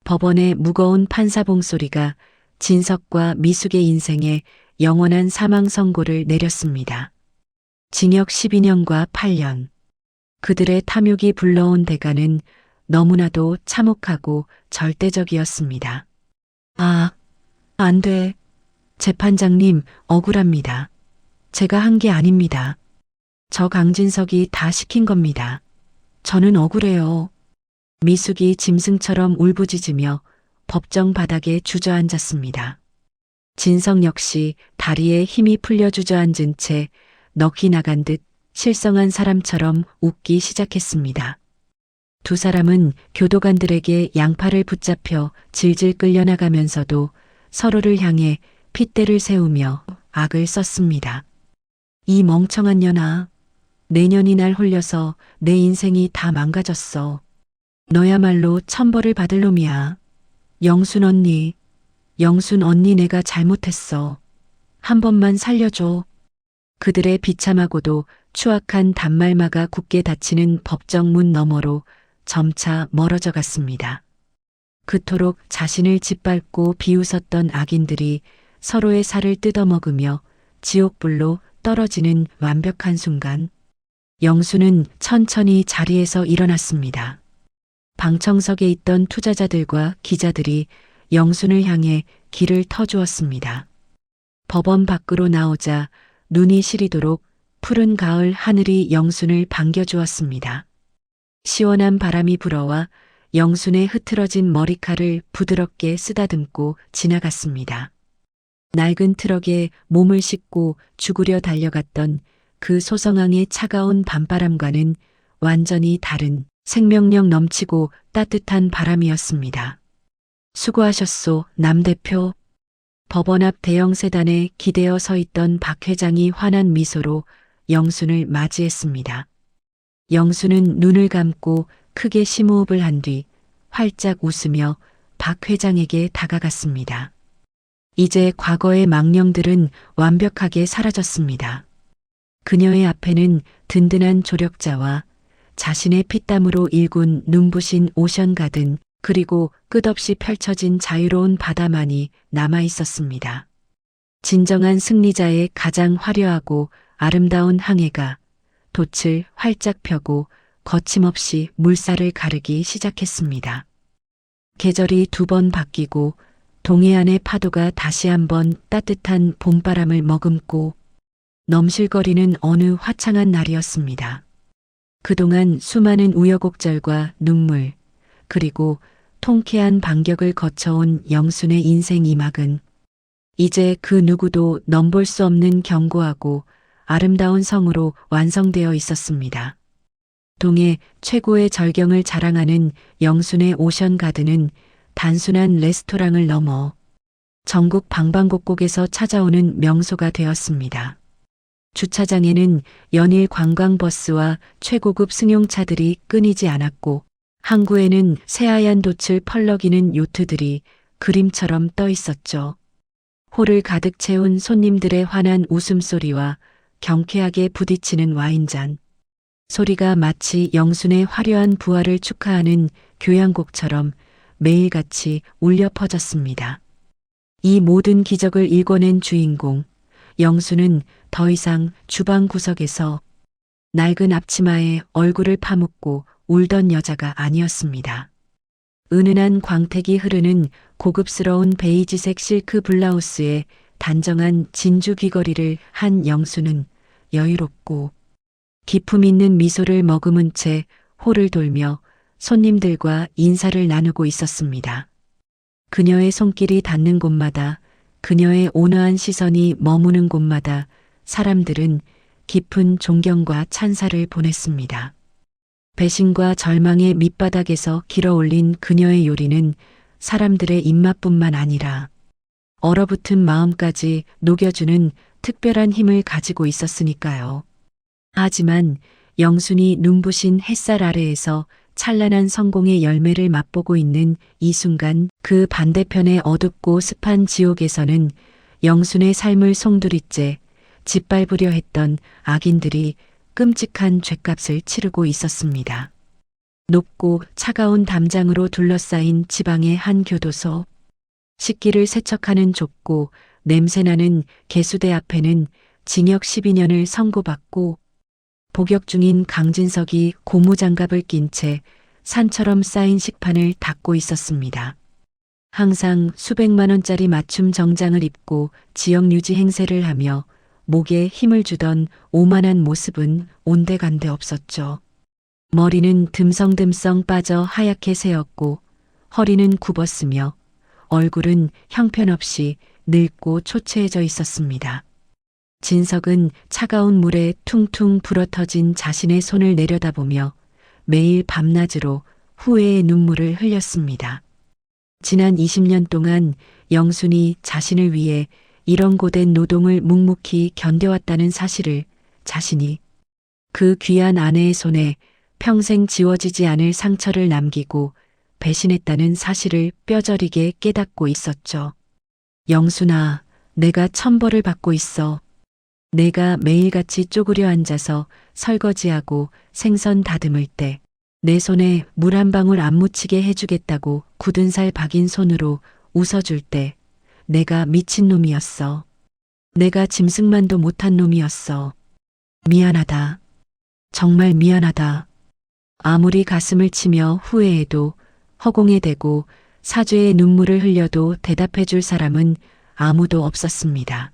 법원의 무거운 판사봉 소리가 진석과 미숙의 인생에 영원한 사망 선고를 내렸습니다. 징역 12년과 8년. 그들의 탐욕이 불러온 대가는 너무나도 참혹하고 절대적이었습니다. 아, 안 돼. 재판장님, 억울합니다. 제가 한 게 아닙니다. 저 강진석이 다 시킨 겁니다. 저는 억울해요. 미숙이 짐승처럼 울부짖으며 법정 바닥에 주저앉았습니다. 진석 역시 다리에 힘이 풀려 주저앉은 채 넋이 나간 듯 실성한 사람처럼 웃기 시작했습니다. 두 사람은 교도관들에게 양팔을 붙잡혀 질질 끌려나가면서도 서로를 향해 핏대를 세우며 악을 썼습니다. 이 멍청한 년아, 내년이 날 홀려서 내 인생이 다 망가졌어. 너야말로 천벌을 받을 놈이야. 영순 언니 내가 잘못했어. 한 번만 살려줘. 그들의 비참하고도 추악한 단말마가 굳게 닫히는 법정 문 너머로 점차 멀어져 갔습니다. 그토록 자신을 짓밟고 비웃었던 악인들이 서로의 살을 뜯어먹으며 지옥불로 떨어지는 완벽한 순간, 영수는 천천히 자리에서 일어났습니다. 방청석에 있던 투자자들과 기자들이 영순을 향해 길을 터주었습니다. 법원 밖으로 나오자 눈이 시리도록 푸른 가을 하늘이 영순을 반겨주었습니다. 시원한 바람이 불어와 영순의 흐트러진 머리칼을 부드럽게 쓰다듬고 지나갔습니다. 낡은 트럭에 몸을 싣고 죽으려 달려갔던 그 소성항의 차가운 밤바람과는 완전히 다른 생명력 넘치고 따뜻한 바람이었습니다. 수고하셨소, 남 대표. 법원 앞 대형 세단에 기대어 서 있던 박 회장이 환한 미소로 영순을 맞이했습니다. 영순은 눈을 감고 크게 심호흡을 한 뒤 활짝 웃으며 박 회장에게 다가갔습니다. 이제 과거의 망령들은 완벽하게 사라졌습니다. 그녀의 앞에는 든든한 조력자와 자신의 피땀으로 일군 눈부신 오션가든 그리고 끝없이 펼쳐진 자유로운 바다만이 남아 있었습니다. 진정한 승리자의 가장 화려하고 아름다운 항해가 돛을 활짝 펴고 거침없이 물살을 가르기 시작했습니다. 계절이 2번 바뀌고 동해안의 파도가 다시 한번 따뜻한 봄바람을 머금고 넘실거리는 어느 화창한 날이었습니다. 그동안 수많은 우여곡절과 눈물, 그리고 통쾌한 반격을 거쳐온 영순의 인생 이막은 이제 그 누구도 넘볼 수 없는 견고하고 아름다운 성으로 완성되어 있었습니다. 동해 최고의 절경을 자랑하는 영순의 오션가든은 단순한 레스토랑을 넘어 전국 방방곡곡에서 찾아오는 명소가 되었습니다. 주차장에는 연일 관광버스와 최고급 승용차들이 끊이지 않았고 항구에는 새하얀 돛을 펄럭이는 요트들이 그림처럼 떠 있었죠. 홀을 가득 채운 손님들의 환한 웃음소리와 경쾌하게 부딪히는 와인잔. 소리가 마치 영순의 화려한 부활을 축하하는 교향곡처럼 매일같이 울려 퍼졌습니다. 이 모든 기적을 일궈낸 주인공, 영순은 더 이상 주방 구석에서 낡은 앞치마에 얼굴을 파묻고 울던 여자가 아니었습니다. 은은한 광택이 흐르는 고급스러운 베이지색 실크 블라우스에 단정한 진주 귀걸이를 한 영순은 여유롭고 기품 있는 미소를 머금은 채 홀을 돌며 손님들과 인사를 나누고 있었습니다. 그녀의 손길이 닿는 곳마다, 그녀의 온화한 시선이 머무는 곳마다 사람들은 깊은 존경과 찬사를 보냈습니다. 배신과 절망의 밑바닥에서 길어올린 그녀의 요리는 사람들의 입맛뿐만 아니라 얼어붙은 마음까지 녹여주는 특별한 힘을 가지고 있었으니까요. 하지만 영순이 눈부신 햇살 아래에서 찬란한 성공의 열매를 맛보고 있는 이 순간, 그 반대편의 어둡고 습한 지옥에서는 영순의 삶을 송두리째 짓밟으려 했던 악인들이 끔찍한 죗값을 치르고 있었습니다. 높고 차가운 담장으로 둘러싸인 지방의 한 교도소. 식기를 세척하는 좁고 냄새나는 개수대 앞에는 징역 12년을 선고받고 복역 중인 강진석이 고무장갑을 낀 채 산처럼 쌓인 식판을 닦고 있었습니다. 항상 수백만 원짜리 맞춤 정장을 입고 지역 유지 행세를 하며 목에 힘을 주던 오만한 모습은 온데간데 없었죠. 머리는 듬성듬성 빠져 하얗게 새었고 허리는 굽었으며 얼굴은 형편없이 늙고 초췌해져 있었습니다. 진석은 차가운 물에 퉁퉁 불어터진 자신의 손을 내려다보며 매일 밤낮으로 후회의 눈물을 흘렸습니다. 지난 20년 동안 영순이 자신을 위해 이런 고된 노동을 묵묵히 견뎌왔다는 사실을 자신이 그 귀한 아내의 손에 평생 지워지지 않을 상처를 남기고 배신했다는 사실을 뼈저리게 깨닫고 있었죠. 영순아, 내가 천벌을 받고 있어. 내가 매일같이 쪼그려 앉아서 설거지하고 생선 다듬을 때 내 손에 물 한 방울 안 묻히게 해주겠다고 굳은 살 박인 손으로 웃어줄 때 내가 미친놈이었어. 내가 짐승만도 못한 놈이었어. 미안하다. 정말 미안하다. 아무리 가슴을 치며 후회해도 허공에 대고 사죄의 눈물을 흘려도 대답해 줄 사람은 아무도 없었습니다.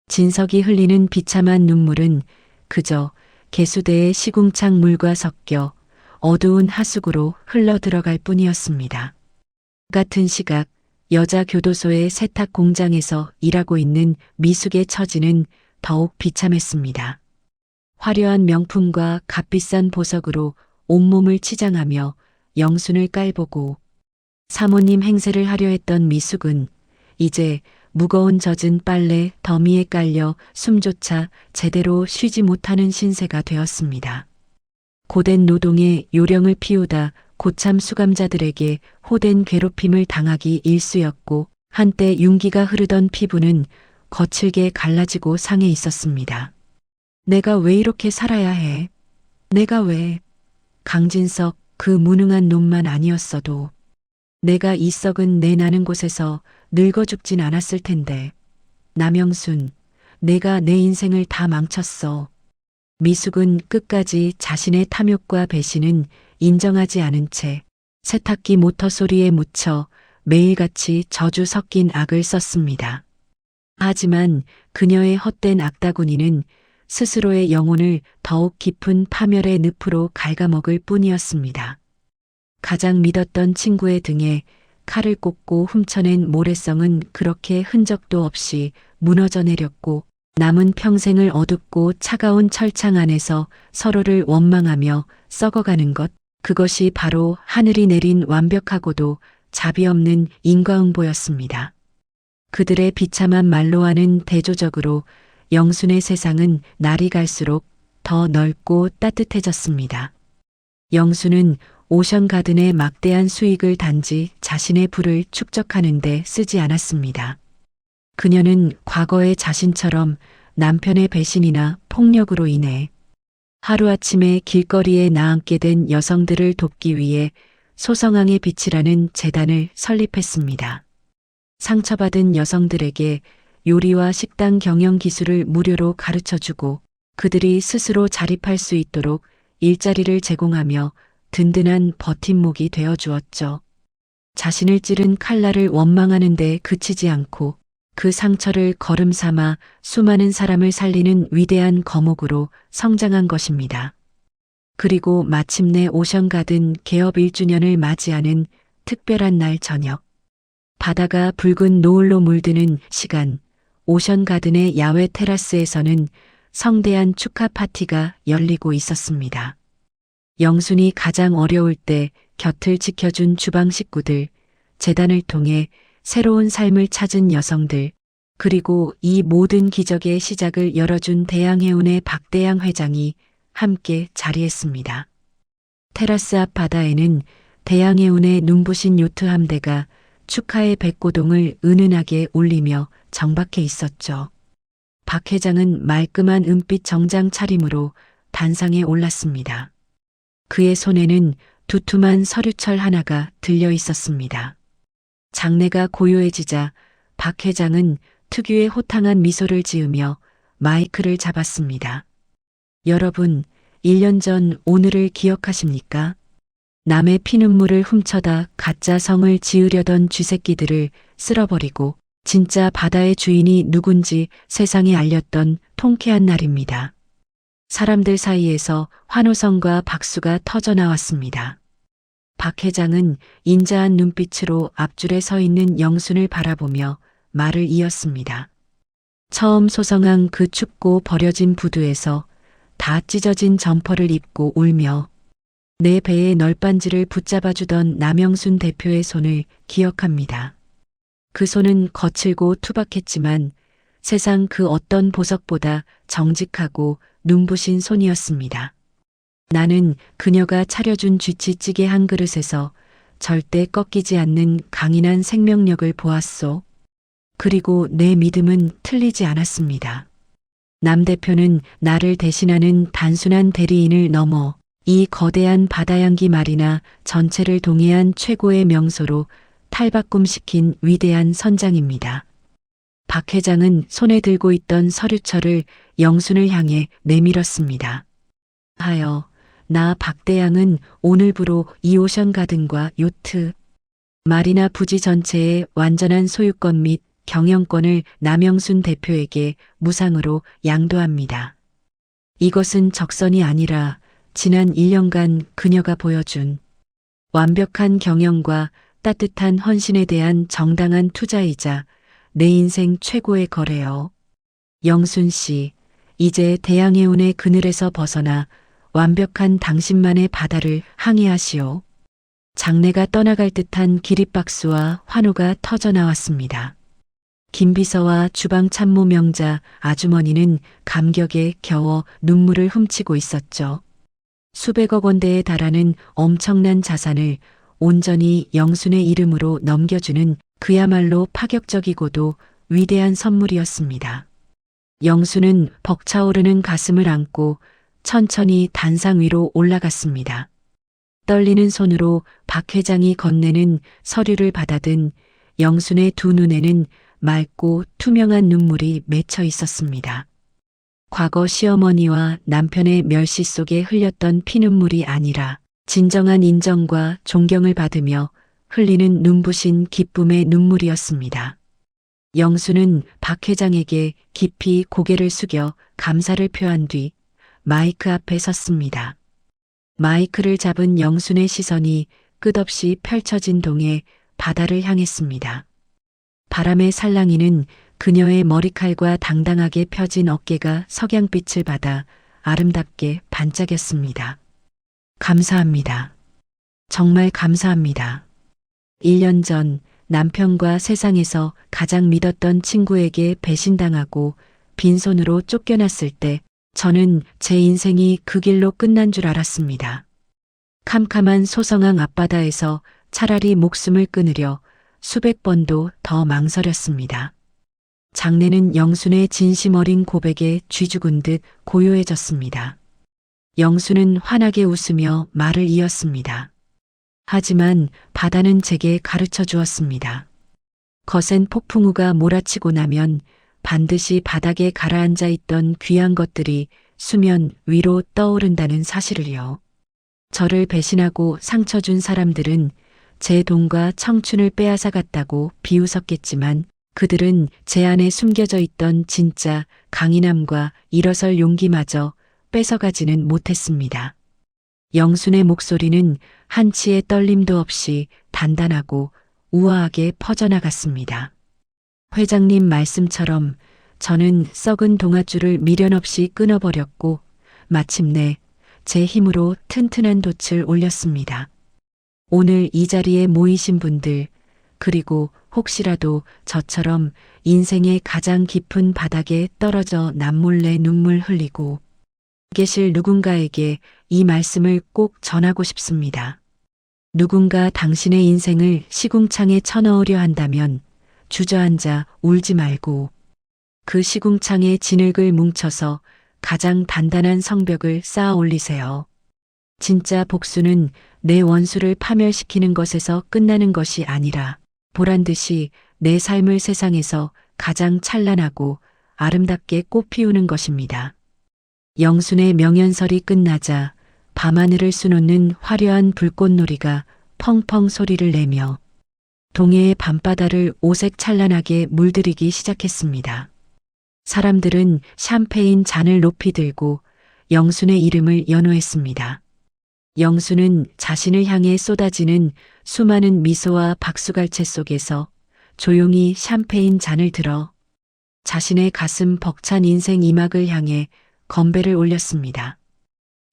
진석이 흘리는 비참한 눈물은 그저 개수대의 시궁창 물과 섞여 어두운 하수구로 흘러 들어갈 뿐이었습니다. 같은 시각 여자 교도소의 세탁 공장에서 일하고 있는 미숙의 처지는 더욱 비참했습니다. 화려한 명품과 값비싼 보석으로 온몸을 치장하며 영순을 깔보고 사모님 행세를 하려 했던 미숙은 이제 무거운 젖은 빨래 더미에 깔려 숨조차 제대로 쉬지 못하는 신세가 되었습니다. 고된 노동에 요령을 피우다 고참 수감자들에게 호된 괴롭힘을 당하기 일쑤였고 한때 윤기가 흐르던 피부는 거칠게 갈라지고 상해 있었습니다. 내가 왜 이렇게 살아야 해? 내가 왜? 강진석 그 무능한 놈만 아니었어도 내가 이 썩은 내 나는 곳에서 늙어 죽진 않았을 텐데. 남영순, 내가 내 인생을 다 망쳤어. 미숙은 끝까지 자신의 탐욕과 배신은 인정하지 않은 채 세탁기 모터 소리에 묻혀 매일같이 저주 섞인 악을 썼습니다. 하지만 그녀의 헛된 악다구니는 스스로의 영혼을 더욱 깊은 파멸의 늪으로 갉아먹을 뿐이었습니다. 가장 믿었던 친구의 등에 칼을 꽂고 훔쳐낸 모래성은 그렇게 흔적도 없이 무너져 내렸고 남은 평생을 어둡고 차가운 철창 안에서 서로를 원망하며 썩어가는 것, 그것이 바로 하늘이 내린 완벽하고도 자비 없는 인과응보였습니다. 그들의 비참한 말로와는 대조적으로 영순의 세상은 날이 갈수록 더 넓고 따뜻해졌습니다. 영순은 오션가든의 막대한 수익을 단지 자신의 부를 축적하는 데 쓰지 않았습니다. 그녀는 과거의 자신처럼 남편의 배신이나 폭력으로 인해 하루아침에 길거리에 나앉게 된 여성들을 돕기 위해 소성항의 빛이라는 재단을 설립했습니다. 상처받은 여성들에게 요리와 식당 경영 기술을 무료로 가르쳐주고 그들이 스스로 자립할 수 있도록 일자리를 제공하며 든든한 버팀목이 되어 주었죠. 자신을 찌른 칼날을 원망하는 데 그치지 않고 그 상처를 걸음 삼아 수많은 사람을 살리는 위대한 거목으로 성장한 것입니다. 그리고 마침내 오션가든 개업 1주년을 맞이하는 특별한 날 저녁. 바다가 붉은 노을로 물드는 시간, 오션가든의 야외 테라스에서는 성대한 축하 파티가 열리고 있었습니다. 영순이 가장 어려울 때 곁을 지켜준 주방 식구들, 재단을 통해 새로운 삶을 찾은 여성들, 그리고 이 모든 기적의 시작을 열어준 대양해운의 박대양 회장이 함께 자리했습니다. 테라스 앞 바다에는 대양해운의 눈부신 요트 함대가 축하의 백고동을 은은하게 울리며 정박해 있었죠. 박 회장은 말끔한 은빛 정장 차림으로 단상에 올랐습니다. 그의 손에는 두툼한 서류철 하나가 들려 있었습니다. 장내가 고요해지자 박 회장은 특유의 호탕한 미소를 지으며 마이크를 잡았습니다. 여러분, 1년 전 오늘을 기억하십니까? 남의 피눈물을 훔쳐다 가짜 성을 지으려던 쥐새끼들을 쓸어버리고 진짜 바다의 주인이 누군지 세상에 알렸던 통쾌한 날입니다. 사람들 사이에서 환호성과 박수가 터져나왔습니다. 박 회장은 인자한 눈빛으로 앞줄에 서 있는 영순을 바라보며 말을 이었습니다. 처음 소성한 그 춥고 버려진 부두에서 다 찢어진 점퍼를 입고 울며 내 배의 널빤지를 붙잡아주던 남영순 대표의 손을 기억합니다. 그 손은 거칠고 투박했지만 세상 그 어떤 보석보다 정직하고 눈부신 손이었습니다. 나는 그녀가 차려준 쥐치찌개 한 그릇에서 절대 꺾이지 않는 강인한 생명력을 보았소. 그리고 내 믿음은 틀리지 않았습니다. 남 대표는 나를 대신하는 단순한 대리인을 넘어 이 거대한 바다향기 말이나 전체를 동해안 최고의 명소로 탈바꿈시킨 위대한 선장입니다. 박 회장은 손에 들고 있던 서류철을 영순을 향해 내밀었습니다. 하여, 나 박대양은 오늘부로 이 오션 가든과 요트, 마리나 부지 전체의 완전한 소유권 및 경영권을 남영순 대표에게 무상으로 양도합니다. 이것은 적선이 아니라 지난 1년간 그녀가 보여준 완벽한 경영과 따뜻한 헌신에 대한 정당한 투자이자 내 인생 최고의 거래요. 영순 씨, 이제 대양해운의 그늘에서 벗어나 완벽한 당신만의 바다를 항해하시오. 장내가 떠나갈 듯한 기립박수와 환호가 터져 나왔습니다. 김비서와 주방 참모 명자 아주머니는 감격에 겨워 눈물을 훔치고 있었죠. 수백억 원대에 달하는 엄청난 자산을 온전히 영순의 이름으로 넘겨주는 그야말로 파격적이고도 위대한 선물이었습니다. 영순은 벅차오르는 가슴을 안고 천천히 단상 위로 올라갔습니다. 떨리는 손으로 박 회장이 건네는 서류를 받아든 영순의 두 눈에는 맑고 투명한 눈물이 맺혀 있었습니다. 과거 시어머니와 남편의 멸시 속에 흘렸던 피눈물이 아니라 진정한 인정과 존경을 받으며 흘리는 눈부신 기쁨의 눈물이었습니다. 영수는 박 회장에게 깊이 고개를 숙여 감사를 표한 뒤 마이크 앞에 섰습니다. 마이크를 잡은 영순의 시선이 끝없이 펼쳐진 동해 바다를 향했습니다. 바람의 살랑이는 그녀의 머리칼과 당당하게 펴진 어깨가 석양빛을 받아 아름답게 반짝였습니다. 감사합니다. 정말 감사합니다. 1년 전 남편과 세상에서 가장 믿었던 친구에게 배신당하고 빈손으로 쫓겨났을 때 저는 제 인생이 그 길로 끝난 줄 알았습니다. 캄캄한 소성항 앞바다에서 차라리 목숨을 끊으려 수백 번도 더 망설였습니다. 장내는 영순의 진심 어린 고백에 쥐죽은 듯 고요해졌습니다. 영순은 환하게 웃으며 말을 이었습니다. 하지만 바다는 제게 가르쳐 주었습니다. 거센 폭풍우가 몰아치고 나면 반드시 바닥에 가라앉아 있던 귀한 것들이 수면 위로 떠오른다는 사실을요. 저를 배신하고 상처 준 사람들은 제 돈과 청춘을 빼앗아 갔다고 비웃었겠지만 그들은 제 안에 숨겨져 있던 진짜 강인함과 일어설 용기마저 뺏어가지는 못했습니다. 영순의 목소리는 한치의 떨림도 없이 단단하고 우아하게 퍼져나갔습니다. 회장님 말씀처럼 저는 썩은 동아줄을 미련 없이 끊어버렸고 마침내 제 힘으로 튼튼한 돛을 올렸습니다. 오늘 이 자리에 모이신 분들, 그리고 혹시라도 저처럼 인생의 가장 깊은 바닥에 떨어져 남몰래 눈물 흘리고 계실 누군가에게 이 말씀을 꼭 전하고 싶습니다. 누군가 당신의 인생을 시궁창에 쳐넣으려 한다면 주저앉아 울지 말고 그 시궁창에 진흙을 뭉쳐서 가장 단단한 성벽을 쌓아 올리세요. 진짜 복수는 내 원수를 파멸시키는 것에서 끝나는 것이 아니라 보란듯이 내 삶을 세상에서 가장 찬란하고 아름답게 꽃피우는 것입니다. 영순의 명연설이 끝나자 밤하늘을 수놓는 화려한 불꽃놀이가 펑펑 소리를 내며 동해의 밤바다를 오색 찬란하게 물들이기 시작했습니다. 사람들은 샴페인 잔을 높이 들고 영순의 이름을 연호했습니다. 영순은 자신을 향해 쏟아지는 수많은 미소와 박수갈채 속에서 조용히 샴페인 잔을 들어 자신의 가슴 벅찬 인생 이막을 향해 건배를 올렸습니다.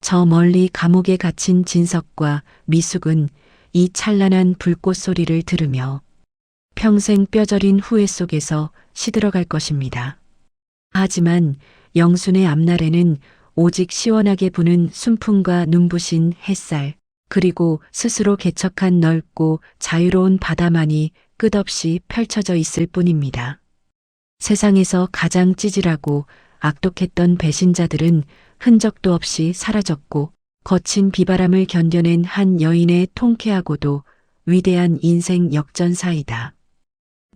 저 멀리 감옥에 갇힌 진석과 미숙은 이 찬란한 불꽃 소리를 들으며 평생 뼈저린 후회 속에서 시들어갈 것입니다. 하지만 영순의 앞날에는 오직 시원하게 부는 순풍과 눈부신 햇살, 그리고 스스로 개척한 넓고 자유로운 바다만이 끝없이 펼쳐져 있을 뿐입니다. 세상에서 가장 찌질하고 악독했던 배신자들은 흔적도 없이 사라졌고 거친 비바람을 견뎌낸 한 여인의 통쾌하고도 위대한 인생 역전사이다.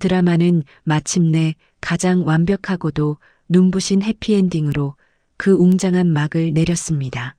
드라마는 마침내 가장 완벽하고도 눈부신 해피엔딩으로 그 웅장한 막을 내렸습니다.